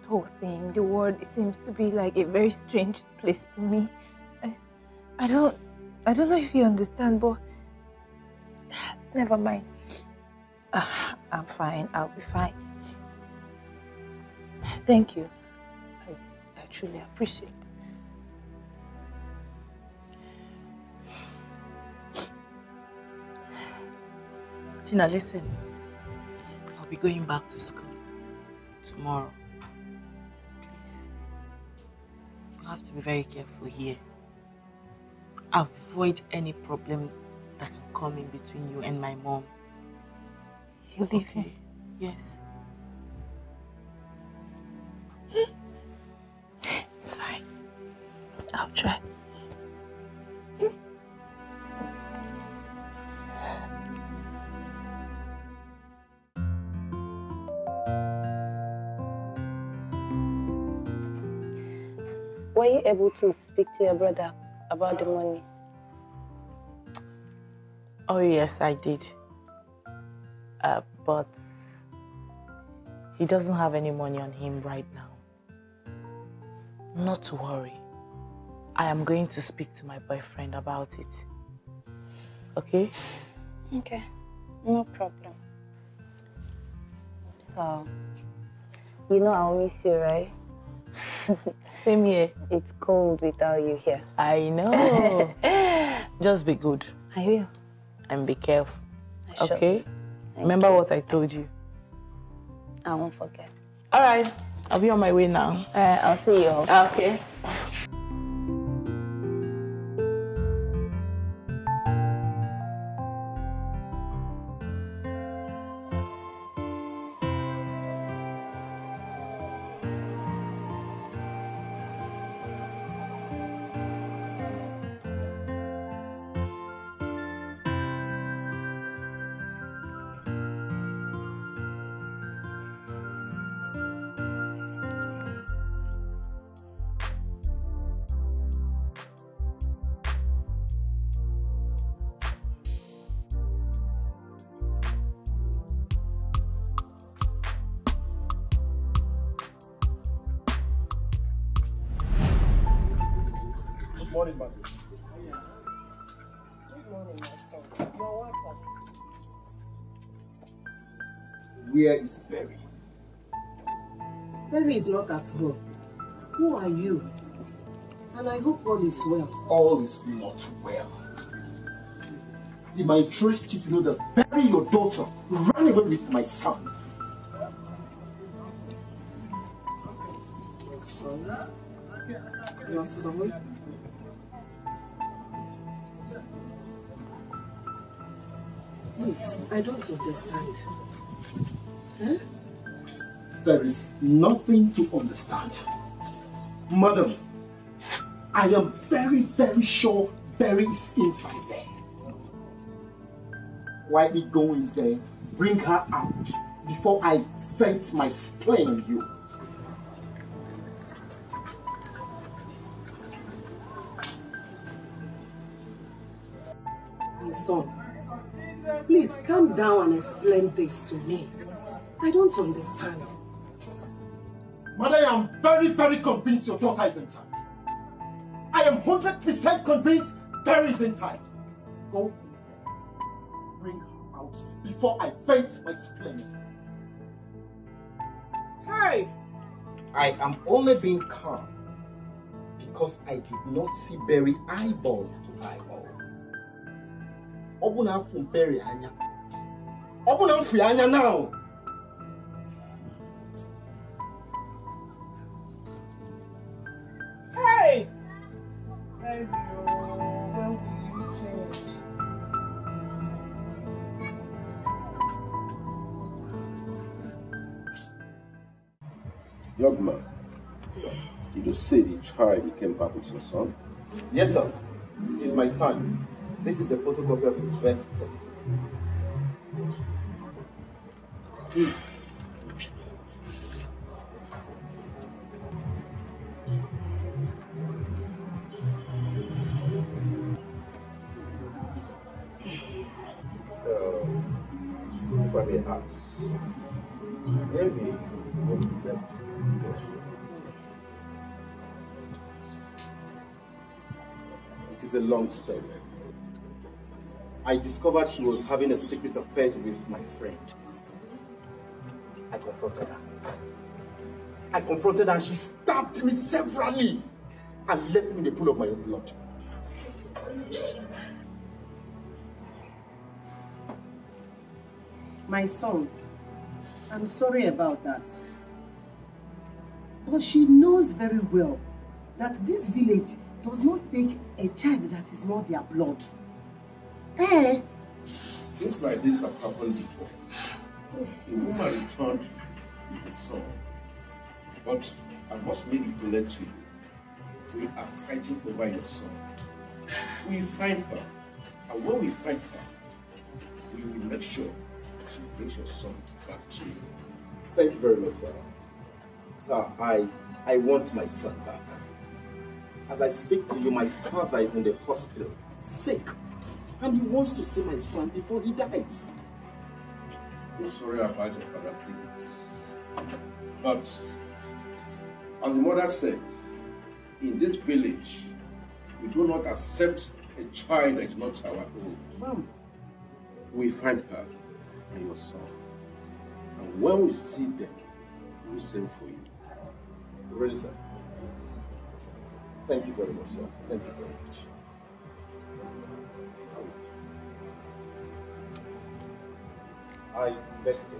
whole thing. The world seems to be like a very strange place to me. I don't know if you understand, but never mind. I'm fine. I'll be fine. Thank you. I truly appreciate it. Gina, listen. I'll be going back to school tomorrow. Please. You have to be very careful here. Avoid any problem that can come in between you and my mom. You leave me? Yes. It's fine. I'll try. Were you able to speak to your brother about the money? Oh yes, I did. But he doesn't have any money on him right now. Not to worry. I am going to speak to my boyfriend about it. Okay? Okay, no problem. So, you know I'll miss you, right? Same here. It's cold without you here. I know. Just be good. I will. And be careful. I shall. Okay? Remember what I told you. I won't forget. All right. I'll be on my way now. I'll see you. Okay. Morning, man. Good morning, my son. You're welcome. Where is Berry? Berry is not at home. Who are you? And I hope all is well. All is not well. It might interest you to know that Berry, your daughter, ran away with my son. Your son? Your son? Please, I don't understand. Huh? There is nothing to understand. Madam, I am very, very sure Berry is inside there. Why we go in there, bring her out before I vent my spleen on you? My son, please calm down and explain this to me. I don't understand. Mother, I am very, very convinced your daughter is inside. I am 100% convinced Berry is inside. Go bring her out before I vent my spleen. Hey! I am only being calm because I did not see Berry eyeball to eyeball. Obuna from Berry anya. Obuna from anya now. Hey! Baby, when will you change? Young man, sir, you just say the child you came back with your son? Yes, sir. He's my son. This is the photocopy of his birth certificate. If I may ask, maybe what is left? It is a long story. I discovered she was having a secret affair with my friend. I confronted her. And she stabbed me severally and left me in a pool of my own blood. My son, I'm sorry about that. But she knows very well that this village does not take a child that is not their blood. Eh? Things like this have happened before. A woman returned with a son. But I must make it clear to you, we are fighting over your son. We find her, and when we find her, we will make sure she brings your son back to you. Thank you very much, sir. Sir, I want my son back. As I speak to you, my father is in the hospital, sick, and he wants to see my son before he dies. I'm sorry about your father's sickness. But, as the mother said, in this village, we do not accept a child that is not our own. Mom. We find her and your son. And when we see them, we will send for you. Really, sir? Thank you very much, sir. Thank you very much. I beg to take it.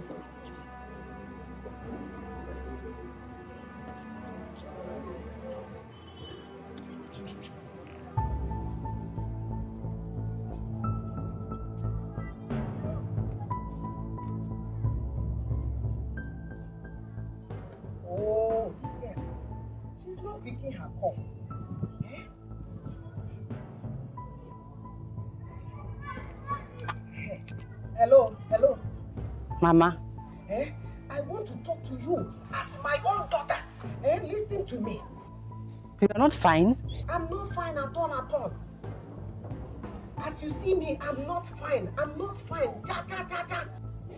Oh, this girl. She's not picking her call. Hello. Mama. I want to talk to you as my own daughter. Listen to me. You are not fine? I'm not fine at all. As you see me, I'm not fine. Ja.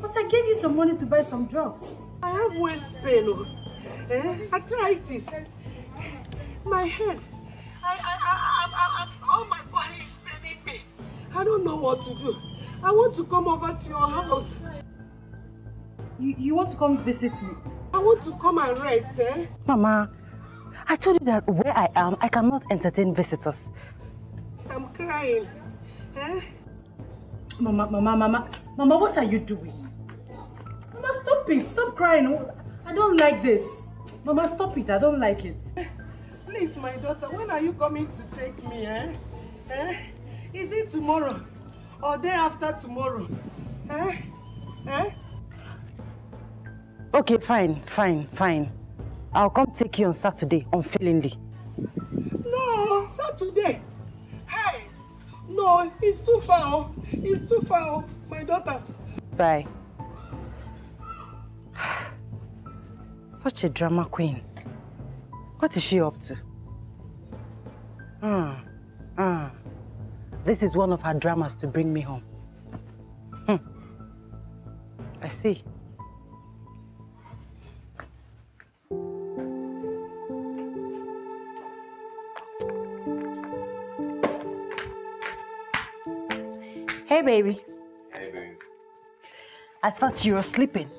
But I gave you some money to buy some drugs. I have waist pain. Arthritis. My head. All my body is paining me. I don't know what to do. I want to come over to your house. You want to come visit me? I want to come and rest, Mama, I told you that where I am, I cannot entertain visitors. I'm crying. Mama, what are you doing? Mama, stop it. Stop crying. I don't like this. Mama, stop it. I don't like it. Please, my daughter, when are you coming to take me, Is it tomorrow or day after tomorrow? Okay, fine. I'll come take you on Saturday, unfailingly. No, Saturday. Hey, no, it's too far. It's too far, my daughter. Bye. Such a drama queen. What is she up to? This is one of her dramas to bring me home. I see. Hey, baby. Hey, baby. I thought you were sleeping.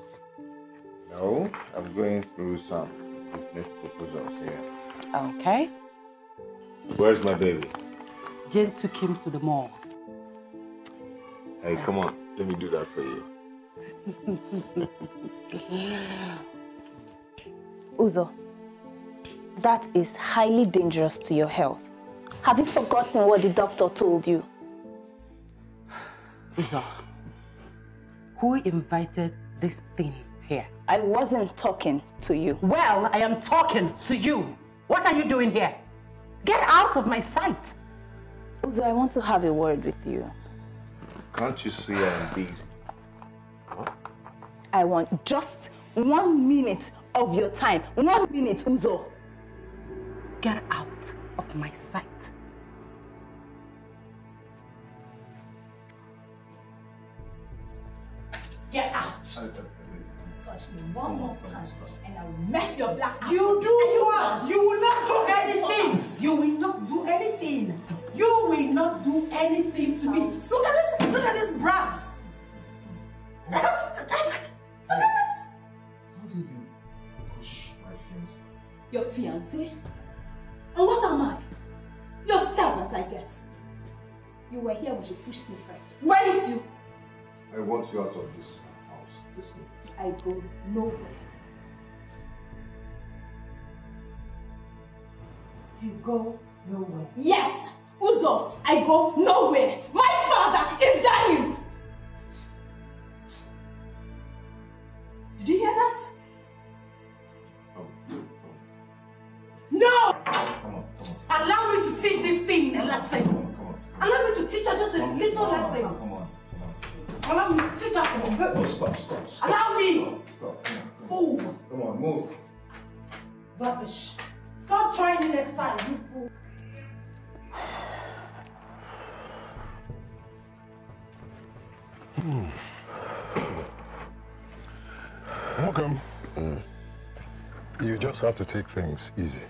No, I'm going through some business proposals here. Okay. Where's my baby? Jane took him to the mall. Hey, come on. Let me do that for you. Uzo, that is highly dangerous to your health. Have you forgotten what the doctor told you? Uzo, who invited this thing here? I wasn't talking to you. Well, I am talking to you. What are you doing here? Get out of my sight. Uzo, I want to have a word with you. Can't you see I'm busy? Huh? I want just 1 minute of your time. 1 minute, Uzo. Get out of my sight. Get out! Touch me one more time and I will mess your black ass. You do what? You will not do anything! You will not do anything! You will not do anything to me! Look at this brat! How did you push my fiancé? Your fiancé? And what am I? Your servant, I guess. You were here when she pushed me first. Weren't you? I want you out of this house this minute. I go nowhere. You go nowhere. Yes! Uzo, I go nowhere. My father is dying! Did you hear that? No! Come on. Allow me to teach this thing a lesson. Allow me to teach her just a little lesson. Come on. Allow me to teach her. No, stop. Allow me. Stop. Fool. Come on, move. Rubbish. Don't try me next time, you fool. Welcome. You just have to take things easy.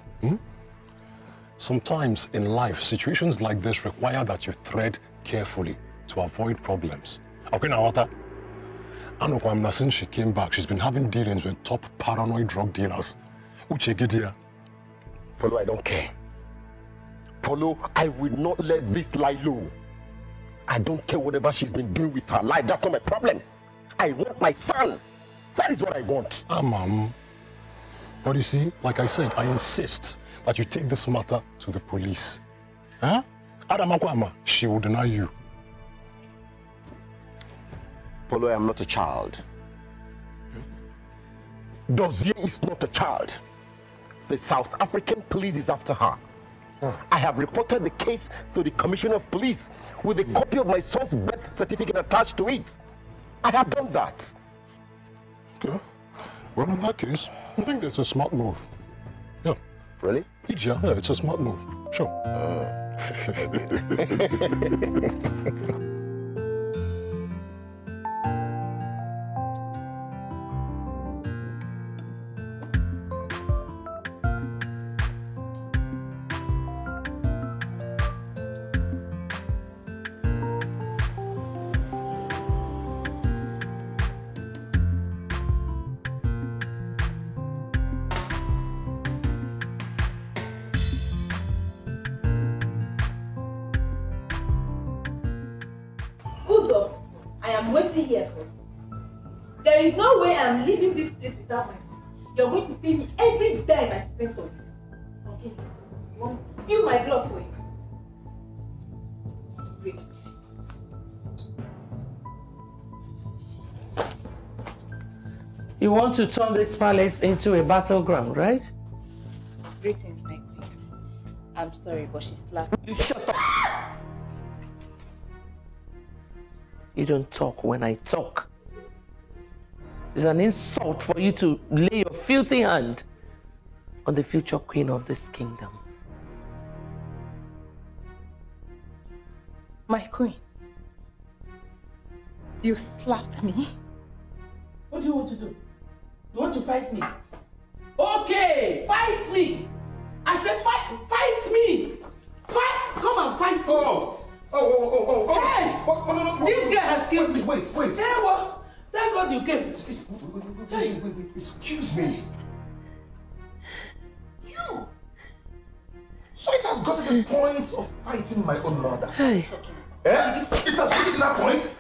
Sometimes in life, situations like this require that you tread carefully to avoid problems. Okay, now, Wata. Anokwamna, since she came back, she's been having dealings with top paranoid drug dealers. Uchegidia. Polo, I don't care. Polo, I will not let this lie low. I don't care whatever she's been doing with her life. That's not my problem. I want my son. That is what I want. Mom. But you see, like I said, I insist that you take this matter to the police. Huh? Adamakwama, she will deny you. Polo, I am not a child. Dozier is not a child. The South African police is after her. I have reported the case to the Commissioner of Police with a copy of my son's birth certificate attached to it. I have done that. Okay. Well, in that case, I think that's a smart move. Yeah. Really? Yeah, it's a smart move. Sure. There is no way I'm leaving this place without my money. You're going to pay me every dime I spent on you. Okay? You want me to spill my blood for you? Great. You want to turn this palace into a battleground, right? Greetings, my queen. I'm sorry, but she slapped me. You shut up! You don't talk when I talk. It's an insult for you to lay your filthy hand on the future queen of this kingdom. My queen, you slapped me? What do you want to do? You want to fight me? Okay, fight me! I said fight me! Fight! Come and fight me! Oh! Hey! No. This guy has killed me! Wait. Hey, what? Thank God you came. Wait. Excuse me. You! So it has got to the point of fighting my own mother. Hey. It has reached to that point?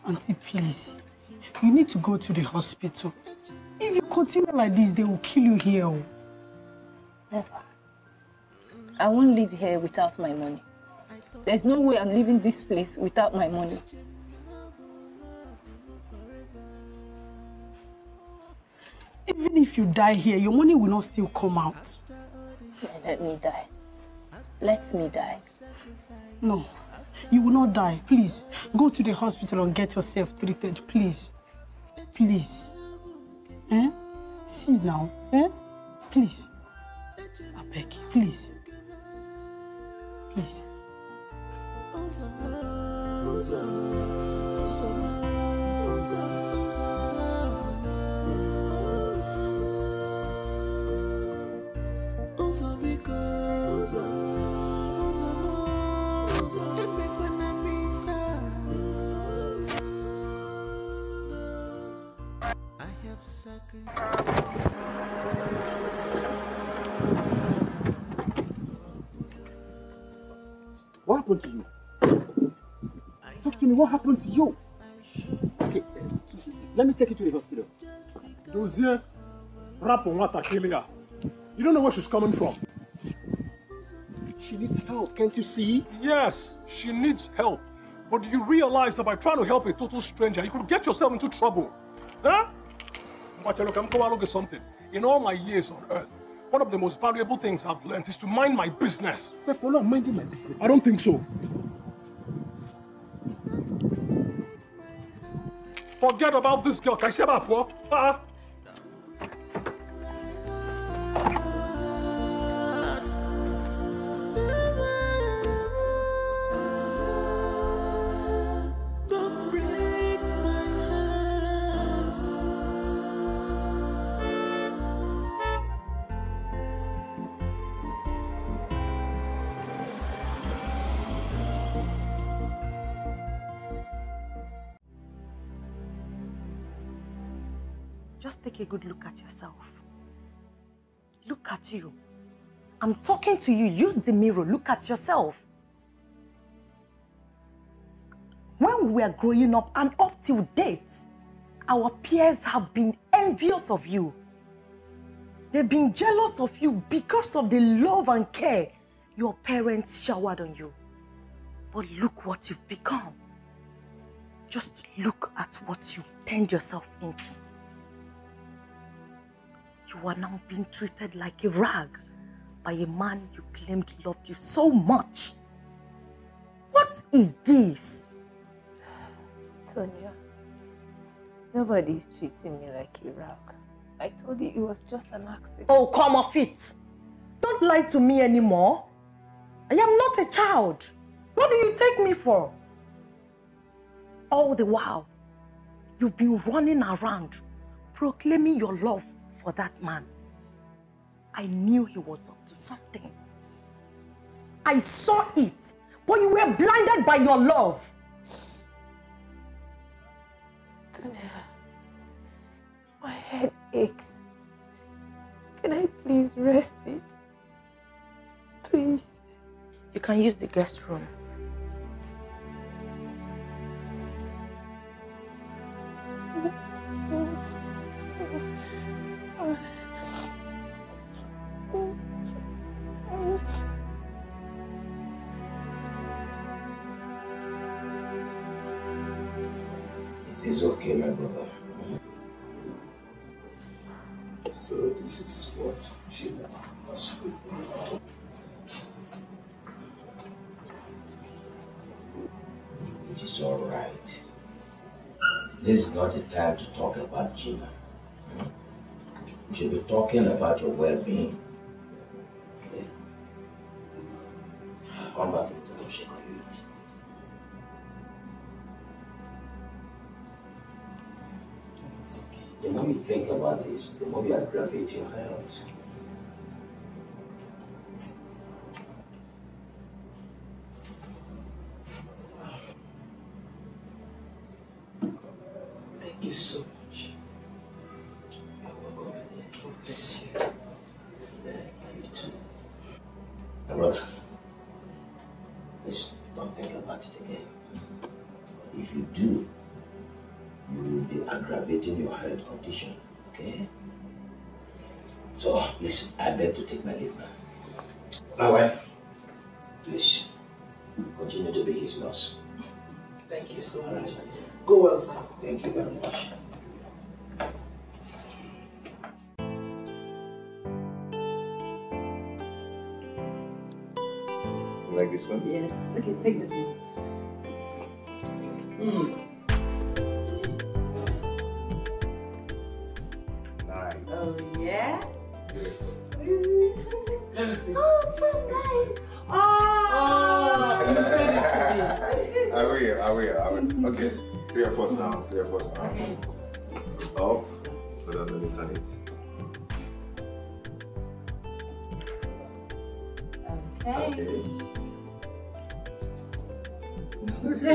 Auntie, please. You need to go to the hospital. If you continue like this, they will kill you here. Never. I won't live here without my money. There's no way I'm leaving this place without my money. Even if you die here, your money will not still come out. Let me die. Let me die. No, you will not die. Please, go to the hospital and get yourself treated. Please. Please. Eh? See now. Eh? Please. I beg you. Please. Please. I have sacrificed. What happened to you? Talk to me, what happened to you? Okay, let me take you to the hospital. Dozier, rap on what killing her. You don't know where she's coming from. She needs help, can't you see? Yes, she needs help. But do you realize that by trying to help a total stranger, you could get yourself into trouble? Huh? But look, I'm going to get something. In all my years on earth, one of the most valuable things I've learned is to mind my business. People are minding my business. I don't think so. Forget about this girl. Can I say about what? Don't break my heart. Just take a good look at yourself. Look at you. I'm talking to you. Use the mirror. Look at yourself. When we were growing up and up till date, our peers have been envious of you. They've been jealous of you because of the love and care your parents showered on you. But look what you've become. Just look at what you turned yourself into. You are now being treated like a rag by a man you claimed loved you so much. What is this? Tonya, nobody's treating me like a rag. I told you it was just an accident. Oh, come off it. Don't lie to me anymore. I am not a child. What do you take me for? All the while, you've been running around, proclaiming your love for that man. I knew he was up to something. I saw it, but you were blinded by your love. My head aches. Can I please rest it? Please. You can use the guest room. It is okay, my brother. So this is what she must do. It is all right. This is not the time to talk about Gina. We should be talking about your well-being. Okay? Come back to the shake on you. It's okay. The more you think about this, the more you aggravate your health. Thank you so much. You're welcome, my dear. God bless you. And you too. My brother, please don't think about it again. If you do, you will be aggravating your health condition, okay? So, listen, I beg to take my leave now. My wife, please, continue to be his nurse. Thank you so All much. right. Go well, sir. Thank you very much. You like this one? Yes. Okay, take this one. Nice. Oh, yeah? Let me see. Oh, so nice. Oh, you said it to me. I will. Okay, 3 of us now. Okay. Up. So then let me turn it. Okay. Okay.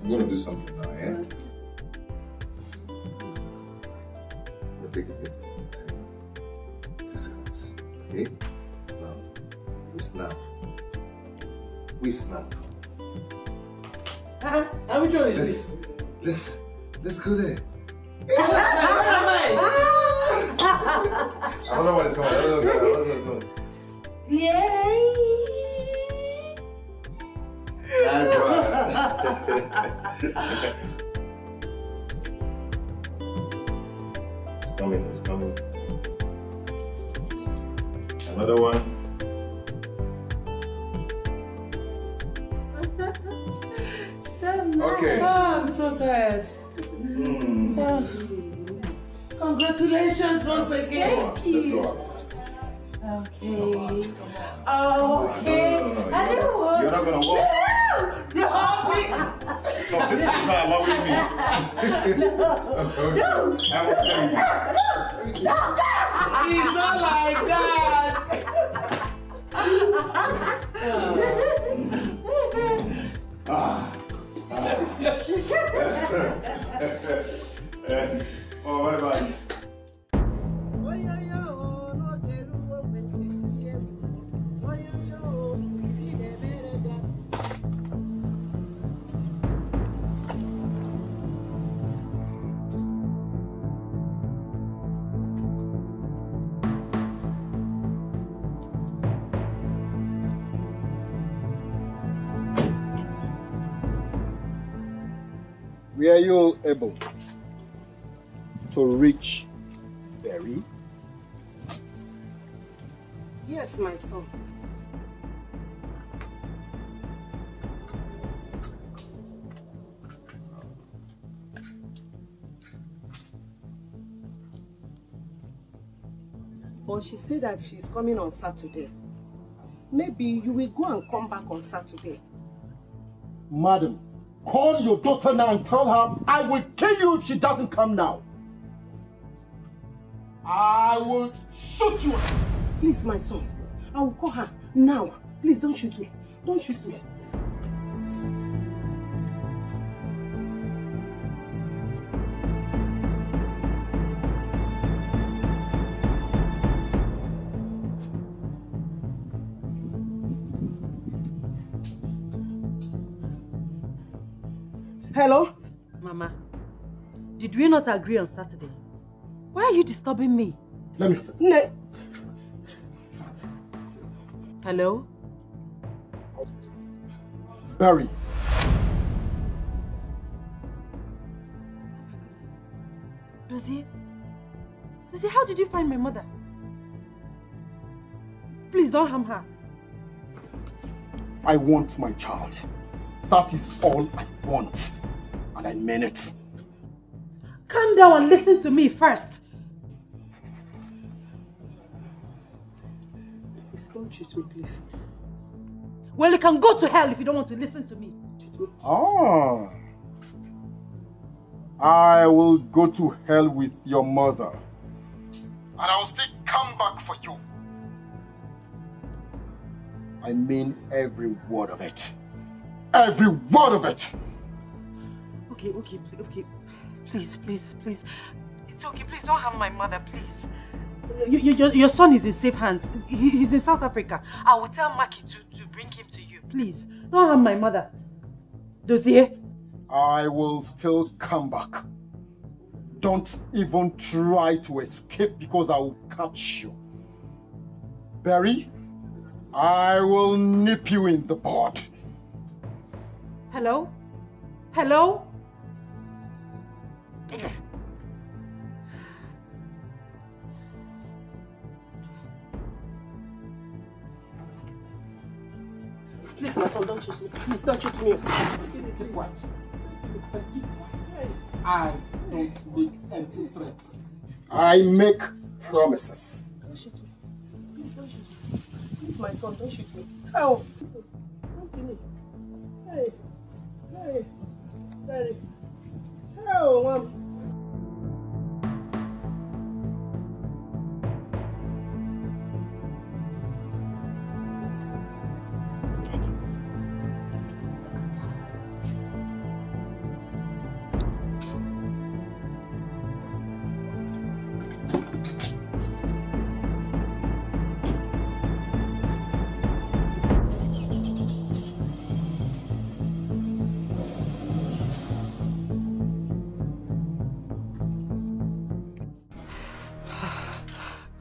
I'm gonna do something now, yeah? We'll take it 2 seconds. Okay? Now, we snap. And which one is Let's go there. Another one is coming. Another one is coming. Yay! That's right. It's coming. Another one. So nice. Okay. Oh, I'm so tired. Congratulations once again. Thank you. Let's go out. Okay. Okay. No. I don't want. You're not gonna walk. No. So this is not allowing me. No. He's not like that. Oh, bye. Were you able to reach Berry? Yes, my son. But she said that she's coming on Saturday. Maybe you will go and come back on Saturday. Madam, call your daughter now and tell her I will kill you if she doesn't come now. I will shoot you. Please, my son. I will call her now. Please don't shoot me. Don't shoot me. Hello? Mama, did we not agree on Saturday? Why are you disturbing me? Let me... Hello? Barry. Lucy? Lucy, how did you find my mother? Please don't harm her. I want my child. That is all I want. And I mean it. Calm down and listen to me first. Please don't shoot me, please. Well, you can go to hell if you don't want to listen to me. Ah. I will go to hell with your mother. And I'll still come back for you. I mean every word of it. Every word of it! Okay. Please. It's okay, please don't harm my mother, please. Your son is in safe hands. He's in South Africa. I will tell Maki to bring him to you, please. Don't harm my mother. Dozier? I will still come back. Don't even try to escape because I will catch you. Barry, I will nip you in the bud. Hello? Hello? Please, my son, don't shoot me. Please, don't shoot me. Keep quiet. I don't make empty threats. I make promises. Don't shoot me. Please, don't shoot me. Please, my son, don't shoot me. Oh! Don't kill me. Hey! Hey! Daddy! Oh, Mom!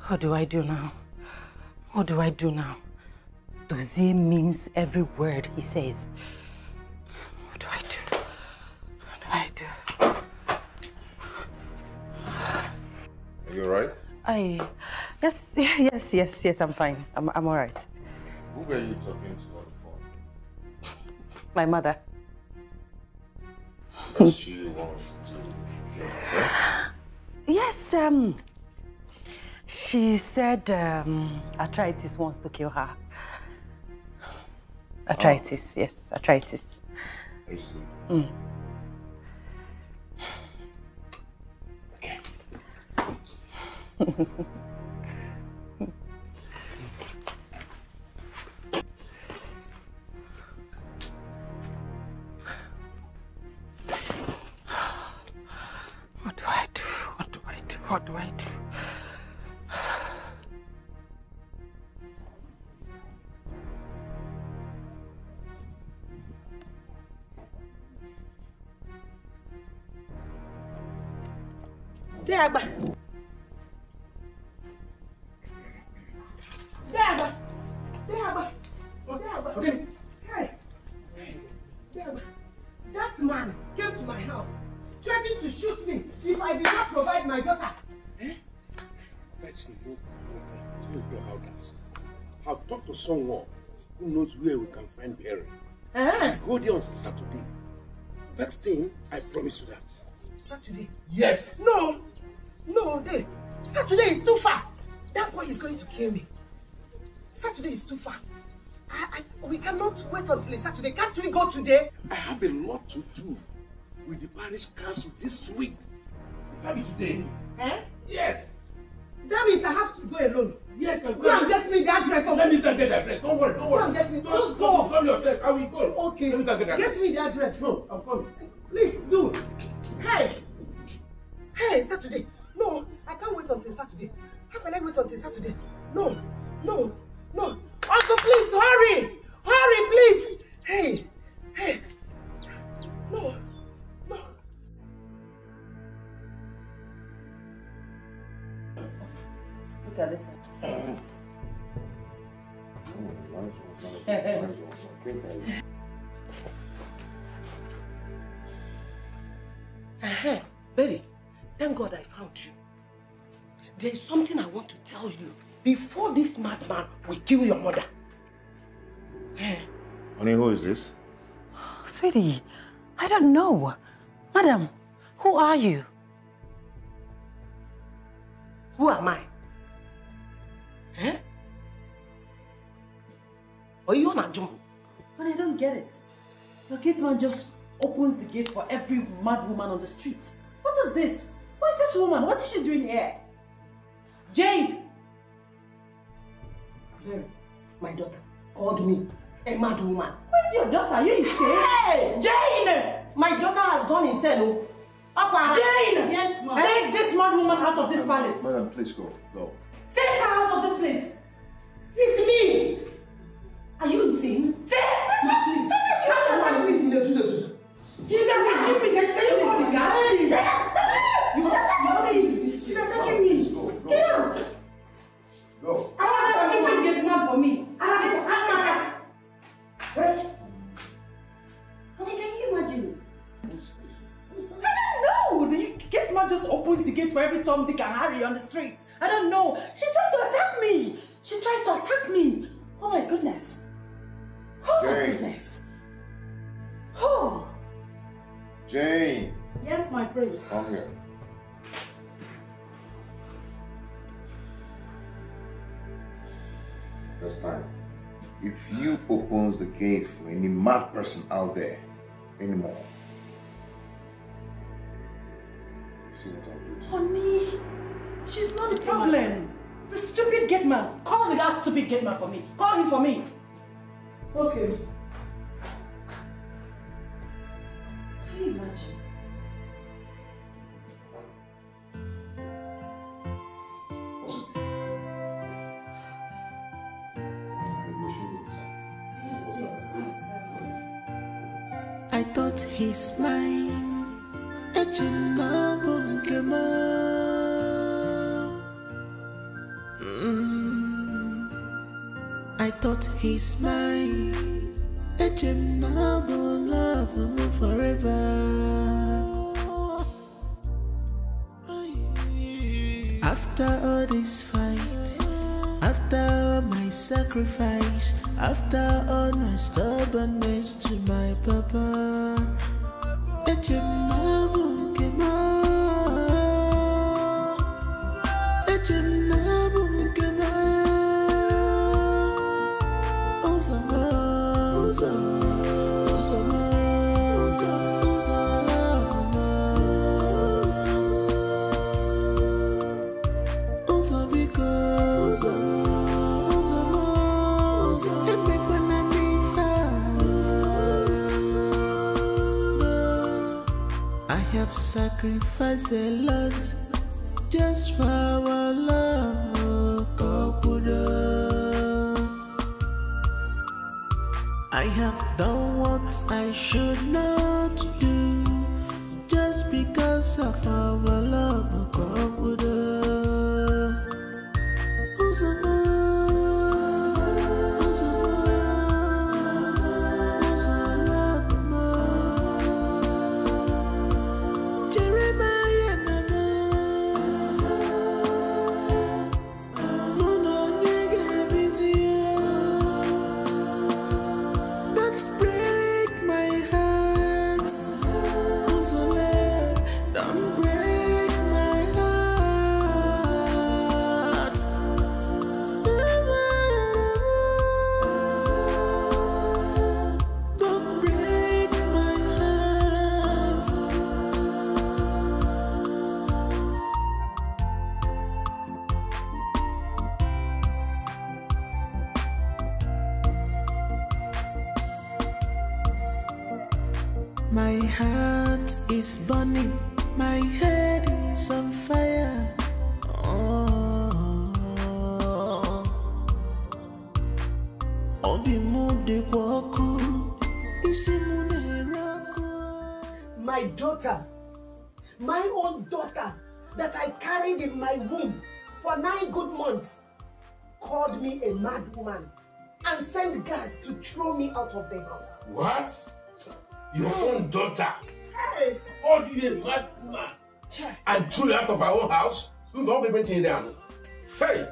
What do I do now? What do I do now? Dozie means every word he says. What do I do? What do I do? Are you alright? Yes, I'm fine. I'm alright. Who were you talking to on the phone? My mother. Does she want to kill herself? Yes, she said arthritis wants to kill her. Arthritis, yes, arthritis. I see. Okay. What do I do? What do I do? What do I do? Dagba! Okay. Hey! Dagba, that man came to my house, threatening to shoot me if I did not provide my daughter. That's no about that. I'll talk to someone who knows where we can find Barry. Go there on Saturday. First thing, I promise you that. Saturday? Yes. No, Saturday is too far. That boy is going to kill me. Saturday is too far. We cannot wait until Saturday. Can't we go today? I have a lot to do with the parish council this week. It can't be today. Yes. That means I have to go alone. Yes, go and get me the address. Let me get the address. Don't worry. Go and get me. Just go. Come yourself. I will go. Okay. Let me get the address. Get me the address. No, I'm coming. Please do. Hey, Saturday. No, I can't wait until Saturday. How can I wait until Saturday? No. Uncle, please hurry. Hurry, please. Hey. No. Look at this one. Betty, thank God I found you. There is something I want to tell you before this madman will kill your mother. Honey, who is this? Sweetie, I don't know. Madam, who are you? Who am I? Are you on a jump? But I don't get it. Your gate man just opens the gate for every mad woman on the street. What is this? Who is this woman? What is she doing here? Jane! My daughter called me a mad woman. Where is your daughter? Are you insane? Hey! Jane! My daughter has gone insane. Jane! Yes, ma'am. Take this mad woman out of this palace. Madam, please go. Take her out of this place. It's me. Are you insane? Take her, please. She's a opens the gate for every Tom, Dick and Harry on the street. I don't know. She tried to attack me. She tried to attack me. Oh my goodness. Oh my goodness. Oh. Jane. Yes, my prince. Come here. This time, if you opens the gate for any mad person out there anymore, see what I'll do to Honey, she's not the problem. The stupid gate man. Call me that stupid gate man for me. Call him for me. Okay. Can you imagine? I thought he's mine. I thought he's mine. Love him forever. After all this fight, after all my sacrifice, after all my stubbornness to my papa, I have sacrificed a lot just for our love, I have done what I should not do just because of our love, My heart is burning, my head is on fire. My daughter, my own daughter that I carried in my womb for 9 good months, called me a mad woman and sent guards to throw me out of the house. What? Your own daughter? Hey! Called you a mad woman and threw you out of our own house? You don't even think down. Hey!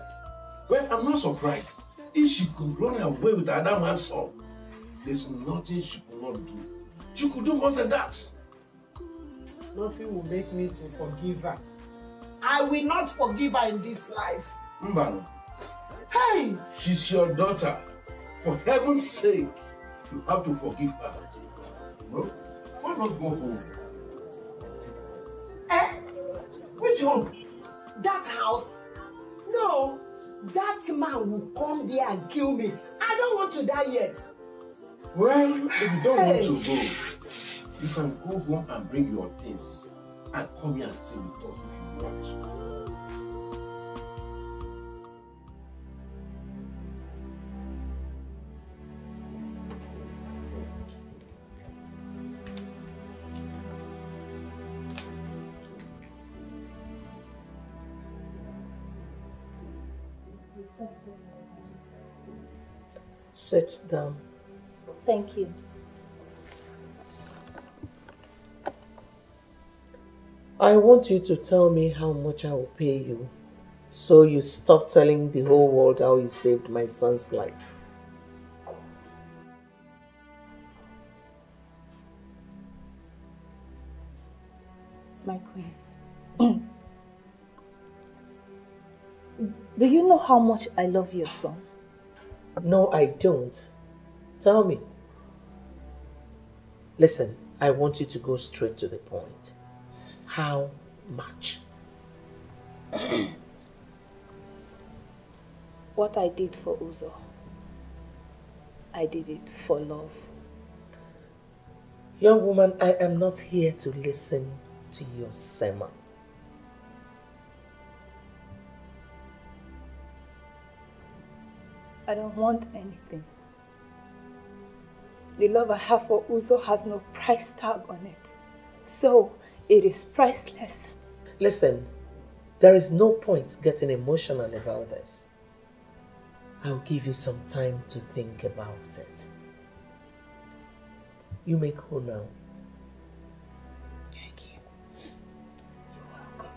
Well, I'm not surprised. If she could run away with another man's son, there's nothing she could not do. She could do more than that. Nothing will make me to forgive her. I will not forgive her in this life. Mbano. Hey! She's your daughter. For heaven's sake, you have to forgive her. Well, why not go home? Eh? Which home? That house? No. That man will come there and kill me. I don't want to die yet. Well, if you don't want to go, you can go home and bring your things and come here and stay with us if you want. Sit down. Thank you. I want you to tell me how much I will pay you, so you stop telling the whole world how you saved my son's life. My queen, do you know how much I love your son? No, I don't. Tell me. Listen, I want you to go straight to the point. How much? What I did for Uzo, I did it for love. Young woman, I am not here to listen to your sermon. I don't want anything. The love I have for Uzo has no price tag on it. So, it is priceless. Listen, there is no point getting emotional about this. I'll give you some time to think about it. You may go now. Thank you. You're welcome.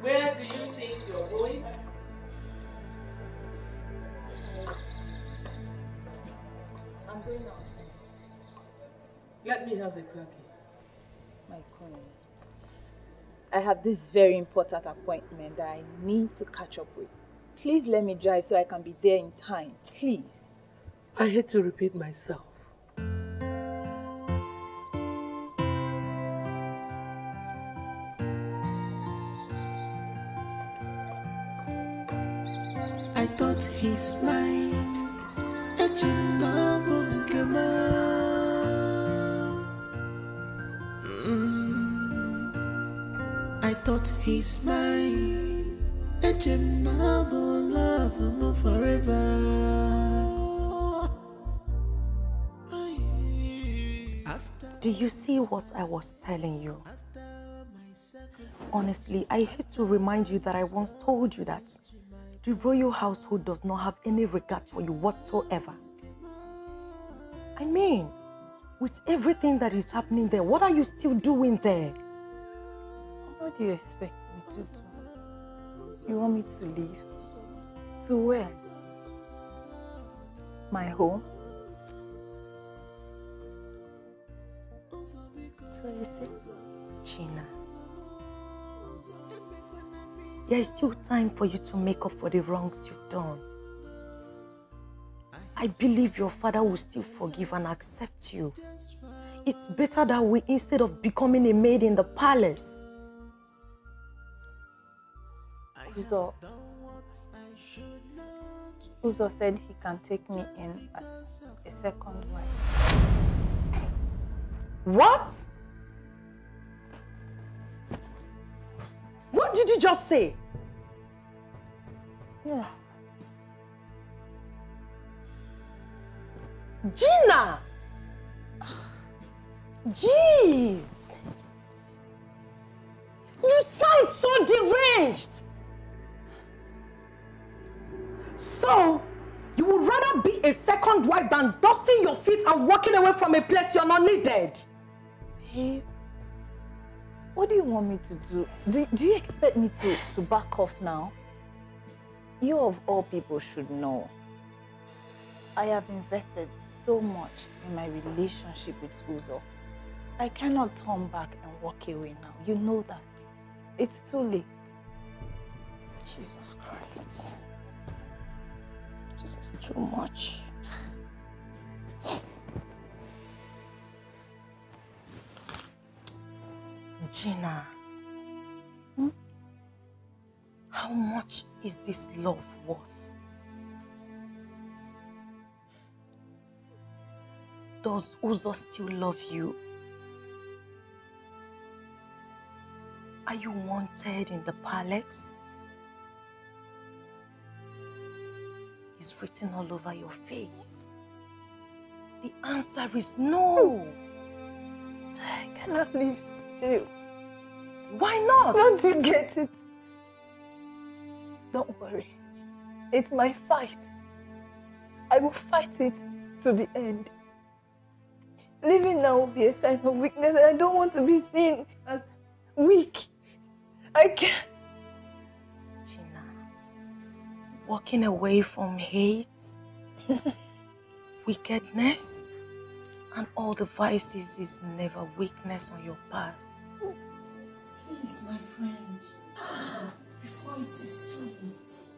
Where do you think you're going? I'm going out. Let me have the car key. My queen, I have this very important appointment that I need to catch up with. Please let me drive so I can be there in time. Please. I hate to repeat myself. I thought he's mine. I thought he's mine. Love him forever. Do you see what I was telling you? Honestly, I hate to remind you that I once told you that the royal household does not have any regard for you whatsoever. I mean, with everything that is happening there, what are you still doing there? What do you expect me to do? You want me to leave? To where? My home? So you see, Gina, there is still time for you to make up for the wrongs you've done. I believe your father will still forgive and accept you. It's better that way instead of becoming a maid in the palace. Uzo said he can take me in as a second wife. What? What did you just say? Yes. Gina! Jeez! You sound so deranged! So, you would rather be a second wife than dusting your feet and walking away from a place you're not needed? Hey, what do you want me to do? Do you expect me to back off now? You of all people should know. I have invested so much in my relationship with Uzo. I cannot turn back and walk away now. You know that. It's too late. Jesus Christ. This is too much. Gina, how much is this love worth? Does Uzo still love you? Are you wanted in the palace? is written all over your face. The answer is no. I cannot live still. Why not? Don't you get it? Don't worry. It's my fight. I will fight it to the end. Living now will be a sign of weakness, and I don't want to be seen as weak. I can't. Gina, walking away from hate, wickedness, and all the vices is never weakness on your path. Please, my friend, before it is too late.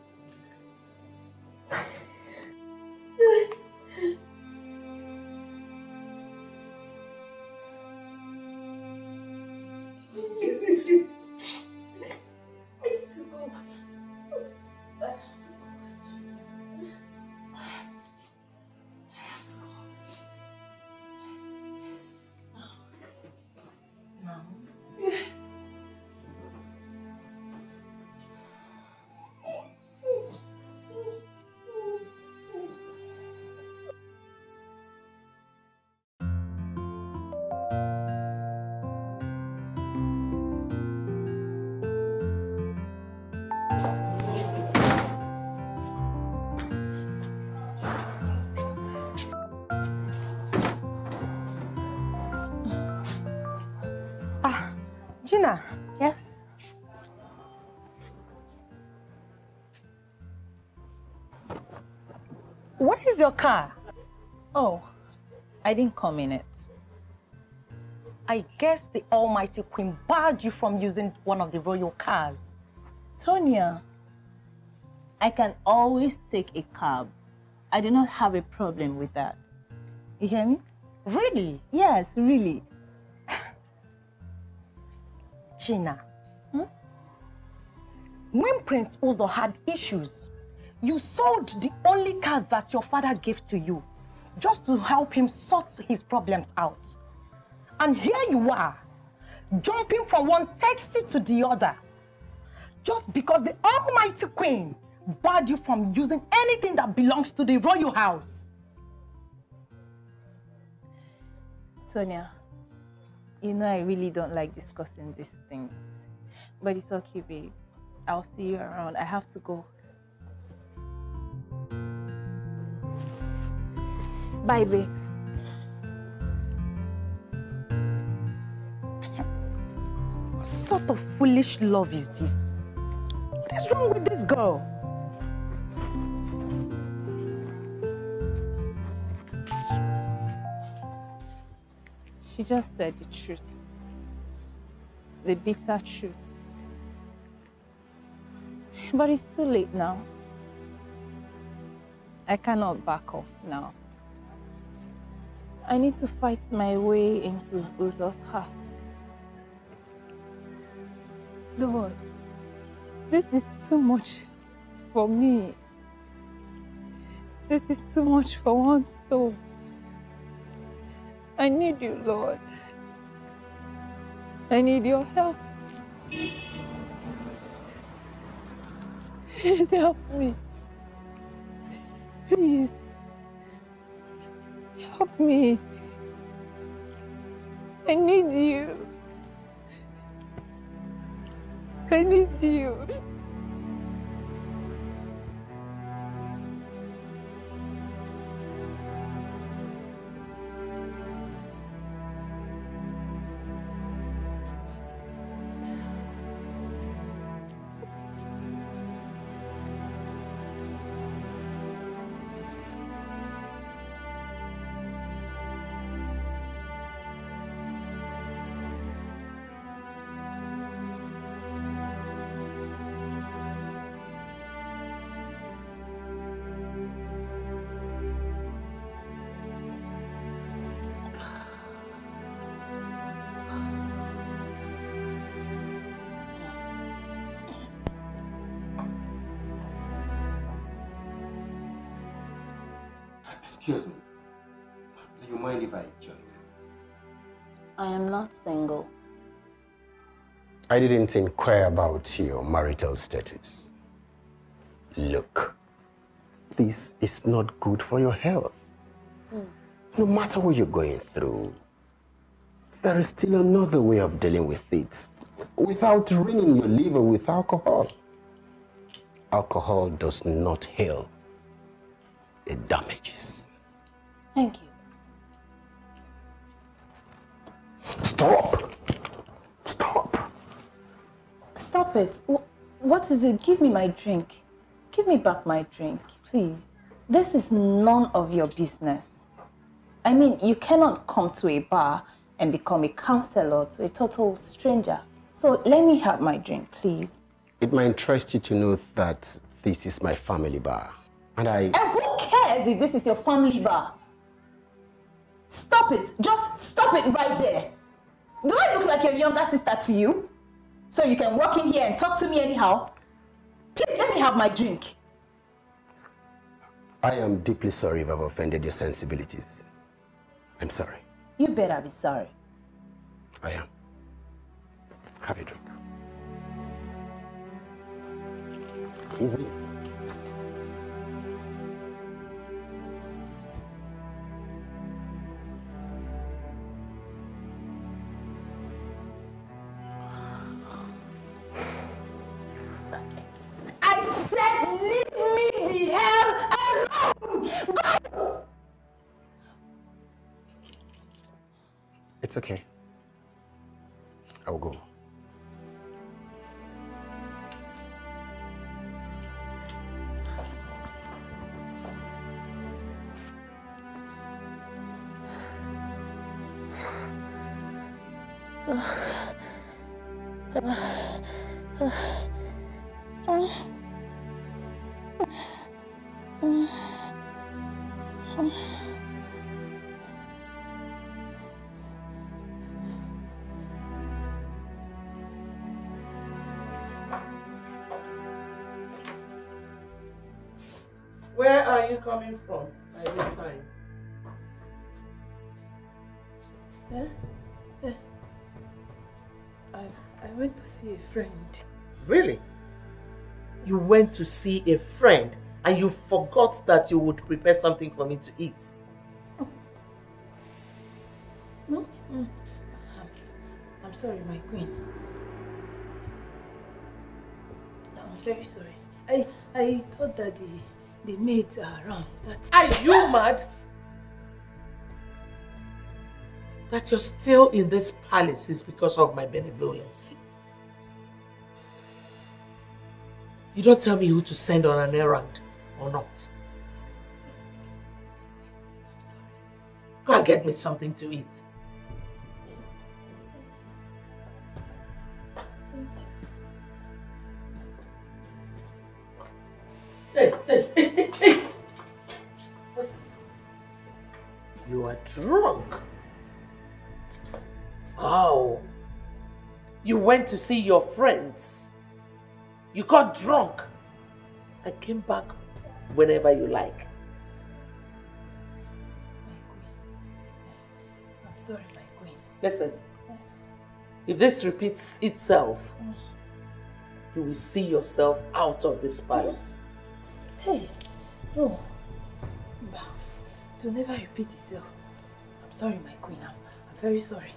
Gina. Yes? Where is your car? Oh, I didn't come in it. I guess the Almighty Queen barred you from using one of the royal cars. Tonya, I can always take a cab. I do not have a problem with that. You hear me? Really? Yes, really. Gina, when Prince Uzo had issues, you sold the only car that your father gave to you just to help him sort his problems out. And here you are, jumping from one taxi to the other, just because the Almighty Queen barred you from using anything that belongs to the royal house. Tonya, you know I really don't like discussing these things. But it's okay, babe. I'll see you around. I have to go. Bye, babes. What sort of foolish love is this? What is wrong with this girl? She just said the truth. The bitter truth. But it's too late now. I cannot back off now. I need to fight my way into Uzo's heart. Lord, this is too much for me. This is too much for one soul. I need you, Lord. I need your help. Please help me. Please. Help me. I need you. I need you. Excuse me. Do you mind if I join you? I am not single. I didn't inquire about your marital status. Look, this is not good for your health. No matter what you're going through, there is still another way of dealing with it without ruining your liver with alcohol. Alcohol does not heal, it damages. Thank you. Stop! Stop! Stop it. What is it? Give me my drink. Give me back my drink, please. This is none of your business. I mean, you cannot come to a bar and become a counselor to a total stranger. So let me have my drink, please. It might interest you to know that this is my family bar. And And who cares if this is your family bar? Stop it. Just stop it right there. Do I look like your younger sister to you? So you can walk in here and talk to me anyhow? Please let me have my drink. I am deeply sorry if I've offended your sensibilities. I'm sorry. You better be sorry. I am. Have a drink. Easy. I said leave me the hell alone! Go! It's okay. I will go. Where are you coming from by this time? I went to see a friend. Really? You went to see a friend and you forgot that you would prepare something for me to eat. No? I'm sorry, my queen. I'm very sorry. I thought that the maids are around. Are you mad? That you're still in this palace is because of my benevolence. You don't tell me who to send on an errand or not. Go and get me something to eat. Hey. What's this? You are drunk. Oh. You went to see your friends. You got drunk. I came back whenever you like. I'm sorry, my queen. Listen. If this repeats itself, you will see yourself out of this palace. Hey, no. To never repeat itself. I'm sorry, my queen. I'm very sorry.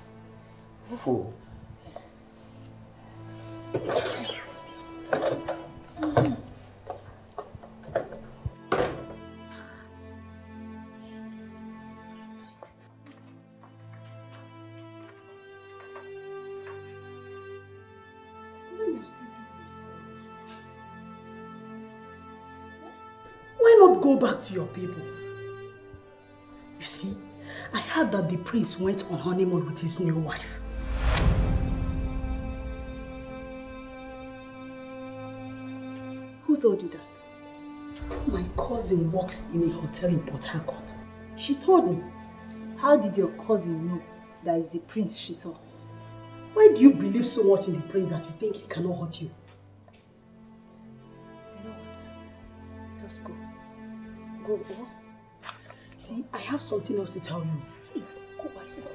Fool. Why not go back to your people? You see, I heard that the prince went on honeymoon with his new wife. Who told you that? My cousin works in a hotel in Port Harcourt. She told me. How did your cousin know that is the prince she saw? Why do you believe so much in the prince that you think he cannot hurt you? You know what? Just go. Go. See, I have something else to tell you. Hey, go, I said.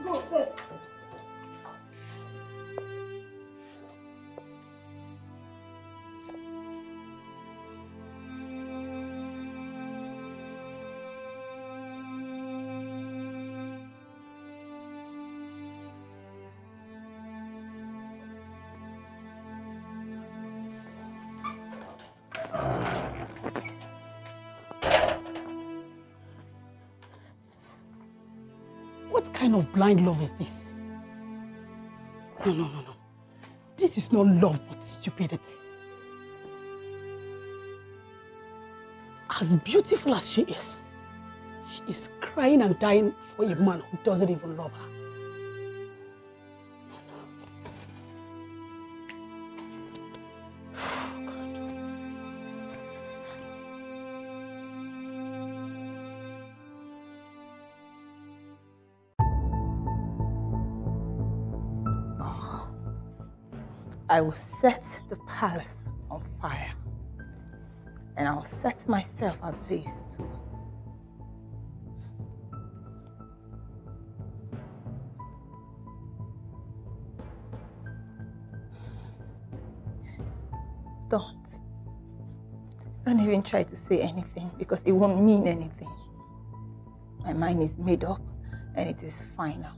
Go first. What kind of blind love is this? No. This is not love, but stupidity. As beautiful as she is crying and dying for a man who doesn't even love her. I will set the palace on fire. And I'll set myself ablaze too. Don't even try to say anything because it won't mean anything. My mind is made up and it is final.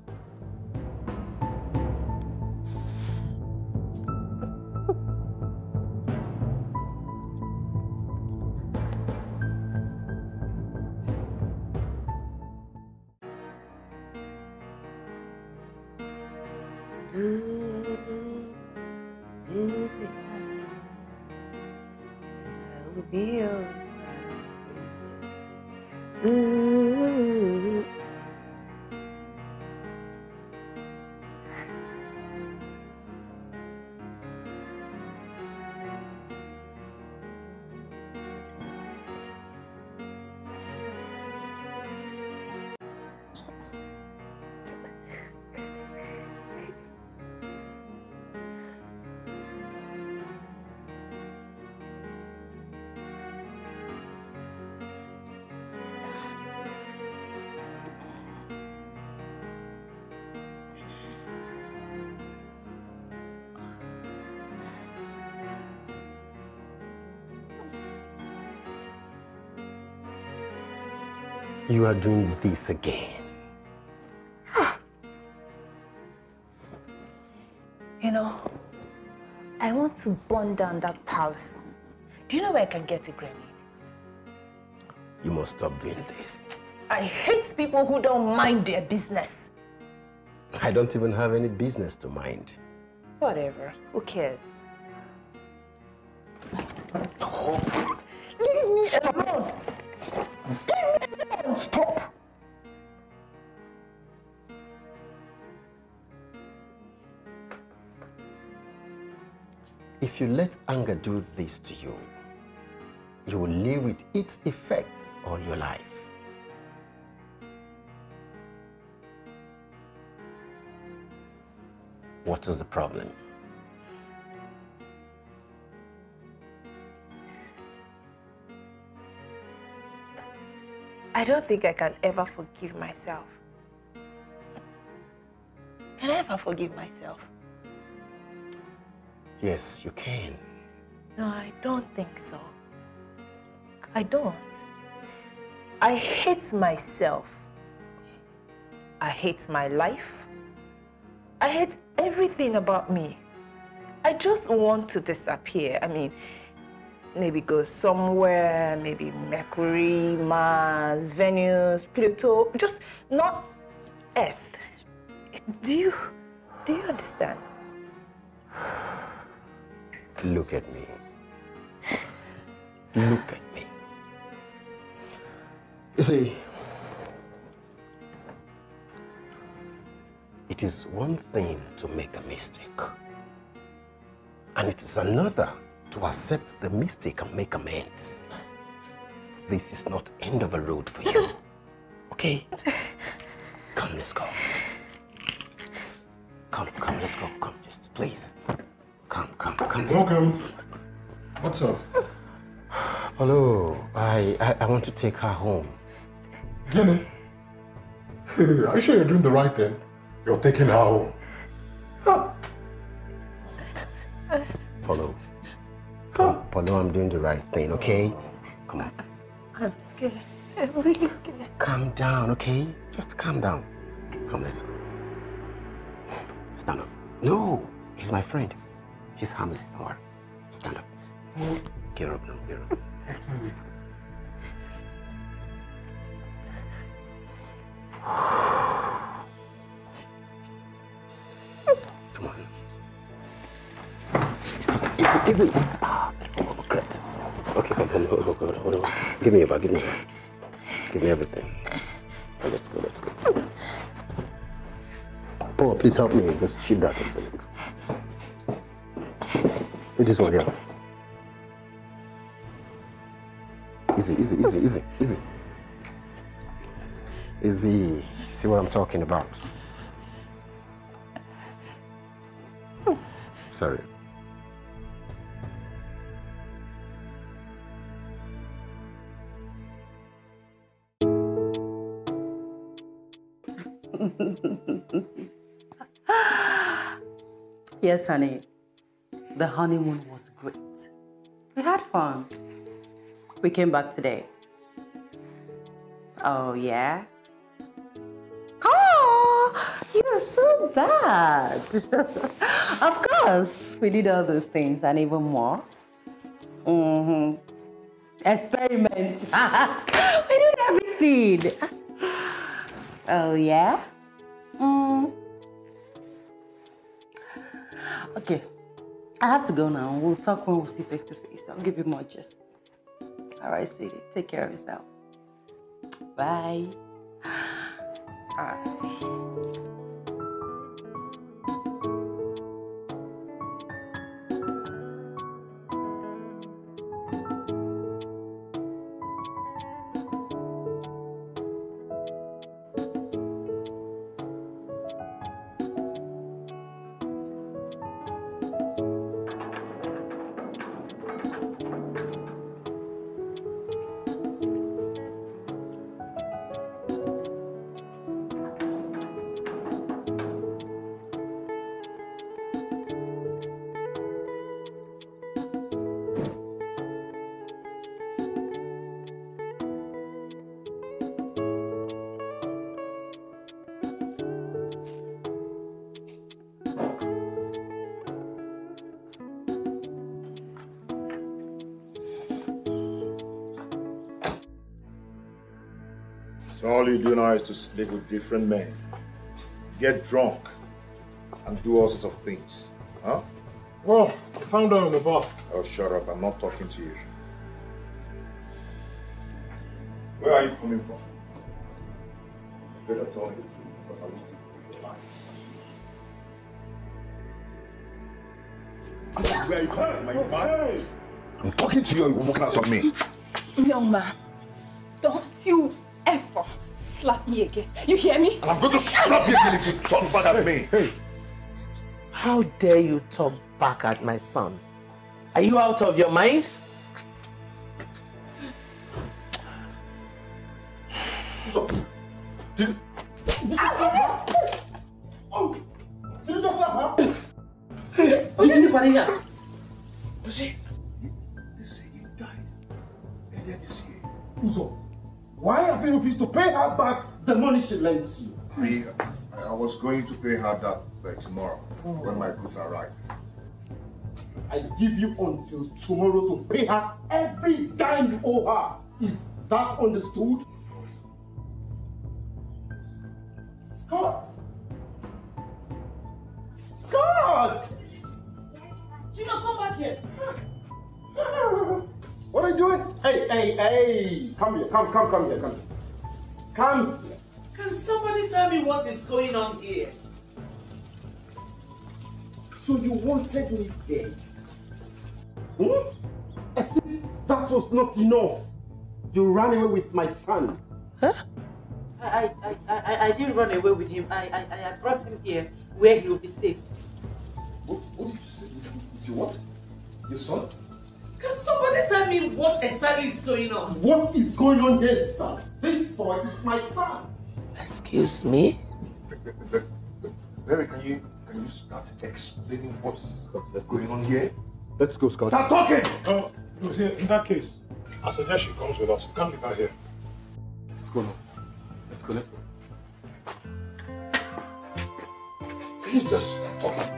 You are doing this again. You know, I want to burn down that palace. Do you know where I can get a grenade? You must stop doing this. I hate people who don't mind their business. I don't even have any business to mind. Whatever. Who cares? Oh. Leave me alone! Stop! If you let anger do this to you, you will live with its effects all your life. What is the problem? I don't think I can ever forgive myself. Can I ever forgive myself? Yes, you can. No, I don't think so. I don't. I hate myself. I hate my life. I hate everything about me. I just want to disappear. I mean, maybe go somewhere, maybe Mercury, Mars, Venus, Pluto, just not Earth. Do you understand? Look at me. Look at me. You see, it is one thing to make a mistake, and it is another to accept the mistake and make amends. This is not end of a road for you. Okay? Come, let's go. Come, let's go. Come, just please. Come. Welcome. What's up? Hello. I want to take her home. Jenny? Are you sure you're doing the right thing? You're taking her home. Follow. Polo, I'm doing the right thing, okay? Come on. I'm scared. I'm really scared. Calm down, okay? Just calm down. Come, let's go. Stand up. No, he's my friend. He's harmless, don't worry. Stand up. Get up now, get up. Come on. Easy. Ah, oh, good. Okay, hold on. Give me your bag, give me everything. Oh, let's go. Paul, please help me. Just shift that. This one, yeah. Easy. Easy. See what I'm talking about? Sorry. Yes, honey. The honeymoon was great. We had fun. We came back today. Oh, yeah? Oh, you're so bad. Of course, we did all those things and even more. Experiment. We did everything. Oh, yeah? Okay, I have to go now. We'll talk when we see face to face. I'll give you more gist. All right, sweetie. Take care of yourself. Bye. All right. So all you do now is to sleep with different men, get drunk, and do all sorts of things, huh? Well, I found out on the bar. Oh, shut up. I'm not talking to you. Where are you coming from? You better tell me the truth, because I want to take your life. Where are you coming from? Are you mad? I'm talking to you, you're walking out on me. Young man, don't you ever slap me again. You hear me? And I'm going to slap you again if you talk back at me. Hey. How dare you talk back at my son? Are you out of your mind? What's up? Did you slap her? Oh! Did you just slap her? Hey! Did you get here? See? They say he died earlier this year. Uzo, why have you refused to pay her back the money she lent you? I was going to pay her that by tomorrow when my goods arrive. I give you until tomorrow to pay her every dime you owe her. Is that understood? Scott! Scott! Gina, come back here. What are you doing? Hey! Come here, come here. Come here. Can somebody tell me what is going on here? So you wanted me dead? As if that was not enough. You ran away with my son. Huh? I didn't run away with him. I brought him here where he will be safe. What did you say? With your what? Your son? Can somebody tell me what exactly is going on? What is going on here is that this boy is my son. Excuse me? Barry, can you start explaining what's going on here? Let's go, Scott. Start talking! In that case, I suggest she comes with us. We can't leave her here. Let's go now. Let's go. Can you just start talking?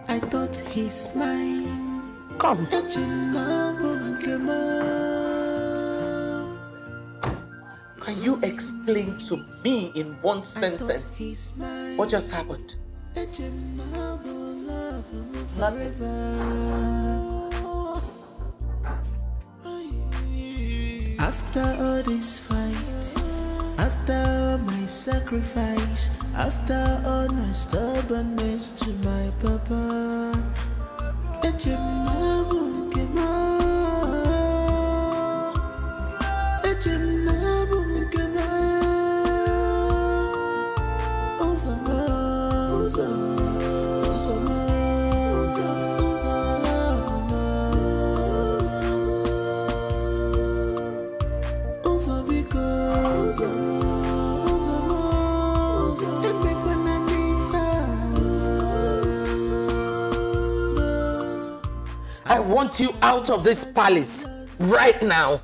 I thought he's mine. Come. Can you explain to me in one sentence what just happened? Nothing. After all this fight, after all my sacrifice, after all my stubbornness to my papa, I want you out of this palace right now.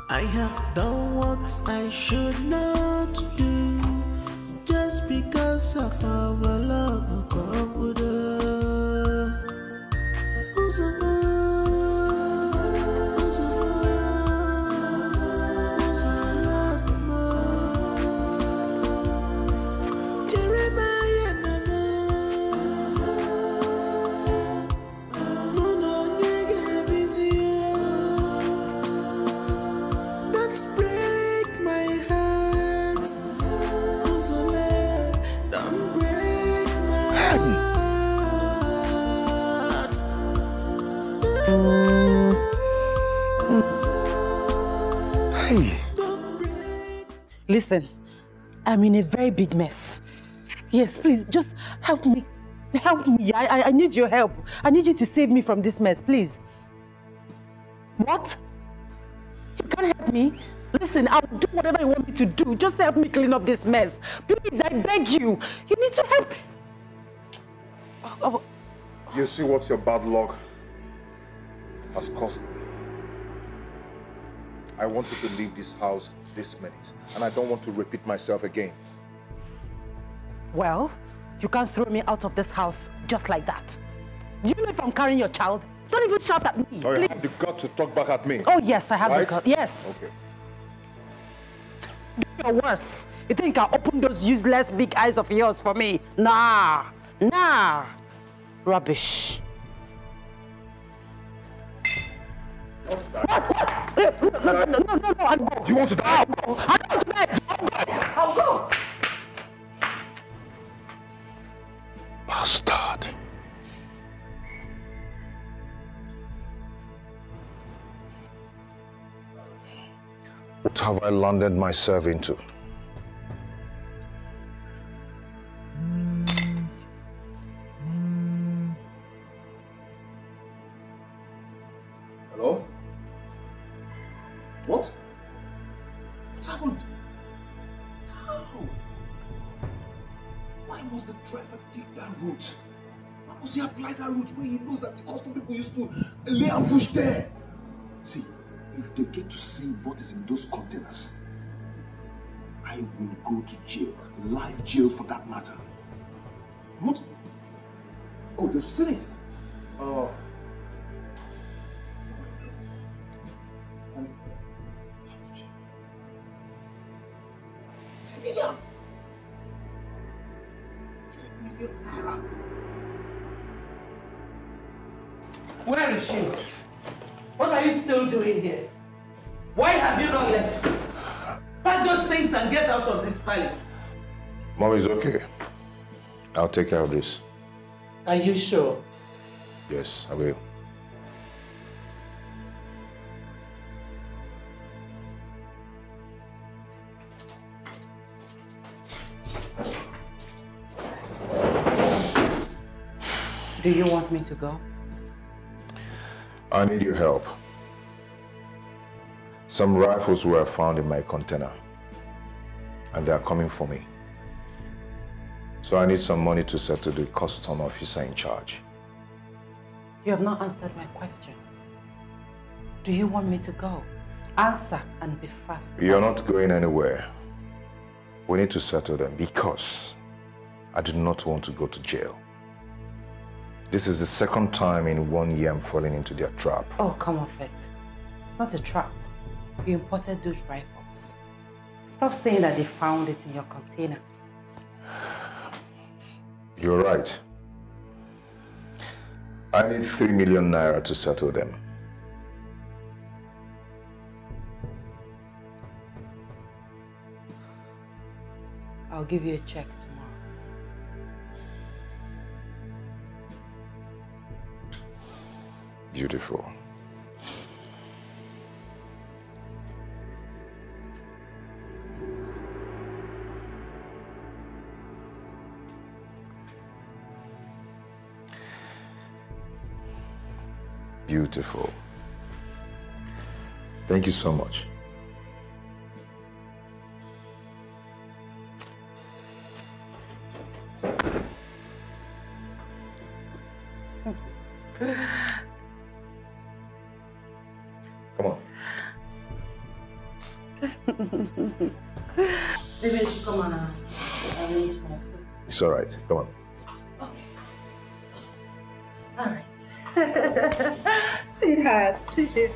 I have done what I should not do just because of our love. Listen, I'm in a very big mess. Yes, please, just help me. Help me. I need your help. I need you to save me from this mess, please. What? You can't help me? Listen, I'll do whatever you want me to do. Just help me clean up this mess. Please, I beg you. You need to help. You see what your bad luck has cost me. I want you to leave this house this minute, and I don't want to repeat myself again. Well, you can't throw me out of this house just like that. Do you know if I'm carrying your child? Don't even shout at me, Oh, you please. have the gut to talk back at me. Oh, yes, I have right? the gut. Yes. Okay. Do your worse. You think I'll open those useless big eyes of yours for me? Nah. Nah. Rubbish. What? No, I'll go. Do you want to die? I'll go. I don't want to die. I'll go. Bastard. What have I landed myself into? Hello? What? What happened? How? Why must the driver take that route? Why must he apply that route where he knows that the custom people used to lay ambush there? See, if they get to see what is in those containers, I will go to jail. Live jail for that matter. What? Oh, they've seen it. Oh. And how much? 10 million. 10 million naira. Where is she? What are you still doing here? Why have you not left? Pack those things and get out of this palace. Mom is okay. I'll take care of this. Are you sure? Yes, I will. Do you want me to go? I need your help. Some rifles were found in my container, and they are coming for me. So I need some money to settle the custom officer in charge. You have not answered my question. Do you want me to go? Answer and be fast. You're not going anywhere. We need to settle them because I do not want to go to jail. This is the second time in 1 year I'm falling into their trap. Oh, come off it. It's not a trap. You imported those rifles. Stop saying that they found it in your container. You're right. I need 3 million naira to settle them. I'll give you a check tomorrow. Beautiful. Beautiful. Thank you so much. Come on. Maybe I should come and arrange my food. It's all right. Come on. All right. Sweetheart, sit.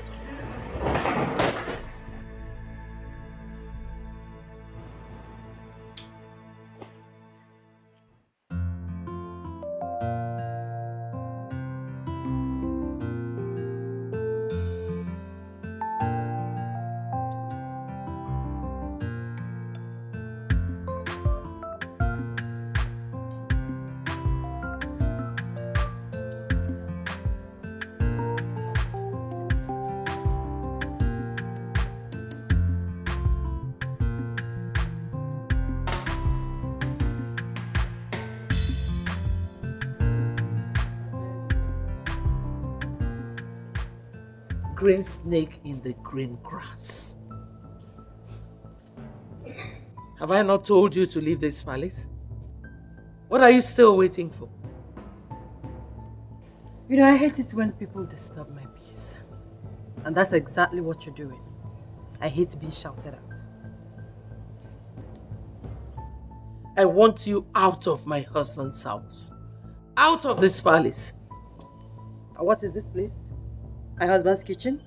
Green snake in the green grass. Have I not told you to leave this palace? What are you still waiting for? You know, I hate it when people disturb my peace. And that's exactly what you're doing. I hate being shouted at. I want you out of my husband's house. Out of this palace. What is this place? My husband's kitchen?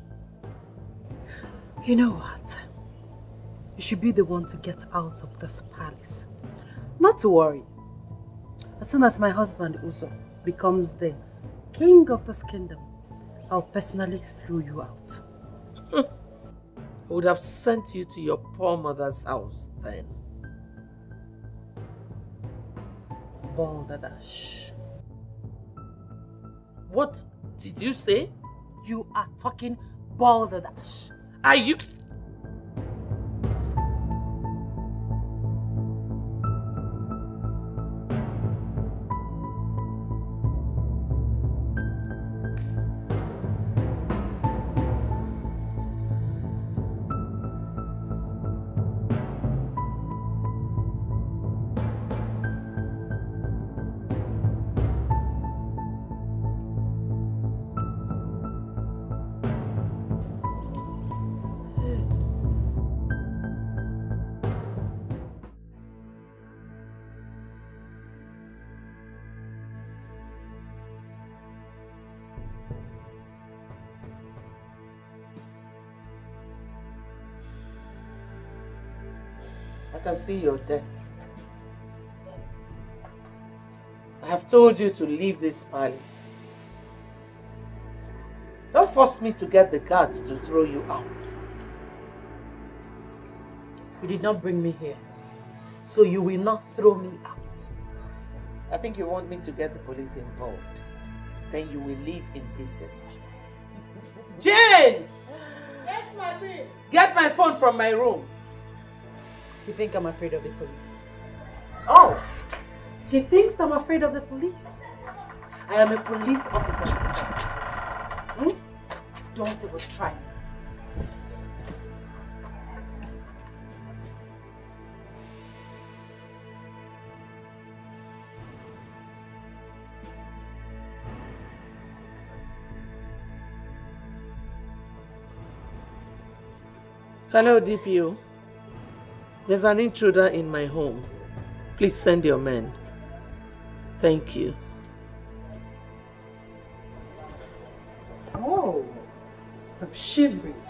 You know what? You should be the one to get out of this palace. Not to worry. As soon as my husband Uzo becomes the king of this kingdom, I'll personally throw you out. I would have sent you to your poor mother's house then. Balderdash. What did you say? You are talking balderdash. Are you... I can see you're deaf. I have told you to leave this palace. Don't force me to get the guards to throw you out. You did not bring me here, so you will not throw me out. I think you want me to get the police involved. Then you will leave in pieces. Jane! Yes, my queen. Get my phone from my room. You think I'm afraid of the police? Oh, she thinks I'm afraid of the police. I am a police officer myself. Don't even try. Hello, DPO. There's an intruder in my home. Please send your men. Thank you. I'm shivering.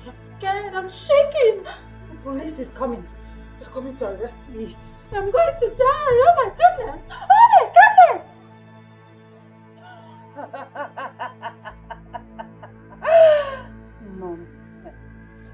I'm scared. I'm shaking. The police is coming. They're coming to arrest me. I'm going to die. Oh my goodness. Oh my goodness. Nonsense.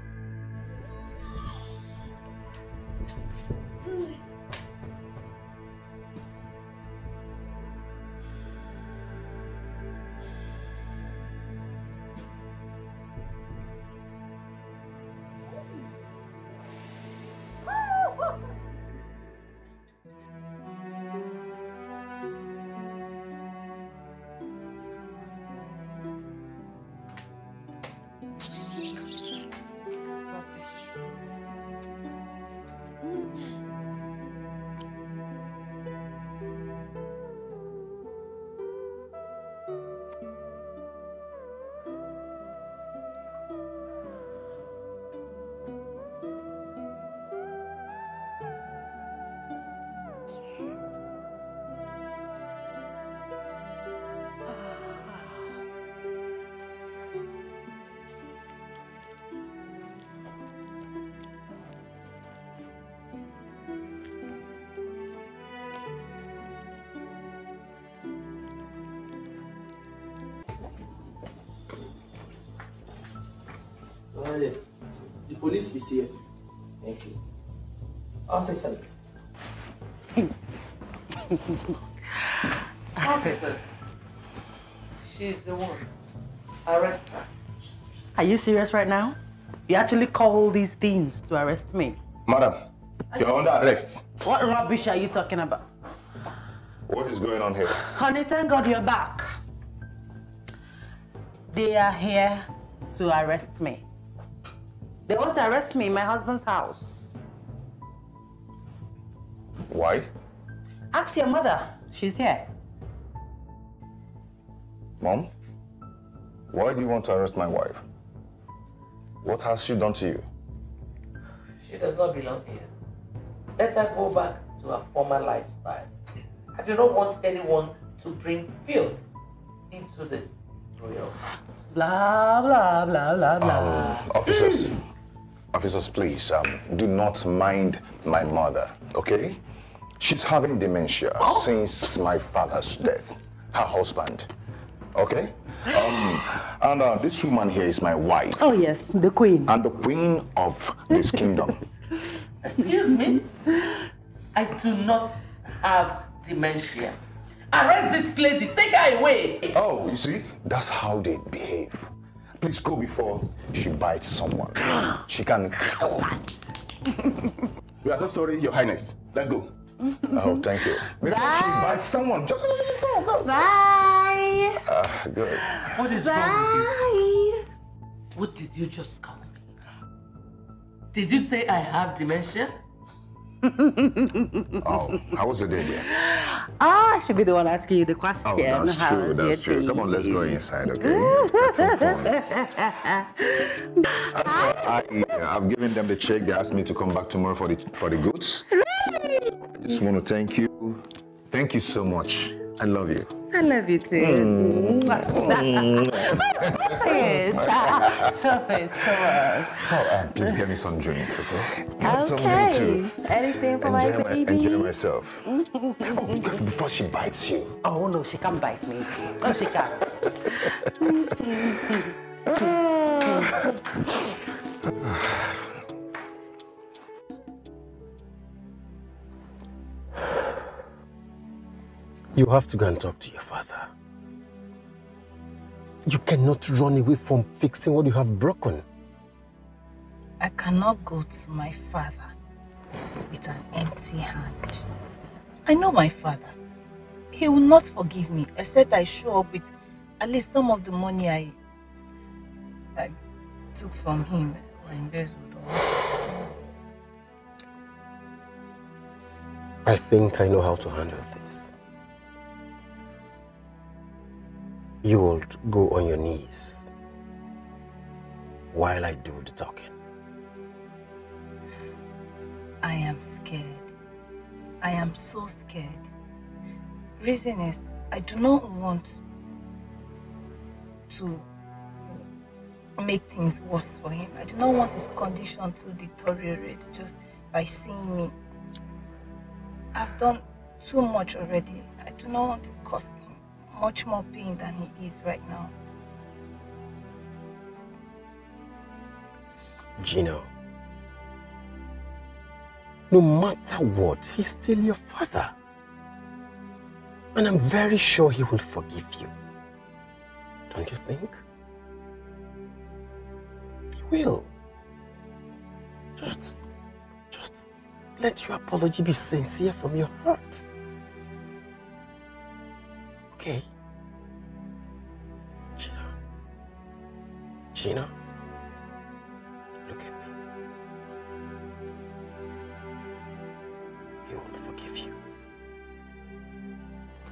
Yes. The police is here. Thank you. Officers. Officers. She's the one. Arrest her. Are you serious right now? You actually call these things to arrest me? Madam, you're under arrest. What rubbish are you talking about? What is going on here? Honey, thank God you're back. They are here to arrest me. They want to arrest me in my husband's house. Why? Ask your mother. She's here. Mom, why do you want to arrest my wife? What has she done to you? She does not belong here. Let her go back to her former lifestyle. I do not want anyone to bring filth into this royal house. Blah, blah, blah, blah, blah. Officers, please, do not mind my mother, okay? She's having dementia since my father's death, her husband, okay? And this woman here is my wife. Oh yes, the queen. And the queen of this kingdom. Excuse me? I do not have dementia. Arrest this lady, take her away. Oh, you see, that's how they behave. Please go before she bites someone. She can... We are so sorry, Your Highness. Let's go. Oh, thank you. Before she bites someone, just go. Bye. Good. What is wrong with you? What did you just call me? Did you say I have dementia? Oh, how was the day, dear? I should be the one asking you the question. Oh, that's true. Come on, let's go inside, okay? Have some fun. I've given them the check. They asked me to come back tomorrow for the goods. I just want to thank you. Thank you so much. I love you. I love you too. Stop it, come on. So, please get me some drinks, okay? Get me some Okay. drink too. Anything for my baby? Enjoy myself. Before she bites you. Oh no, she can't bite me. No, she can't. You have to go and talk to your father. You cannot run away from fixing what you have broken. I cannot go to my father with an empty hand. I know my father. He will not forgive me except I show up with at least some of the money I took from him or embezzled. I think I know how to handle this. You will go on your knees while I do the talking. I am scared. I am so scared. Reason is, I do not want to make things worse for him. I do not want his condition to deteriorate just by seeing me. I've done too much already. I do not want to cause him much more pain than he is right now. Gino, no matter what, he's still your father. And I'm very sure he will forgive you. Don't you think? He will. Just let your apology be sincere from your heart. Okay? Gina, look at me. He will forgive you.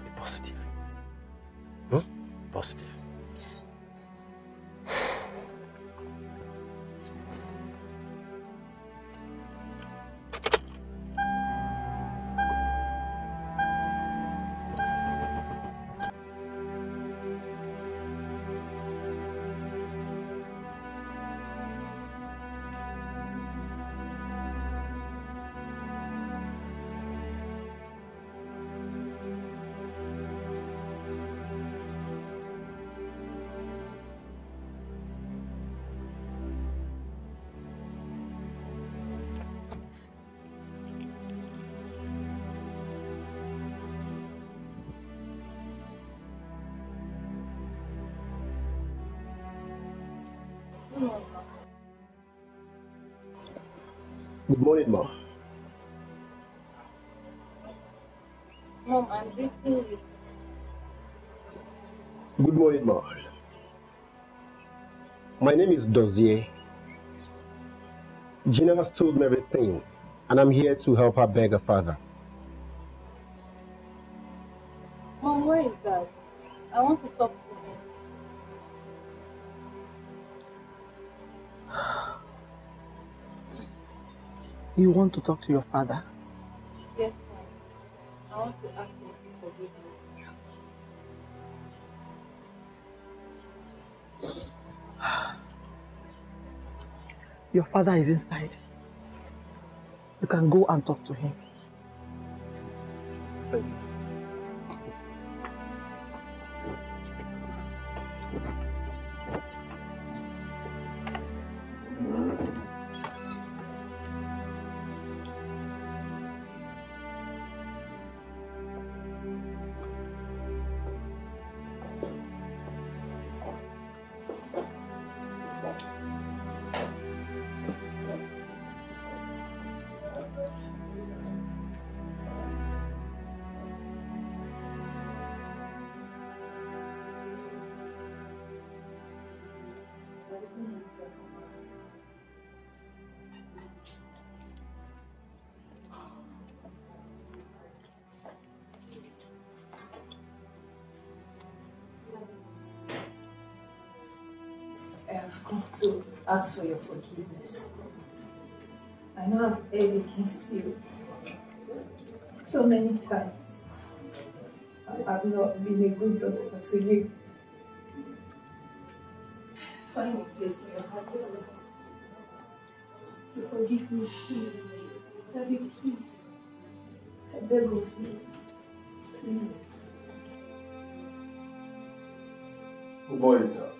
Be positive. Positive. Good morning, Ma. Mom, I'm greeting you. Good morning, Ma. My name is Dozier. Gina has told me everything, and I'm here to help her beg her father. Mom, where is that? I want to talk to him. You want to talk to your father? Yes, Mom. I want to ask him to forgive me. Your father is inside. You can go and talk to him. Thank you. I have come to ask for your forgiveness. I know I've erred against you so many times. I've not been a good daughter to you. Find a place in your heart to forgive me, please. Daddy, please. I beg of you. Please. Good morning, sir.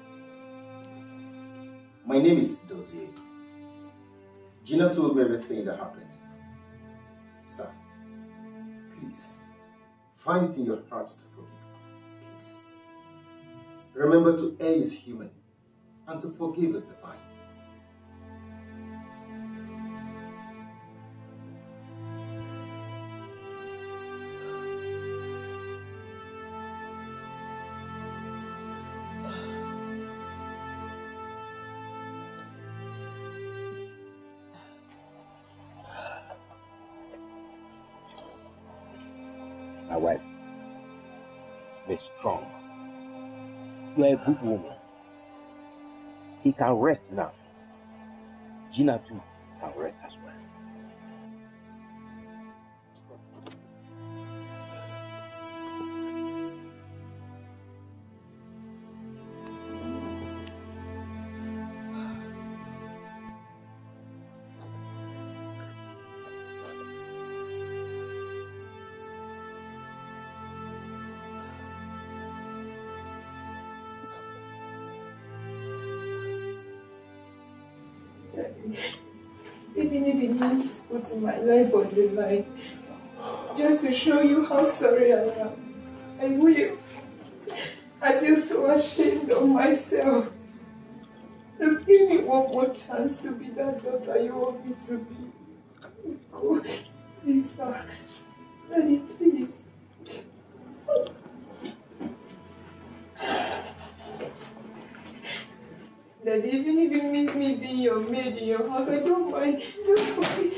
My name is Dozier. Gina told me everything that happened. Sir, please, find it in your heart to forgive her. Please. Remember, to err is human, and to forgive is divine. My wife, be strong. You are a good woman. He can rest now. Gina too can rest as well. Daddy. Even if it means putting my life on the line, just to show you how sorry I am, I will. I feel so ashamed of myself. Just give me one more chance to be that daughter you want me to be. Oh, please, sir. Daddy, please. Daddy, even if it means me being your maid in your house, I don't mind. Don't worry.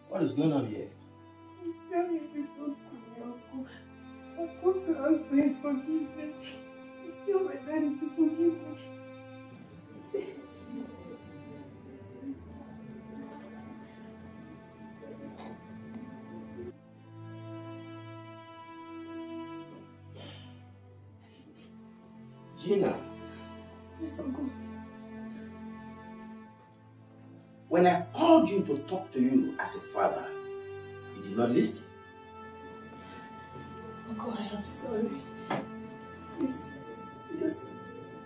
What is going on here? He's telling me to talk to me, Uncle. I've come to ask for his forgiveness. He's telling my daddy to forgive me. Gina, Yes, Uncle. when I called you to talk to you as a father, you did not listen. Uncle, I am sorry. Please, just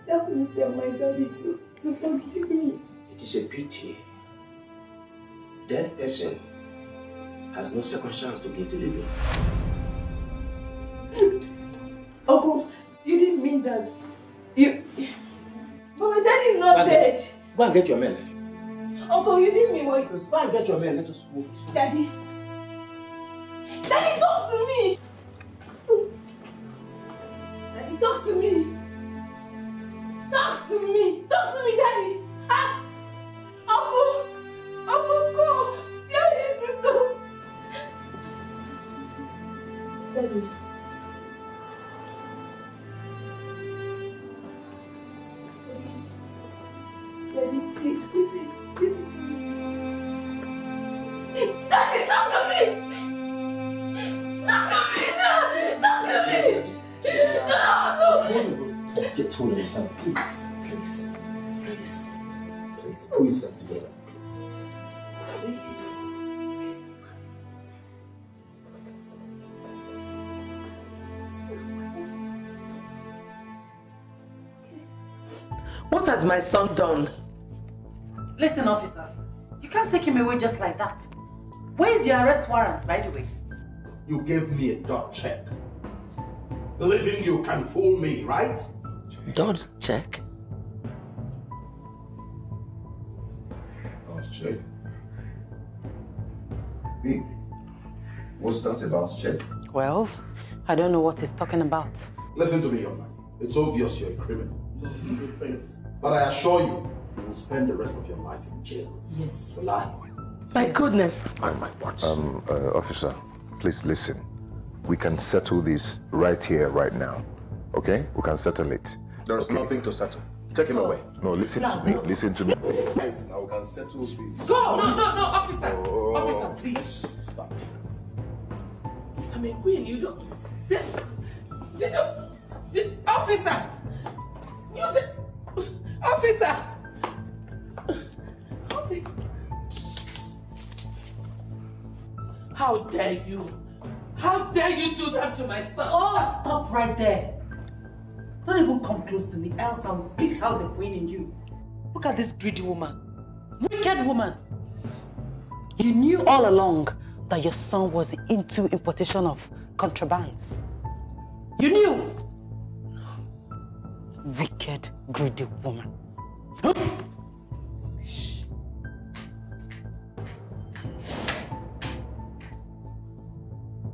help me tell my daddy to forgive me. It is a pity. Dead person has no second chance to give the living. Uncle, you didn't mean that. But my daddy is not dead. Go and get your men. Uncle, you didn't mean what. Go and get your men. Let us move. Daddy. Daddy, talk to me. Daddy, talk to me. Talk to me. Talk to me, Daddy. Ah. Uncle, go. Tell him to talk. Daddy. Daddy, listen to me. Daddy, talk to me! Talk to me now! Talk to me! No! Get hold of yourself, please. Pull yourself together, please. What has my son done? Listen, officers, you can't take him away just like that. Where is your arrest warrant, by the way? You gave me a dot check. Believing you can fool me, right? Dodge check? Dot check? Hey, what's that about, check? Well, I don't know what he's talking about. Listen to me, young man. It's obvious you're a criminal. He's a prince. But I assure you, you will spend the rest of your life in jail. Yes. Lie. My goodness. My what? Officer, please listen. We can settle this right here, right now. Okay? We can settle it. There's nothing to settle. Take him away. No, listen to me. Listen to me. Yes, now we can settle this. Go! No, officer! Oh. Officer, please. Stop. I mean, Queen, you don't... Officer! Officer! How dare you? How dare you do that to my son? Oh, stop right there. Don't even come close to me, else I'll beat out the queen in you. Look at this greedy woman. Wicked woman. You knew all along that your son was into importation of contrabands. You knew. Wicked, greedy woman.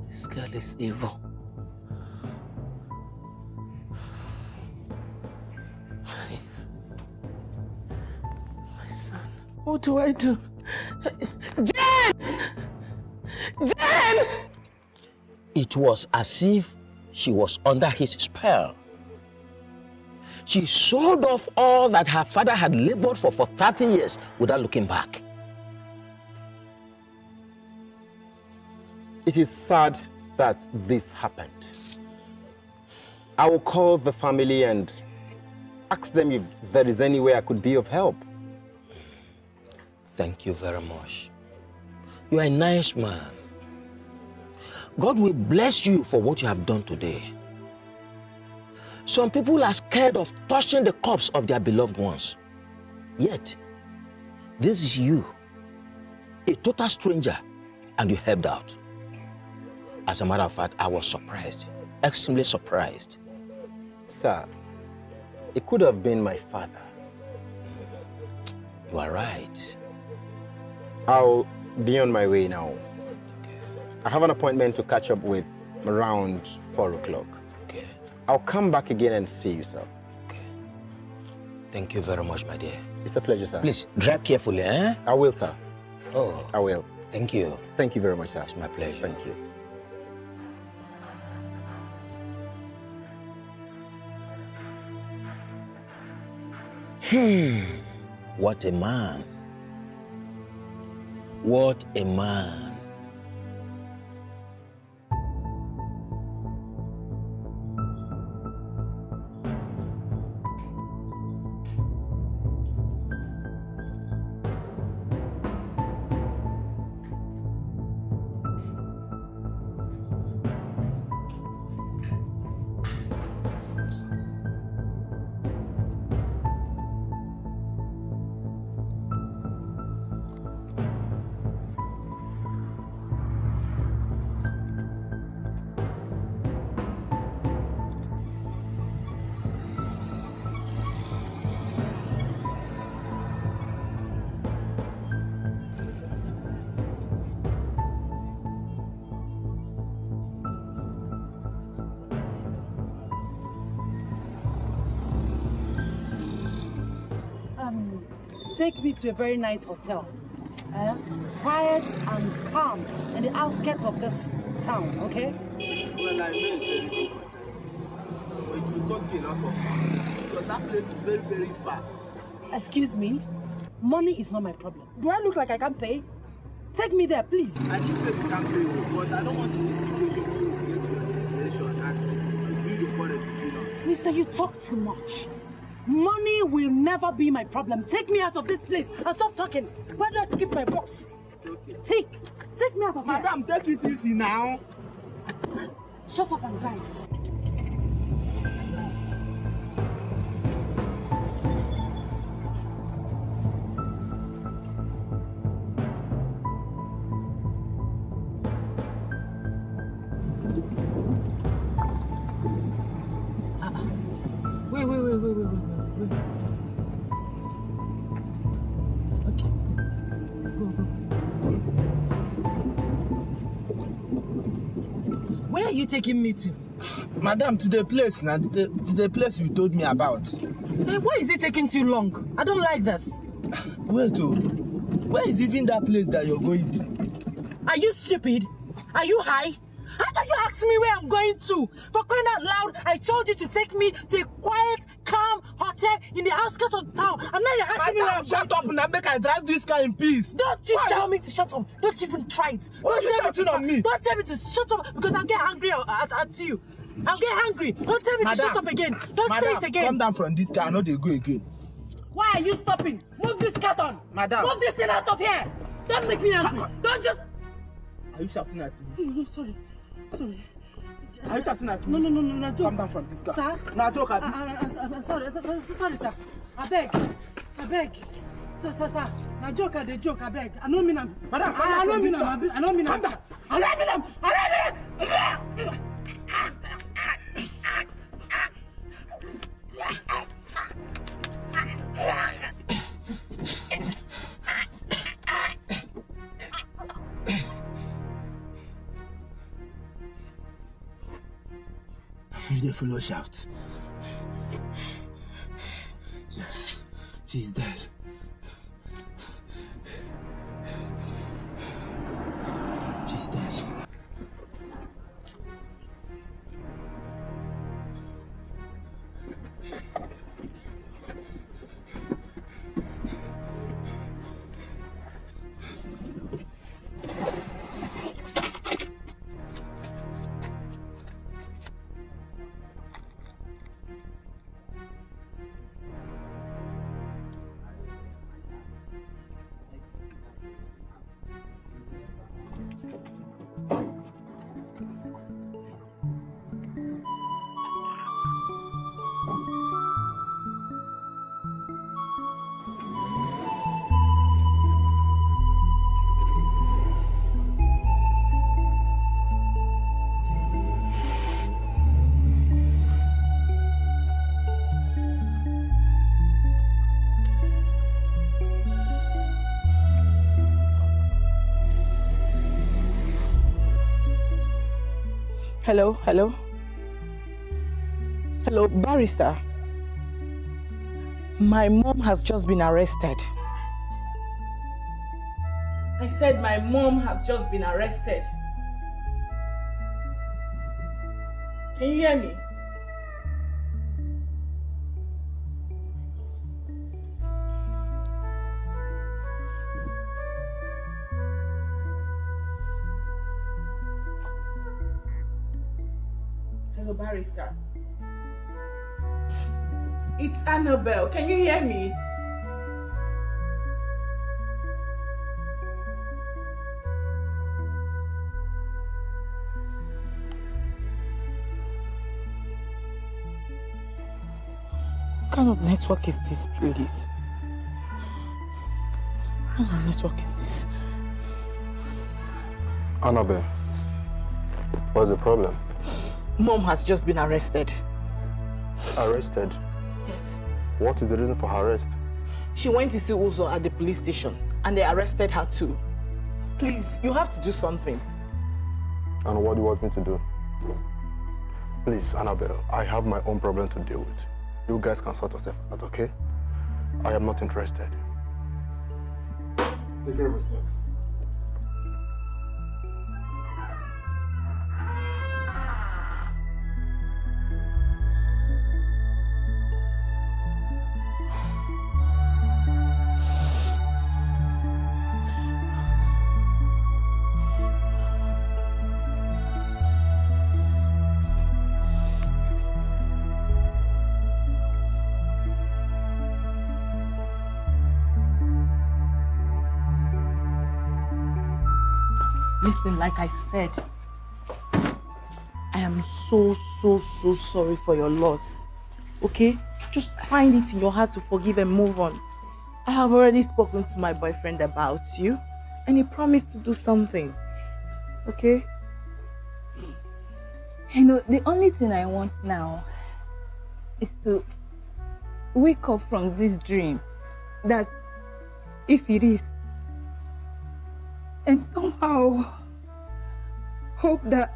This girl is evil. My son. What do I do? Jen! Jen! It was as if she was under his spell. She sold off all that her father had labored for 30 years without looking back. It is sad that this happened. I will call the family and ask them if there is any way I could be of help. Thank you very much. You are a nice man. God will bless you for what you have done today. Some people are scared of touching the corpse of their beloved ones. Yet, this is you, a total stranger, and you helped out. As a matter of fact, I was surprised, extremely surprised. Sir, it could have been my father. You are right. I'll be on my way now. I have an appointment to catch up with around 4 o'clock. Okay. I'll come back again and see you, sir. Okay. Thank you very much, my dear. It's a pleasure, sir. Please, drive carefully, eh? I will, sir. Oh. I will. Thank you. Thank you very much, sir. It's my pleasure. Thank you. What a man. What a man. Take me to a very nice hotel. Quiet and calm in the outskirts of this town, okay? Well, I know it's very good hotel, but it will cost you a lot of money because that place is very, very far. Excuse me? Money is not my problem. Do I look like I can't pay? Take me there, please. I didn't say we can't pay you, but I don't want in this situation where you get to your destination and to bring the quarrel between us. Mister, you talk too much. Money will never be my problem. Take me out of this place and stop talking. Why do I keep my box? It's okay. Take me out of here. Madam, take it easy now. Shut up and drive. Wait. Okay. Go. Where are you taking me to? Madam, to the place now, to the place you told me about. Hey, why is it taking too long? I don't like this. Wait, where is even that place that you're going to? Are you stupid? Are you high? How can you ask me where I'm going to? For crying out loud, I told you to take me to a quiet, calm hotel in the outskirts of town. And now you're asking me where I'm going. Shut up and make I drive this car in peace. Don't you tell me to shut up. Don't even try it. Why are you shouting on me? Don't tell me to shut up because I'll get angry at you. I'll get angry. Don't tell me to shut up again. Don't say it again. Come down from this car. I know they go again. Why are you stopping? Move this carton. Madam. Move this thing out of here. Don't make me angry. Don't just... Are you shouting at me? No, sorry. Are you shouting at me? No, joke. Come down from this car. Sir? Now joke at me. I'm sorry, sir. I beg. Sir. Now joke at the joke, I beg. I don't mean I'm... Madam, I don't mean I'm... Come down. I don't mean I'm... The fellow shouts. Yes, she's dead. She's dead. Hello, hello. Hello, barrister. My mom has just been arrested. I said my mom has just been arrested. Can you hear me? Hello, barrister. It's Annabelle. Can you hear me? What kind of network is this, please? What kind of network is this? Annabelle, what's the problem? Mom has just been arrested. Arrested? Yes. What is the reason for her arrest? She went to see Uzo at the police station and they arrested her too. Please, you have to do something. And what do you want me to do? Please, Annabelle, I have my own problem to deal with. You guys can sort yourself out, okay? I am not interested. Take care of yourself. Listen, like I said, I am so sorry for your loss. Okay? Just find it in your heart to forgive and move on. I have already spoken to my boyfriend about you and he promised to do something. Okay? You know, the only thing I want now is to wake up from this dream. That's if it is. And somehow hope that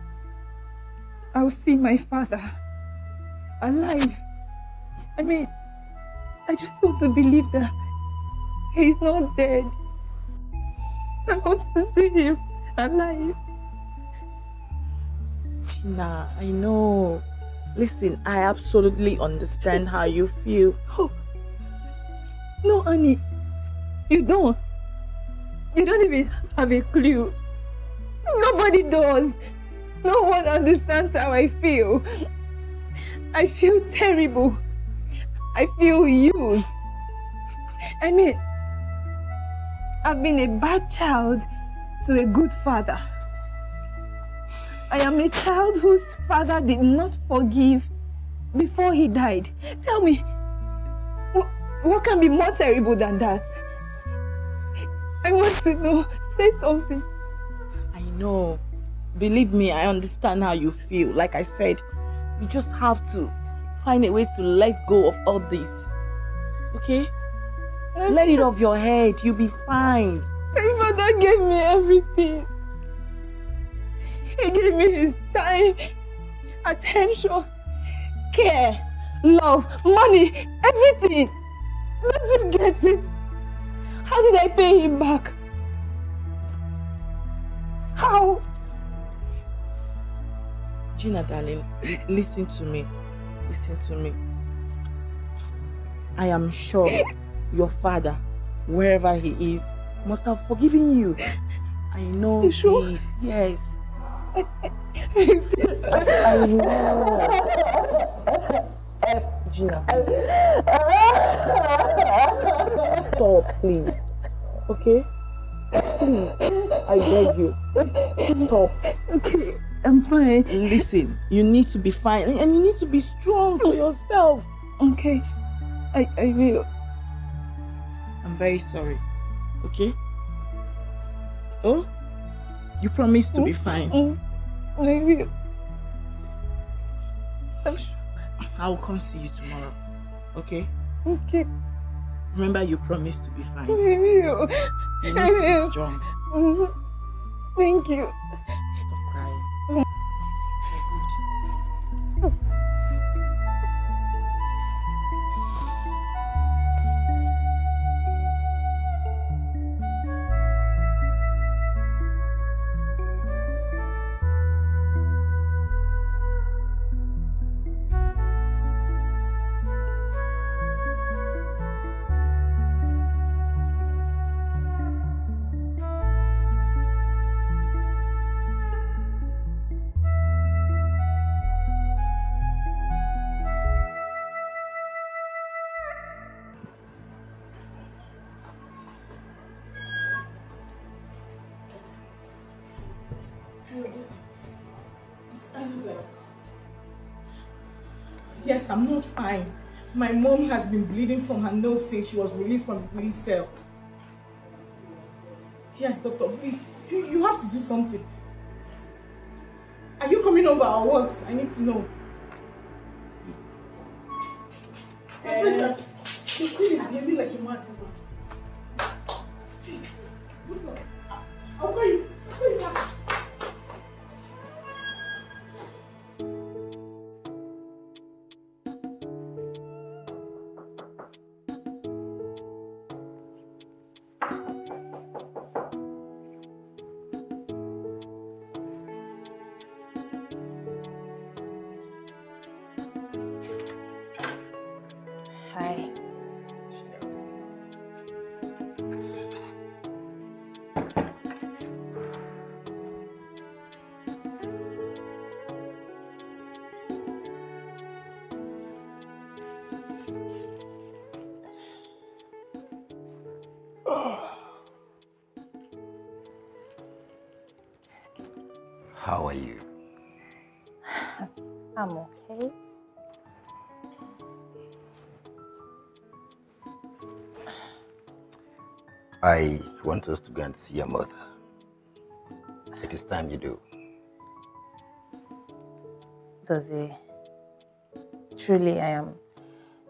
I'll see my father alive. I mean, I just want to believe that he's not dead. I want to see him alive. Gina, I know. Listen, I absolutely understand how you feel. Oh. No, Annie, you don't. You don't even have a clue. Nobody does. No one understands how I feel. I feel terrible. I feel used. I mean, I've been a bad child to a good father. I am a child whose father did not forgive before he died. Tell me, what can be more terrible than that? I want to know. Say something. I know. Believe me, I understand how you feel. Like I said, you just have to find a way to let go of all this. Okay? Let it off your head. You'll be fine. My father gave me everything. He gave me his time, attention, care, love, money, everything. Let him get it. How did I pay him back? How? Gina, darling, listen to me. Listen to me. I am sure your father, wherever he is, must have forgiven you. I know sure? this. Yes. I know. Gina, please. Stop, please. Okay? Please. I beg you. Stop. Okay, I'm fine. Listen, you need to be fine and you need to be strong for yourself. Okay. I will. I'm very sorry. Okay? Oh? You promise to be fine. I will. I will come see you tomorrow. Okay? Okay. Remember, you promised to be fine. I will. You need to be strong. Thank you. Stop crying. You're good. It's Annabelle. Yes, I'm not fine. My mom has been bleeding from her nose since she was released from the police cell. Yes, doctor, please. You have to do something. Are you coming over or what? I need to know. Princess, the queen is behaving like a mad woman. I'll call you. I'll call you back. Hi. How are you? I'm okay. I want us to go and see your mother. It is time you do. Dozie, truly I am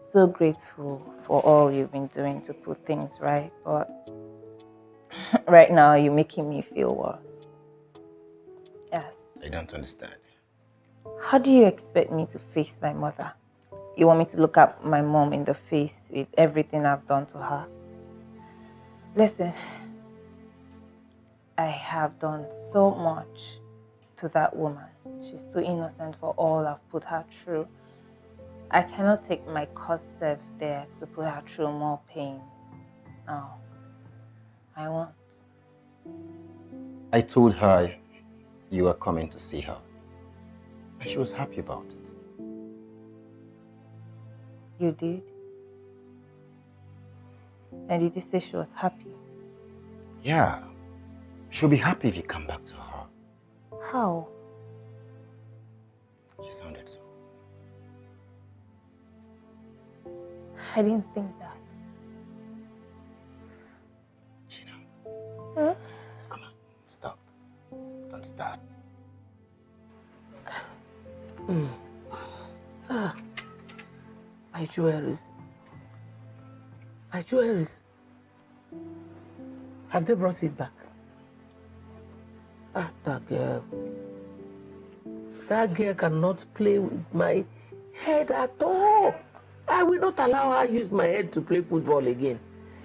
so grateful for all you've been doing to put things right, but right now you're making me feel worse. Yes. I don't understand. How do you expect me to face my mother? You want me to look at my mom in the face with everything I've done to her? Listen, I have done so much to that woman. She's too innocent for all I've put her through. I cannot take my cursed self there to put her through more pain. No, I won't. I told her you were coming to see her. And she was happy about it. You did? And did you say she was happy? Yeah. She'll be happy if you come back to her. How? She sounded so. I didn't think that. Huh? Come on, stop. Don't start. My jewelries. My jewelries. Have they brought it back? Ah, that girl. That girl cannot play with my head at all. I will not allow her use my head to play football again.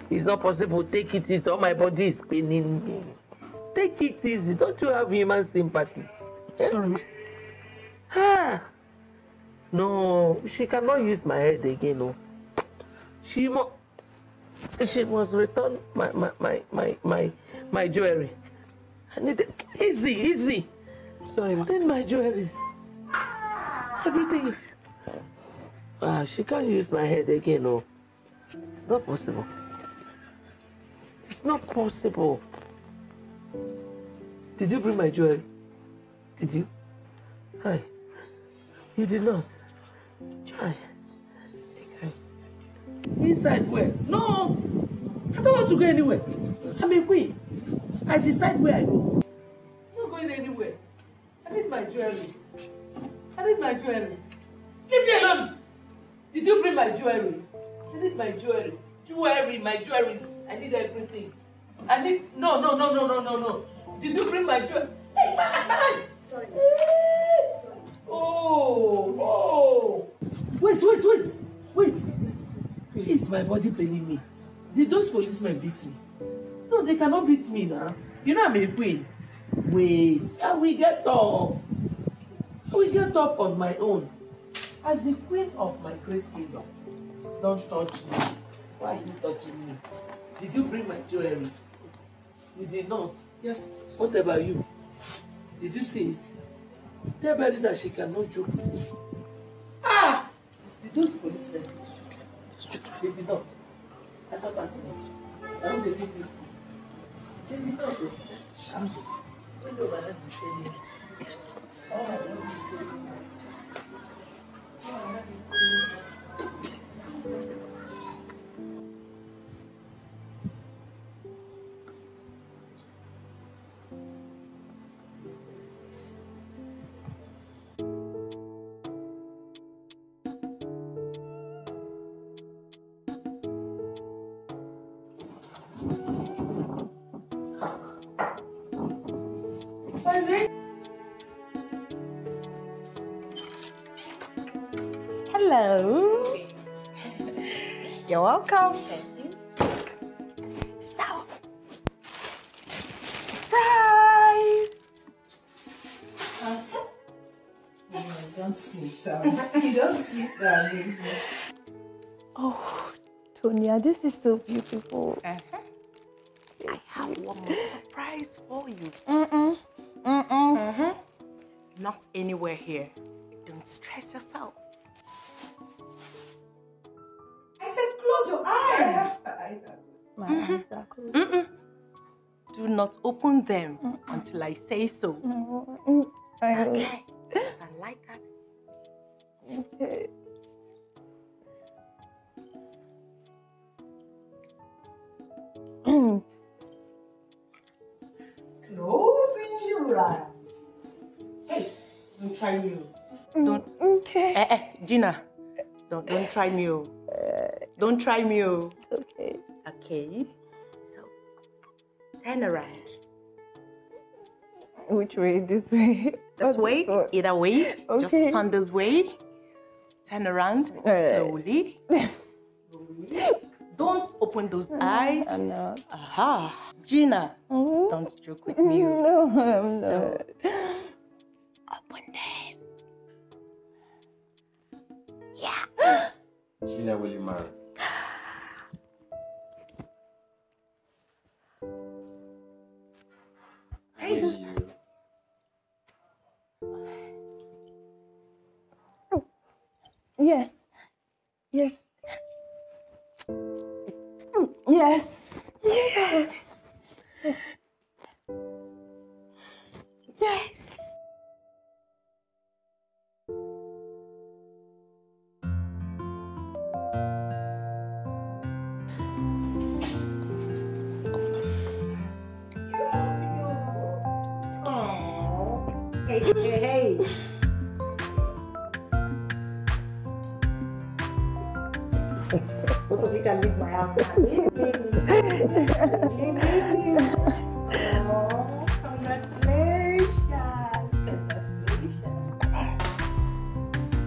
It's not possible. Take it easy. All my body is paining me. Take it easy. Don't you have human sympathy? Sorry. Ah. No, she cannot use my head again. No. She must return my jewelry. I need it. Easy. Sorry, ma. I need my jewelries. Everything. She can't use my head again. No. It's not possible. It's not possible. Did you bring my jewelry? Did you? Hi. You did not. Try. Inside where? No! I don't want to go anywhere. I'm a queen. I decide where I go. I'm not going anywhere. I need my jewelry. Leave me alone! Did you bring my jewelry? I need my jewelry. My jewelries. I need everything. No. Did you bring my jewelry? Hey, man! Sorry. Oh! Wait. Is my body paining me? Did those policemen beat me? No, they cannot beat me now. You know I'm a queen. Wait, I will get up. On my own. As the queen of my great kingdom. Don't touch me. Why are you touching me? Did you bring my jewelry? You did not. Yes. What about you? Did you see it? Tell Betty that she cannot joke with me. Ah! Did those policemen beat you? They did not. I thought as much. I don't believe it. They did not. Hello. You're welcome. So, surprise! Don't sit down. You don't sit down. Oh, Tonya, this is so beautiful. I have one more surprise for you. Not anywhere here. Don't stress yourself. I said close your eyes. My eyes are closed. Do not open them until I say so. Okay. Stand like that. Okay. Closing your eyes. Hey, don't try me. Don't. Okay. Gina, don't try me. Don't try me. It's okay. Okay. So, turn around. Which way? This way? This way? Either way. Okay. Just turn this way. Turn around slowly. Slowly. Don't open those eyes. I'm not. Aha. Gina, don't joke with me. No, I'm So, not. open them. Yeah. Gina, will you marry? Hey. Will you? Yes. Yes. Yes. Yes. Yes. Yes. Hey, hey, hey. Both of you can leave my house now. Leave me. Oh, congratulations. Congratulations.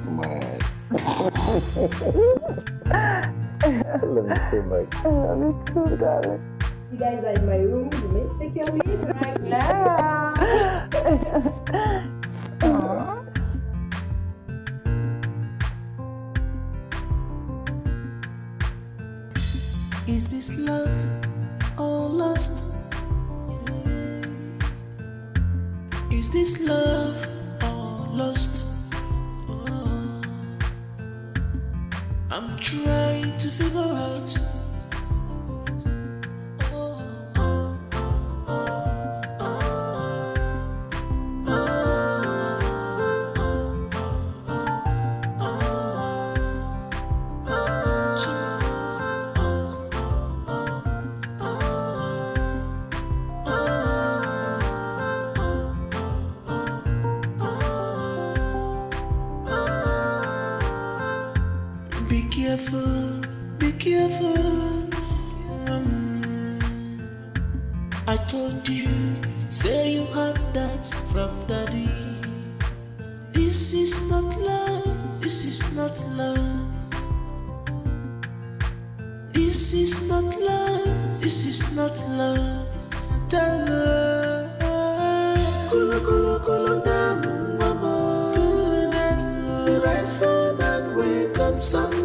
Come on. I love you so much. I love you too, darling. You guys are in my room. You may take your leave right now. Aww. Is this love or lust? Is this love or lust? Oh. I'm trying to figure out. Be careful, be careful. I told you, say you had that from daddy. This is not love, this is not love. This is not love, this is not love. Tell her, kulu kulu kulu damu mama. The right for man wake up some.